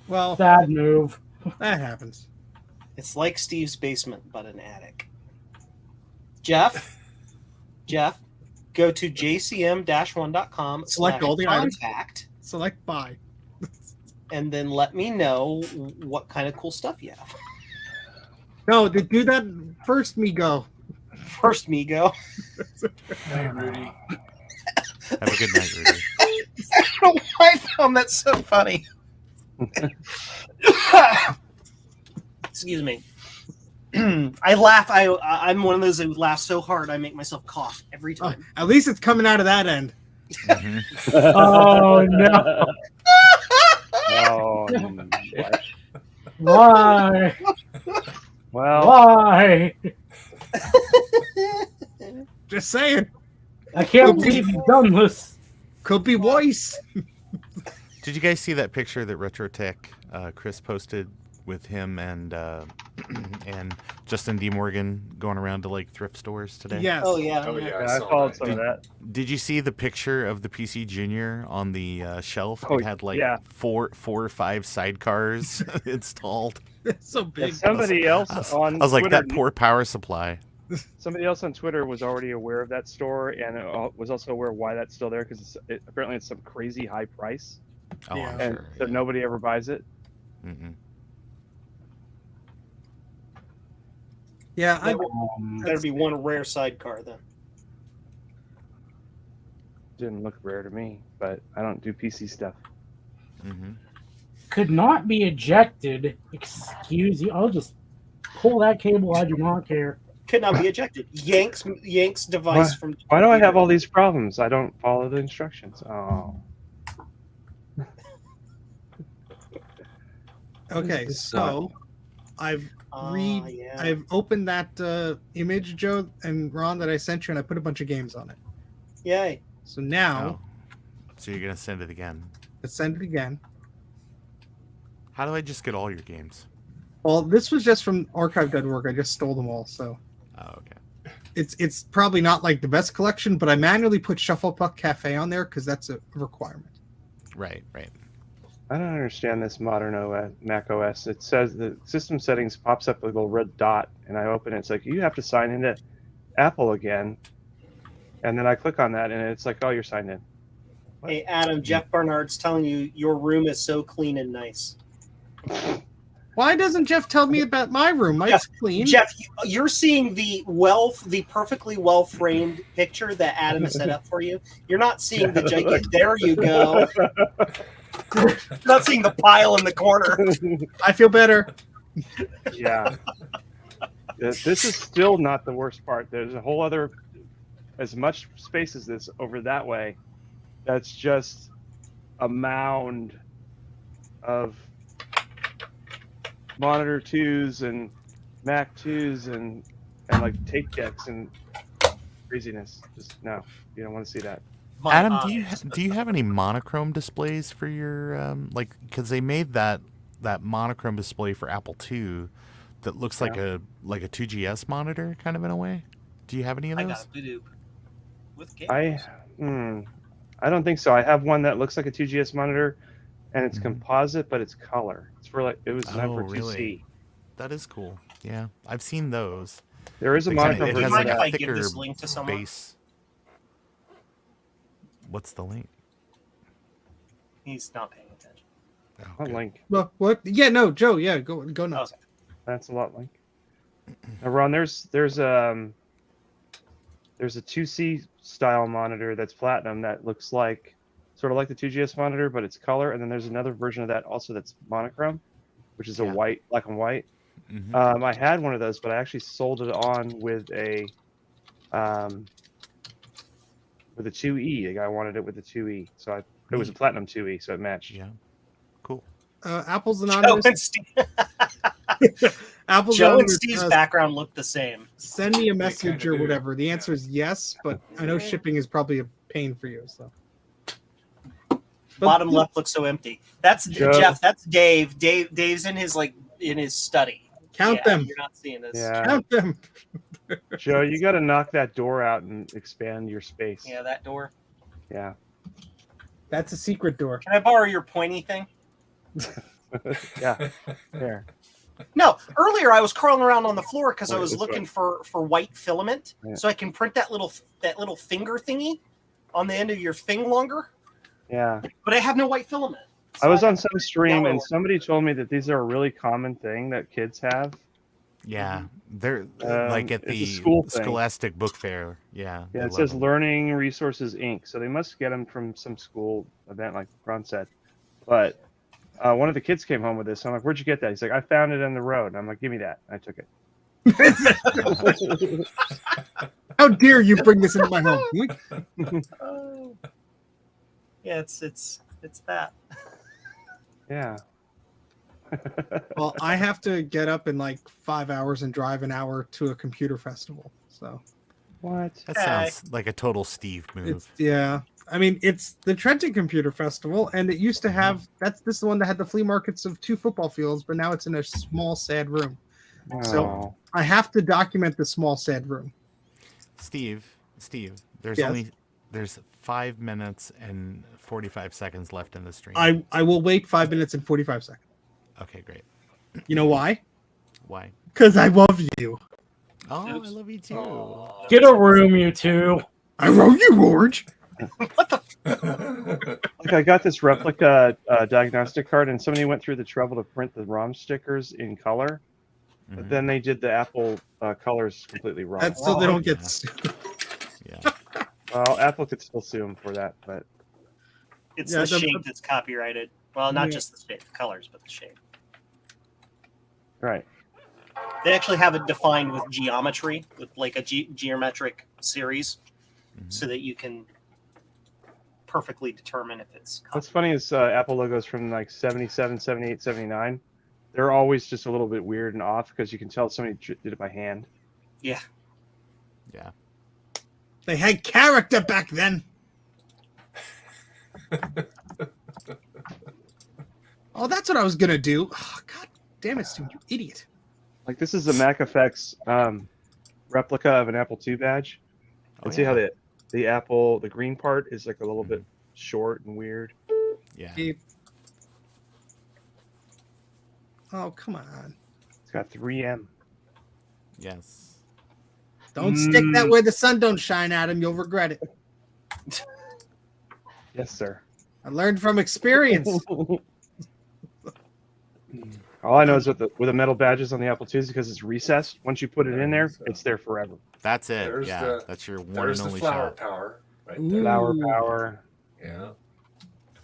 [SPEAKER 4] Well,
[SPEAKER 5] bad move.
[SPEAKER 4] that happens.
[SPEAKER 3] It's like Steve's basement, but an attic. Jeff, go to jcm-1.com.
[SPEAKER 4] Select all the items.
[SPEAKER 3] contact,
[SPEAKER 4] Select buy.
[SPEAKER 3] and then let me know what kind of cool stuff you have.
[SPEAKER 4] No, to do that first, me go.
[SPEAKER 3] First, Migo.
[SPEAKER 6] Hey, Rudy.
[SPEAKER 2] Have a good night, Rudy.
[SPEAKER 3] I don't know why I found that so funny. Excuse me. I laugh. I'm one of those that laugh so hard I make myself cough every
[SPEAKER 4] Oh,
[SPEAKER 3] time.
[SPEAKER 4] at least it's coming out of that end.
[SPEAKER 2] Mhm.
[SPEAKER 5] Oh no,
[SPEAKER 1] Oh, what?
[SPEAKER 5] why?
[SPEAKER 1] Well,
[SPEAKER 5] Why?
[SPEAKER 4] Just saying.
[SPEAKER 5] I can't believe you've done this.
[SPEAKER 4] Could be voice.
[SPEAKER 2] Did you guys see that picture that RetroTech Chris posted with him and and Justin D. Morgan going around to like thrift stores today?
[SPEAKER 4] Yes.
[SPEAKER 3] Oh yeah.
[SPEAKER 6] Oh yeah,
[SPEAKER 1] I
[SPEAKER 6] saw
[SPEAKER 1] followed
[SPEAKER 6] that.
[SPEAKER 1] some of that.
[SPEAKER 2] Did you see the picture of the PC Junior on the shelf?
[SPEAKER 1] Oh,
[SPEAKER 2] It had like
[SPEAKER 1] yeah.
[SPEAKER 2] four or five sidecars installed.
[SPEAKER 4] It's so
[SPEAKER 1] And
[SPEAKER 4] big.
[SPEAKER 1] somebody else on
[SPEAKER 2] I was like,
[SPEAKER 1] Twitter,
[SPEAKER 2] that poor power supply.
[SPEAKER 1] somebody else on Twitter was already aware of that store and was also aware why that's still there because apparently it's some crazy high price,
[SPEAKER 2] Oh,
[SPEAKER 4] Yeah.
[SPEAKER 2] I'm
[SPEAKER 1] and
[SPEAKER 2] sure.
[SPEAKER 1] so nobody ever buys it.
[SPEAKER 2] Mm-mm.
[SPEAKER 4] Yeah,
[SPEAKER 3] Better be one rare sidecar then.
[SPEAKER 1] Didn't look rare to me, but I don't do PC stuff.
[SPEAKER 2] Mm-hmm.
[SPEAKER 5] Could not be ejected. Excuse you. I'll just pull that cable. I do not care.
[SPEAKER 3] cannot be ejected. Yanks device from. The
[SPEAKER 1] Why do I have
[SPEAKER 3] computer.
[SPEAKER 1] all these problems? I don't follow the instructions. Oh.
[SPEAKER 4] Okay,
[SPEAKER 1] This is
[SPEAKER 4] so I've
[SPEAKER 3] Yeah.
[SPEAKER 4] I've opened that image, Joe and Ron, that I sent you, and I put a bunch of games on it.
[SPEAKER 3] Yay.
[SPEAKER 4] So now
[SPEAKER 2] So you're gonna send it again.
[SPEAKER 4] let's send it again.
[SPEAKER 2] How do I just get all your games?
[SPEAKER 4] Well, this was just from archive.org. I just stole them all, so
[SPEAKER 2] Oh, okay.
[SPEAKER 4] it's probably not like the best collection, but I manually put Shufflepuck Cafe on there because that's a requirement.
[SPEAKER 2] Right.
[SPEAKER 1] I don't understand this modern OS, Mac OS. It says the system settings pops up with a little red dot, and I open it. It's like, you have to sign into Apple again. And then I click on that, and it's like, oh, you're signed in. What?
[SPEAKER 3] Hey, Adam, Jeff Barnard's telling you your room is so clean and nice.
[SPEAKER 4] Why doesn't Jeff tell me about my room? Mine's clean.
[SPEAKER 3] Jeff, you're seeing the perfectly well framed picture that Adam has set up for you. You're not seeing the gigantic. There you go. Not seeing the pile in the corner.
[SPEAKER 4] I feel better.
[SPEAKER 1] Yeah. This is still not the worst part. There's a whole other, as much space as this over that way, that's just a mound of monitor 2s and Mac 2s and like tape decks and craziness. Just no, you don't want to see that.
[SPEAKER 2] Adam, do you have any monochrome displays for your because they made that monochrome display for Apple II that looks like a 2GS monitor kind of in a way? Do you have any of those?
[SPEAKER 3] I got a Voodoo with games.
[SPEAKER 1] I don't think so. I have one that looks like a 2GS monitor, and it's composite, but it's color. It's for like, it was meant for 2C.
[SPEAKER 2] Really? That is cool. Yeah, I've seen those.
[SPEAKER 1] There is a
[SPEAKER 2] It
[SPEAKER 1] monitor
[SPEAKER 2] has
[SPEAKER 3] Do you
[SPEAKER 1] version
[SPEAKER 3] mind
[SPEAKER 1] of
[SPEAKER 3] if
[SPEAKER 1] that.
[SPEAKER 3] I give
[SPEAKER 2] thicker
[SPEAKER 3] this link to someone?
[SPEAKER 2] base. What's the link?
[SPEAKER 3] He's not paying attention.
[SPEAKER 2] Oh,
[SPEAKER 1] What
[SPEAKER 2] good.
[SPEAKER 1] link?
[SPEAKER 4] What? Yeah, no, Joe. Yeah, go nuts.
[SPEAKER 3] Okay.
[SPEAKER 1] That's a lot link. Now, Ron, there's a 2C style monitor that's platinum that looks like sort of like the 2GS monitor, but it's color. And then there's another version of that also that's monochrome, which is a white, black and white.
[SPEAKER 2] Mhm.
[SPEAKER 1] I had one of those, but I actually sold it on with a 2E. The guy wanted it with the 2E, so it was a platinum 2E, so it matched.
[SPEAKER 2] Yeah. Cool.
[SPEAKER 4] Apple's
[SPEAKER 3] Joe
[SPEAKER 4] Anonymous.
[SPEAKER 3] and Steve,
[SPEAKER 4] Apple's
[SPEAKER 3] Joe and
[SPEAKER 4] Anonymous.
[SPEAKER 3] Steve's background look the same.
[SPEAKER 4] Send me a message
[SPEAKER 6] kinda
[SPEAKER 4] or
[SPEAKER 6] do.
[SPEAKER 4] whatever. The answer is yes, but I know shipping is probably a pain for you. So. But-
[SPEAKER 3] Bottom left looks so empty. That's
[SPEAKER 1] Joe.
[SPEAKER 3] Jeff. That's Dave. Dave's in his study.
[SPEAKER 4] Count
[SPEAKER 3] Yeah,
[SPEAKER 4] them.
[SPEAKER 3] You're not seeing this.
[SPEAKER 1] Yeah,
[SPEAKER 4] Count them.
[SPEAKER 1] Joe, you got to knock that door out and expand your space.
[SPEAKER 3] Yeah, that door.
[SPEAKER 1] Yeah.
[SPEAKER 4] That's a secret door.
[SPEAKER 3] Can I borrow your pointy thing?
[SPEAKER 1] Yeah. There.
[SPEAKER 3] No. Earlier, I was crawling around on the floor because I
[SPEAKER 1] Wait,
[SPEAKER 3] was
[SPEAKER 1] this
[SPEAKER 3] looking
[SPEAKER 1] way.
[SPEAKER 3] for white filament,
[SPEAKER 1] Yeah.
[SPEAKER 3] so I can print that little finger thingy on the end of your thing longer.
[SPEAKER 1] Yeah.
[SPEAKER 3] But I have no white filament.
[SPEAKER 1] I was
[SPEAKER 3] So
[SPEAKER 1] on some stream
[SPEAKER 3] yellow.
[SPEAKER 1] and somebody told me that these are a really common thing that kids have.
[SPEAKER 2] Yeah, they're
[SPEAKER 1] Um,
[SPEAKER 2] like at
[SPEAKER 1] it's a
[SPEAKER 2] the
[SPEAKER 1] school thing.
[SPEAKER 2] Scholastic Book Fair. Yeah.
[SPEAKER 1] Yeah,
[SPEAKER 2] they
[SPEAKER 1] it
[SPEAKER 2] love
[SPEAKER 1] says
[SPEAKER 2] them.
[SPEAKER 1] Learning Resources Inc. So they must get them from some school event, like Ron said. But one of the kids came home with this. I'm like, "Where'd you get that?" He's like, "I found it on the road." And I'm like, "Give me that." And I took it.
[SPEAKER 4] How dare you bring this into my home?
[SPEAKER 3] Oh. Yeah, it's that.
[SPEAKER 1] Yeah.
[SPEAKER 4] Well, I have to get up in like 5 hours and drive an hour to a computer festival. So
[SPEAKER 1] What?
[SPEAKER 2] That sounds like a total Steve move.
[SPEAKER 4] it's I mean, it's the Trenton Computer Festival, and it used to have this is the one that had the flea markets of 2 football fields, but now it's in a small, sad room. So-
[SPEAKER 1] Oh.
[SPEAKER 4] I have to document the small, sad room.
[SPEAKER 2] Steve, there's
[SPEAKER 4] Yes.
[SPEAKER 2] there's 5 minutes and 45 seconds left in the stream.
[SPEAKER 4] I will wait 5 minutes and 45 seconds.
[SPEAKER 2] Okay, great.
[SPEAKER 4] You know why?
[SPEAKER 2] Why?
[SPEAKER 4] Because I love you.
[SPEAKER 2] Oh,
[SPEAKER 3] Oops.
[SPEAKER 2] I love you too.
[SPEAKER 3] Aw.
[SPEAKER 5] Get a room, you two.
[SPEAKER 4] I love you, George.
[SPEAKER 1] Like I got this replica diagnostic card, and somebody went through the trouble to print the ROM stickers in color, but
[SPEAKER 2] Mhm.
[SPEAKER 1] then they did the Apple colors completely wrong.
[SPEAKER 4] That's so they don't get
[SPEAKER 2] Yeah.
[SPEAKER 4] sued.
[SPEAKER 2] Yeah.
[SPEAKER 1] Well, Apple could still sue them for that, but
[SPEAKER 3] It's
[SPEAKER 4] Yeah,
[SPEAKER 3] the
[SPEAKER 4] the-
[SPEAKER 3] shape that's copyrighted. Well, not
[SPEAKER 4] Yeah.
[SPEAKER 3] just the shape, the colors, but the shape.
[SPEAKER 1] right.
[SPEAKER 3] They actually have it defined with geometry, with like a geometric series, so that you can perfectly determine if it's.
[SPEAKER 1] What's funny is Apple logos from like 77, 78, 79. They're always just a little bit weird and off because you can tell somebody did it by hand.
[SPEAKER 3] Yeah.
[SPEAKER 2] Yeah.
[SPEAKER 4] They had character back then. Oh, that's what I was gonna do. Oh, God damn it, Stu, you idiot.
[SPEAKER 1] Like this is a Mac Effects replica of an Apple II badge. And see how the green part is like a little bit short and weird.
[SPEAKER 2] Yeah.
[SPEAKER 4] Oh, come on.
[SPEAKER 1] It's got 3M.
[SPEAKER 2] Yes.
[SPEAKER 4] Don't stick that where the sun don't shine, Adam. You'll regret it.
[SPEAKER 1] Yes, sir.
[SPEAKER 4] I learned from experience.
[SPEAKER 1] All I know is with the metal badges on the Apple IIs because it's recessed. Once you put it in there, it's there forever.
[SPEAKER 2] That's it.
[SPEAKER 6] There's
[SPEAKER 2] That's your one
[SPEAKER 6] There's
[SPEAKER 2] and
[SPEAKER 6] the
[SPEAKER 2] only
[SPEAKER 6] flower
[SPEAKER 2] shot.
[SPEAKER 6] power. Right
[SPEAKER 4] Ooh.
[SPEAKER 6] there.
[SPEAKER 1] Flower power.
[SPEAKER 6] Yeah.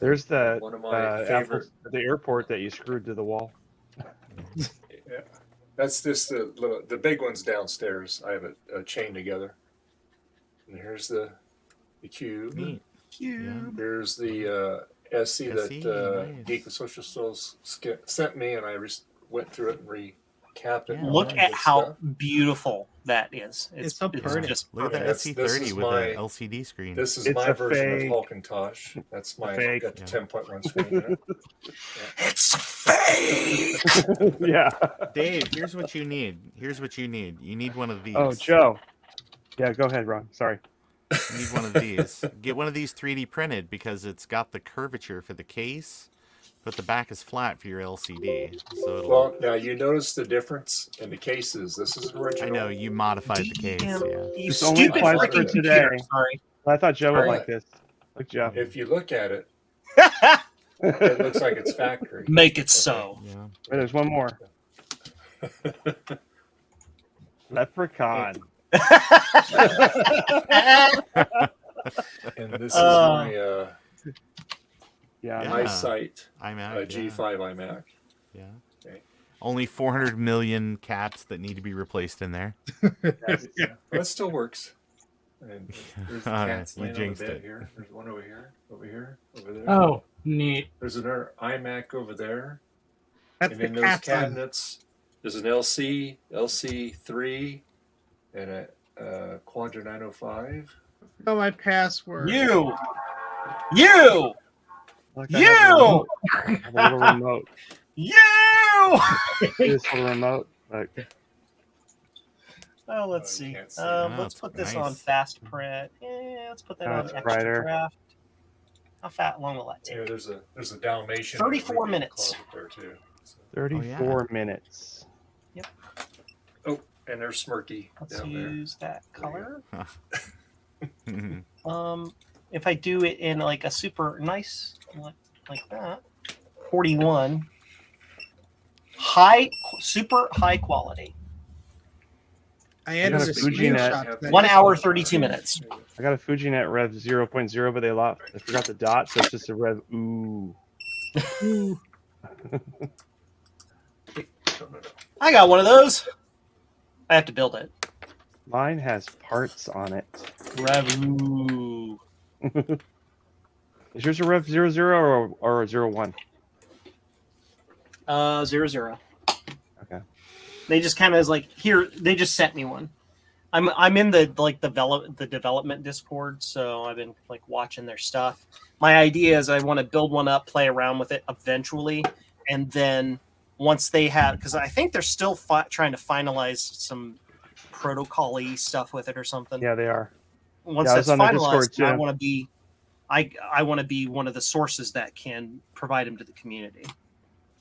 [SPEAKER 1] There's the
[SPEAKER 6] One of my favorite.
[SPEAKER 1] the airport that you screwed to the wall.
[SPEAKER 6] Yeah. That's just the big ones downstairs. I have it chained together. And here's the cube.
[SPEAKER 2] Neat.
[SPEAKER 4] Cube.
[SPEAKER 6] Here's the SC that
[SPEAKER 2] nice.
[SPEAKER 6] Geek with Social Souls sent me, and I went through it and recapped it.
[SPEAKER 2] Yeah,
[SPEAKER 6] and all
[SPEAKER 3] Look
[SPEAKER 6] that
[SPEAKER 3] at
[SPEAKER 6] good
[SPEAKER 3] how
[SPEAKER 6] stuff.
[SPEAKER 3] beautiful that is.
[SPEAKER 4] It's so pretty.
[SPEAKER 3] just
[SPEAKER 2] Look at
[SPEAKER 3] perfect.
[SPEAKER 2] that
[SPEAKER 6] This
[SPEAKER 2] SC30
[SPEAKER 6] is
[SPEAKER 2] with
[SPEAKER 6] my-
[SPEAKER 2] an LCD screen.
[SPEAKER 6] This is
[SPEAKER 1] It's
[SPEAKER 6] my
[SPEAKER 1] a
[SPEAKER 6] version
[SPEAKER 1] fake.
[SPEAKER 6] of Hawkintosh. That's my
[SPEAKER 1] Fake.
[SPEAKER 6] got the
[SPEAKER 2] Yeah.
[SPEAKER 6] 10-point screen in it.
[SPEAKER 3] It's fake.
[SPEAKER 1] Yeah.
[SPEAKER 2] Dave, here's what you need. You need one of these.
[SPEAKER 1] Oh, Joe. Yeah, go ahead, Ron. Sorry.
[SPEAKER 2] You need one of these. Get one of these 3D printed because it's got the curvature for the case, but the back is flat for your LCD. So it'll,
[SPEAKER 6] Well, now you notice the difference in the cases. This is original.
[SPEAKER 2] I know you modified the case.
[SPEAKER 3] Damn,
[SPEAKER 2] Yeah.
[SPEAKER 3] You
[SPEAKER 1] It's only
[SPEAKER 3] stupid
[SPEAKER 1] applies for
[SPEAKER 3] freaking
[SPEAKER 1] today.
[SPEAKER 3] computer. Sorry.
[SPEAKER 1] I thought Joe would
[SPEAKER 6] Alright.
[SPEAKER 1] like this. Look, Joe.
[SPEAKER 6] If you look at it, it looks like it's factory.
[SPEAKER 3] Make it so.
[SPEAKER 2] Yeah.
[SPEAKER 1] Wait, there's one more. Leprechaun.
[SPEAKER 6] And this is
[SPEAKER 3] Oh.
[SPEAKER 6] my
[SPEAKER 1] Yeah.
[SPEAKER 2] Yeah.
[SPEAKER 6] eyesight
[SPEAKER 2] iMac.
[SPEAKER 6] G5 iMac.
[SPEAKER 2] Yeah.
[SPEAKER 6] Okay.
[SPEAKER 2] Only 400 million caps that need to be replaced in there.
[SPEAKER 6] Yes. That still works. And there's the
[SPEAKER 2] All right,
[SPEAKER 6] cats
[SPEAKER 2] you
[SPEAKER 6] laying on the
[SPEAKER 2] jinxed
[SPEAKER 6] bed
[SPEAKER 2] it.
[SPEAKER 6] here. There's one over here, over there.
[SPEAKER 5] Oh, neat.
[SPEAKER 6] There's another iMac over there.
[SPEAKER 4] That's
[SPEAKER 6] And
[SPEAKER 4] the
[SPEAKER 6] in those
[SPEAKER 4] cat's on.
[SPEAKER 6] cabinets, there's an LC3, and a Quadra 905.
[SPEAKER 4] Oh, my password.
[SPEAKER 3] You.
[SPEAKER 1] Look, I have
[SPEAKER 3] You.
[SPEAKER 1] a little remote.
[SPEAKER 3] You.
[SPEAKER 1] This little remote. Look.
[SPEAKER 3] Oh, let's
[SPEAKER 6] Oh, you
[SPEAKER 3] see.
[SPEAKER 6] can't see it.
[SPEAKER 2] Oh,
[SPEAKER 3] Let's
[SPEAKER 2] it's
[SPEAKER 3] put this
[SPEAKER 2] nice.
[SPEAKER 3] on fast print. Let's put that
[SPEAKER 1] Oh,
[SPEAKER 3] on
[SPEAKER 1] it's
[SPEAKER 3] extra
[SPEAKER 1] brighter.
[SPEAKER 3] draft. How long will that take?
[SPEAKER 6] Yeah, there's a Dalmatian.
[SPEAKER 3] 34
[SPEAKER 6] Rubik
[SPEAKER 3] minutes.
[SPEAKER 6] closet there too. So,
[SPEAKER 1] 34 minutes.
[SPEAKER 6] and there's Smirky
[SPEAKER 3] Let's
[SPEAKER 6] down there.
[SPEAKER 3] use that color.
[SPEAKER 2] Mhm.
[SPEAKER 3] If I do it in like a super nice, like that, 41, super high quality.
[SPEAKER 4] I added
[SPEAKER 1] got
[SPEAKER 4] a
[SPEAKER 1] a Fuji net.
[SPEAKER 4] screenshot. that-
[SPEAKER 3] 1 hour, 32 minutes.
[SPEAKER 1] I got a Fujinet Rev 0.0, but I forgot the dot, so it's just a Rev. Ooh.
[SPEAKER 4] Ooh.
[SPEAKER 3] I got one of those. I have to build it.
[SPEAKER 1] Mine has parts on it.
[SPEAKER 3] Rev.
[SPEAKER 1] Is yours a Rev 00 or a 01?
[SPEAKER 3] 00.
[SPEAKER 1] Okay.
[SPEAKER 3] They just kind of like here. They just sent me one. I'm in the development Discord, so I've been like watching their stuff. My idea is I want to build one up, play around with it eventually, and then once they have, because I think they're still trying to finalize some protocol-y stuff with it or something.
[SPEAKER 1] Yeah, they are.
[SPEAKER 3] Once
[SPEAKER 1] Yeah, I was
[SPEAKER 3] that's
[SPEAKER 1] on their Discord,
[SPEAKER 3] finalized, I
[SPEAKER 1] too.
[SPEAKER 3] want to be, I want to be one of the sources that can provide them to the community.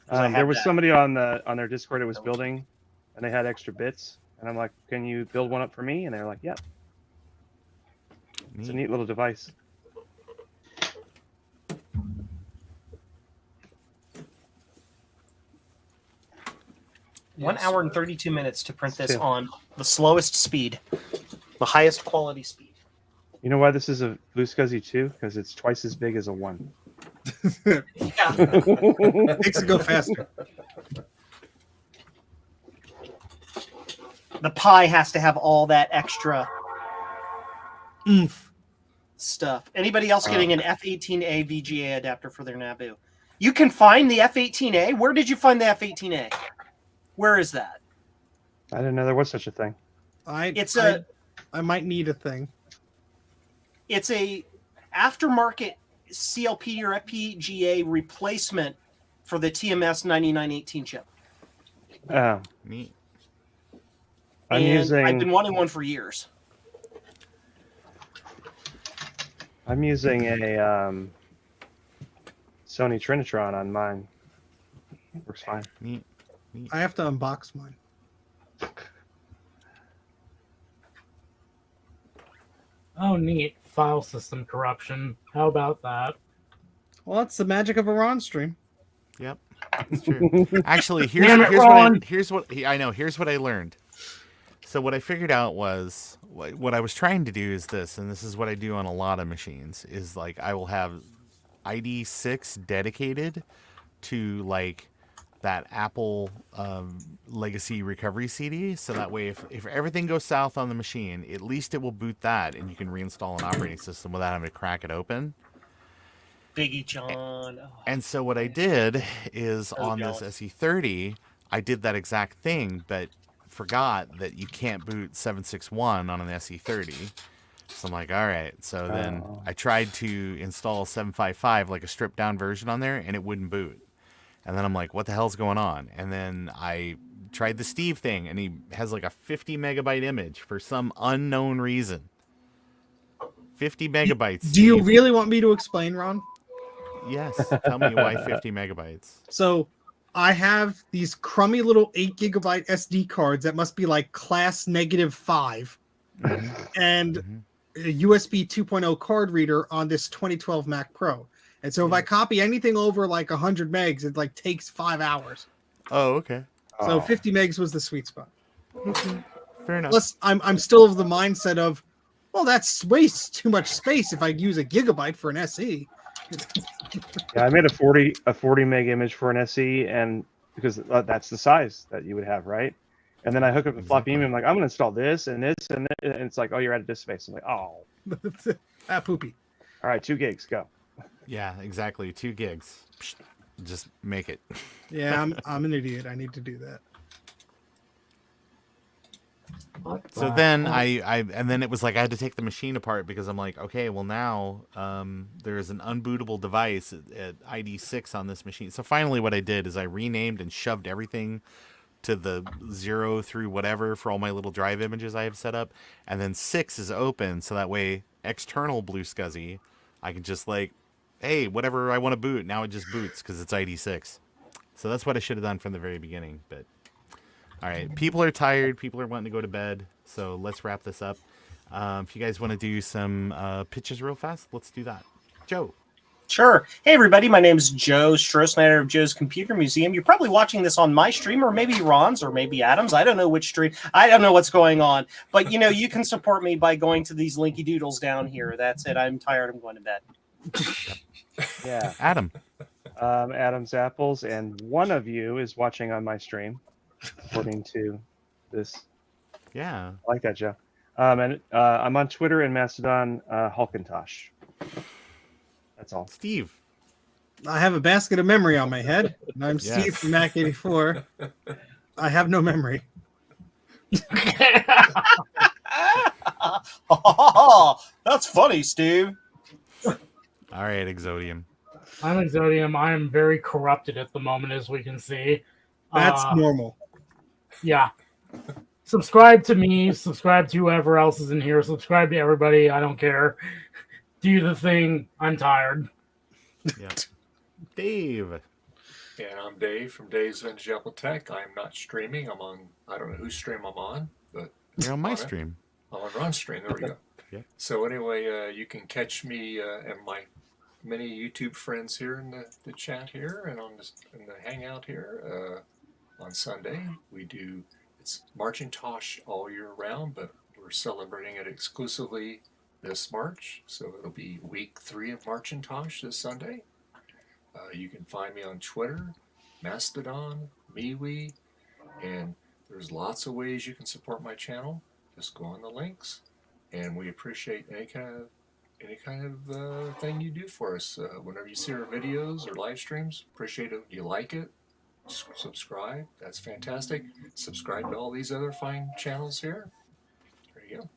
[SPEAKER 3] 'Cause I
[SPEAKER 1] There
[SPEAKER 3] have
[SPEAKER 1] was
[SPEAKER 3] that.
[SPEAKER 1] somebody on their Discord that was building, and they had extra bits, and I'm like, "Can you build one up for me?" And they're like, "Yeah." It's a neat little device.
[SPEAKER 3] One hour and 32 minutes to print this
[SPEAKER 1] Two.
[SPEAKER 3] on the slowest speed, the highest quality speed.
[SPEAKER 1] You know why this is a Blue Scuzzy 2? Because it's twice as big as a 1.
[SPEAKER 3] Yeah.
[SPEAKER 4] Makes it go faster.
[SPEAKER 3] the Pi has to have all that extra
[SPEAKER 4] Oomph.
[SPEAKER 3] stuff. Anybody else getting an F18A VGA adapter for their Naboo? You can find the F18A. Where did you find the F18A? Where is that?
[SPEAKER 1] I didn't know there was such a thing.
[SPEAKER 4] I might need a thing.
[SPEAKER 3] It's a aftermarket CLP or FPGA replacement for the TMS 9918 chip.
[SPEAKER 1] Oh,
[SPEAKER 2] Neat.
[SPEAKER 1] I'm
[SPEAKER 3] And
[SPEAKER 1] using.
[SPEAKER 3] I've been wanting one for years.
[SPEAKER 1] I'm using a Sony Trinitron on mine. Works fine.
[SPEAKER 2] Neat.
[SPEAKER 4] I have to unbox mine.
[SPEAKER 5] Oh, neat. File system corruption. How about that?
[SPEAKER 4] Well, that's the magic of a Ron stream.
[SPEAKER 2] Yep, that's true. Actually, here's
[SPEAKER 5] Damn it,
[SPEAKER 2] what
[SPEAKER 5] Ron.
[SPEAKER 2] here's what I learned. So what I figured out was what I was trying to do is this, and this is what I do on a lot of machines, is like I will have ID6 dedicated to like that Apple legacy recovery CD, so that way if everything goes south on the machine, at least it will boot that and you can reinstall an operating system without having to crack it open.
[SPEAKER 3] Biggie John. Oh.
[SPEAKER 2] And so what I did is
[SPEAKER 3] So
[SPEAKER 2] on
[SPEAKER 3] jealous.
[SPEAKER 2] this SE30, I did that exact thing, but forgot that you can't boot 761 on an SE30. So I'm like, all right. So then I tried to install 755, like a stripped down version on there, and it wouldn't boot. And then I'm like, what the hell's going on? And then I tried the Steve thing, and he has like a 50 megabyte image for some unknown reason. 50 megabytes.
[SPEAKER 4] Do you
[SPEAKER 2] Steve.
[SPEAKER 4] really want me to explain, Ron?
[SPEAKER 2] Yes. Tell me why 50 megabytes.
[SPEAKER 4] So I have these crummy little 8 gigabyte SD cards that must be like class -5 and a USB 2.0 card reader on this 2012 Mac Pro. And so if I copy anything over like 100 megs, it like takes 5 hours.
[SPEAKER 2] Oh, okay.
[SPEAKER 4] So 50 megs was the sweet spot.
[SPEAKER 2] Fair enough.
[SPEAKER 4] Plus, I'm still of the mindset of, well, that's wastes too much space if I use a gigabyte for an SE.
[SPEAKER 1] Yeah, I made a 40 meg image for an SE, and because that's the size that you would have, right? And then I hook up the floppy image. I'm like, I'm gonna install this and this and this, and it's like, oh, you're out of disk space. I'm like, oh,
[SPEAKER 4] Poopy.
[SPEAKER 1] all right, 2 gigs, go.
[SPEAKER 2] Yeah, exactly. 2 gigs. Psh, just make it.
[SPEAKER 4] Yeah, I'm an idiot. I need to do that.
[SPEAKER 2] So then and then it was like I had to take the machine apart because I'm like, okay, well now there's an unbootable device at ID6 on this machine. So finally what I did is I renamed and shoved everything to the 0 through whatever for all my little drive images I have set up. And then 6 is open, so that way external Blue Scuzzy, I can just like, hey, whatever I want to boot, now it just boots because it's ID6. So that's what I should have done from the very beginning, but all right, people are tired. People are wanting to go to bed. So let's wrap this up. If you guys want to do some pitches real fast, let's do that. Joe.
[SPEAKER 3] Sure. Hey, everybody. My name is Joe Stroh, of Joe's Computer Museum. You're probably watching this on my stream or maybe Ron's or maybe Adam's. I don't know which stream. I don't know what's going on. But, you know, you can support me by going to these linky doodles down here. That's it. I'm tired. I'm going to bed.
[SPEAKER 1] Yeah.
[SPEAKER 2] Adam.
[SPEAKER 1] Adam's Apples, and one of you is watching on my stream, according to this.
[SPEAKER 2] Yeah.
[SPEAKER 1] I like that, Joe. And I'm on Twitter and Mastodon, Hulkintosh. That's all.
[SPEAKER 2] Steve.
[SPEAKER 4] I have a basket of memory on my head, and I'm Steve
[SPEAKER 2] Yes.
[SPEAKER 4] from Mac 84. I have no memory.
[SPEAKER 3] That's funny, Steve.
[SPEAKER 2] All right, Exodium.
[SPEAKER 5] I'm Exodium. I am very corrupted at the moment, as we can see.
[SPEAKER 4] That's normal.
[SPEAKER 5] Yeah. Subscribe to me. Subscribe to whoever else is in here. Subscribe to everybody. I don't care. Do the thing. I'm tired.
[SPEAKER 2] Yep. Dave.
[SPEAKER 6] And I'm Dave from Dave's Vintage Apple Tech. I'm not streaming. I'm on, I don't know whose stream I'm on, but
[SPEAKER 2] You're on my
[SPEAKER 6] on it.
[SPEAKER 2] stream.
[SPEAKER 6] I'm on Ron's stream. There we go.
[SPEAKER 2] Yep.
[SPEAKER 6] So anyway, you can catch me and my many YouTube friends here in the chat here and on this, in the hangout here on Sunday. We do, it's Marchintosh all year round, but we're celebrating it exclusively this March. So it'll be week 3 of Marchintosh this Sunday. You can find me on Twitter, Mastodon, MeWe, and there's lots of ways you can support my channel. Just go on the links, and we appreciate any kind of thing you do for us. Whenever you see our videos or live streams, appreciate it. You like it, subscribe. That's fantastic. Subscribe to all these other fine channels here. There you go.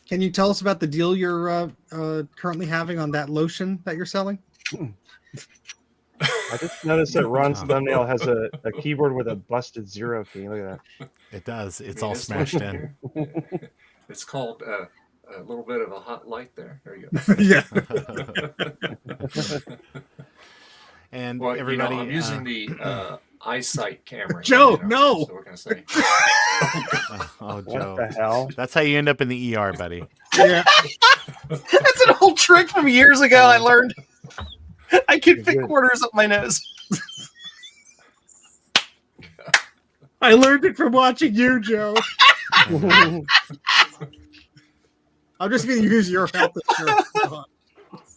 [SPEAKER 4] Can you tell us about the deal you're currently having on that lotion that you're selling?
[SPEAKER 1] I just noticed that Ron's thumbnail has a keyboard with a busted 0 key. Look at that.
[SPEAKER 2] It does. It's
[SPEAKER 6] I mean,
[SPEAKER 2] all
[SPEAKER 6] this
[SPEAKER 2] smashed
[SPEAKER 6] lotion
[SPEAKER 2] in.
[SPEAKER 6] here, it's called a little bit of a hot light there. There you go.
[SPEAKER 4] Yeah.
[SPEAKER 2] And
[SPEAKER 6] Well,
[SPEAKER 2] everybody,
[SPEAKER 6] I'm using the eyesight camera.
[SPEAKER 4] Joe,
[SPEAKER 6] here,
[SPEAKER 4] no.
[SPEAKER 6] So we're gonna say.
[SPEAKER 2] oh,
[SPEAKER 1] What
[SPEAKER 2] Joe,
[SPEAKER 1] the hell?
[SPEAKER 2] that's how you end up in the ER, buddy.
[SPEAKER 4] Yeah.
[SPEAKER 3] That's an old trick from years ago. I learned. I could fit
[SPEAKER 1] Good.
[SPEAKER 3] quarters up my nose.
[SPEAKER 4] I learned it from watching you, Joe. I'm just going to use your health insurance.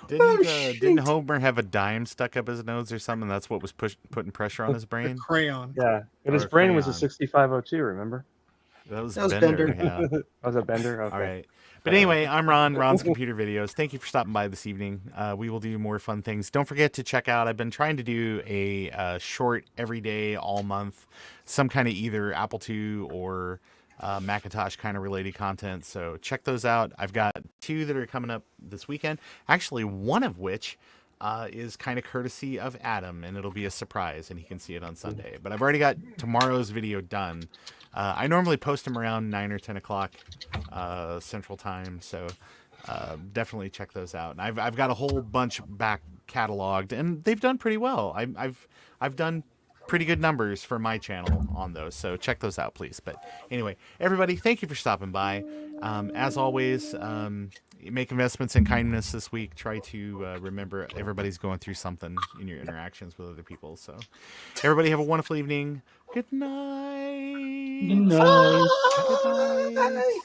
[SPEAKER 2] Didn't Homer have a dime stuck up his nose or something? That's what was putting pressure on his
[SPEAKER 4] The
[SPEAKER 2] brain.
[SPEAKER 4] crayon.
[SPEAKER 1] Yeah, but his
[SPEAKER 2] Or a
[SPEAKER 1] brain was a
[SPEAKER 2] crayon.
[SPEAKER 1] 6502. Remember?
[SPEAKER 2] That was
[SPEAKER 3] Bender.
[SPEAKER 2] Yeah.
[SPEAKER 1] Was a Bender? Okay.
[SPEAKER 2] All right. But anyway, I'm Ron, Ron's Computer Videos. Thank you for stopping by this evening. We will do more fun things. Don't forget to check out, I've been trying to do a short every day, all month, some kind of either Apple II or Macintosh kind of related content. So check those out. I've got 2 that are coming up this weekend. Actually, one of which is kind of courtesy of Adam, and it'll be a surprise, and he can see it on Sunday. But I've already got tomorrow's video done. I normally post them around 9 or 10 o'clock Central Time, so definitely check those out. And I've got a whole bunch back cataloged, and they've done pretty well. I've done pretty good numbers for my channel on those, so check those out, please. But anyway, everybody, thank you for stopping by. As always, make investments in kindness this week. Try to remember everybody's going through something in your interactions with other people. So everybody have a wonderful evening. Good night.
[SPEAKER 5] Good night.
[SPEAKER 2] Good night.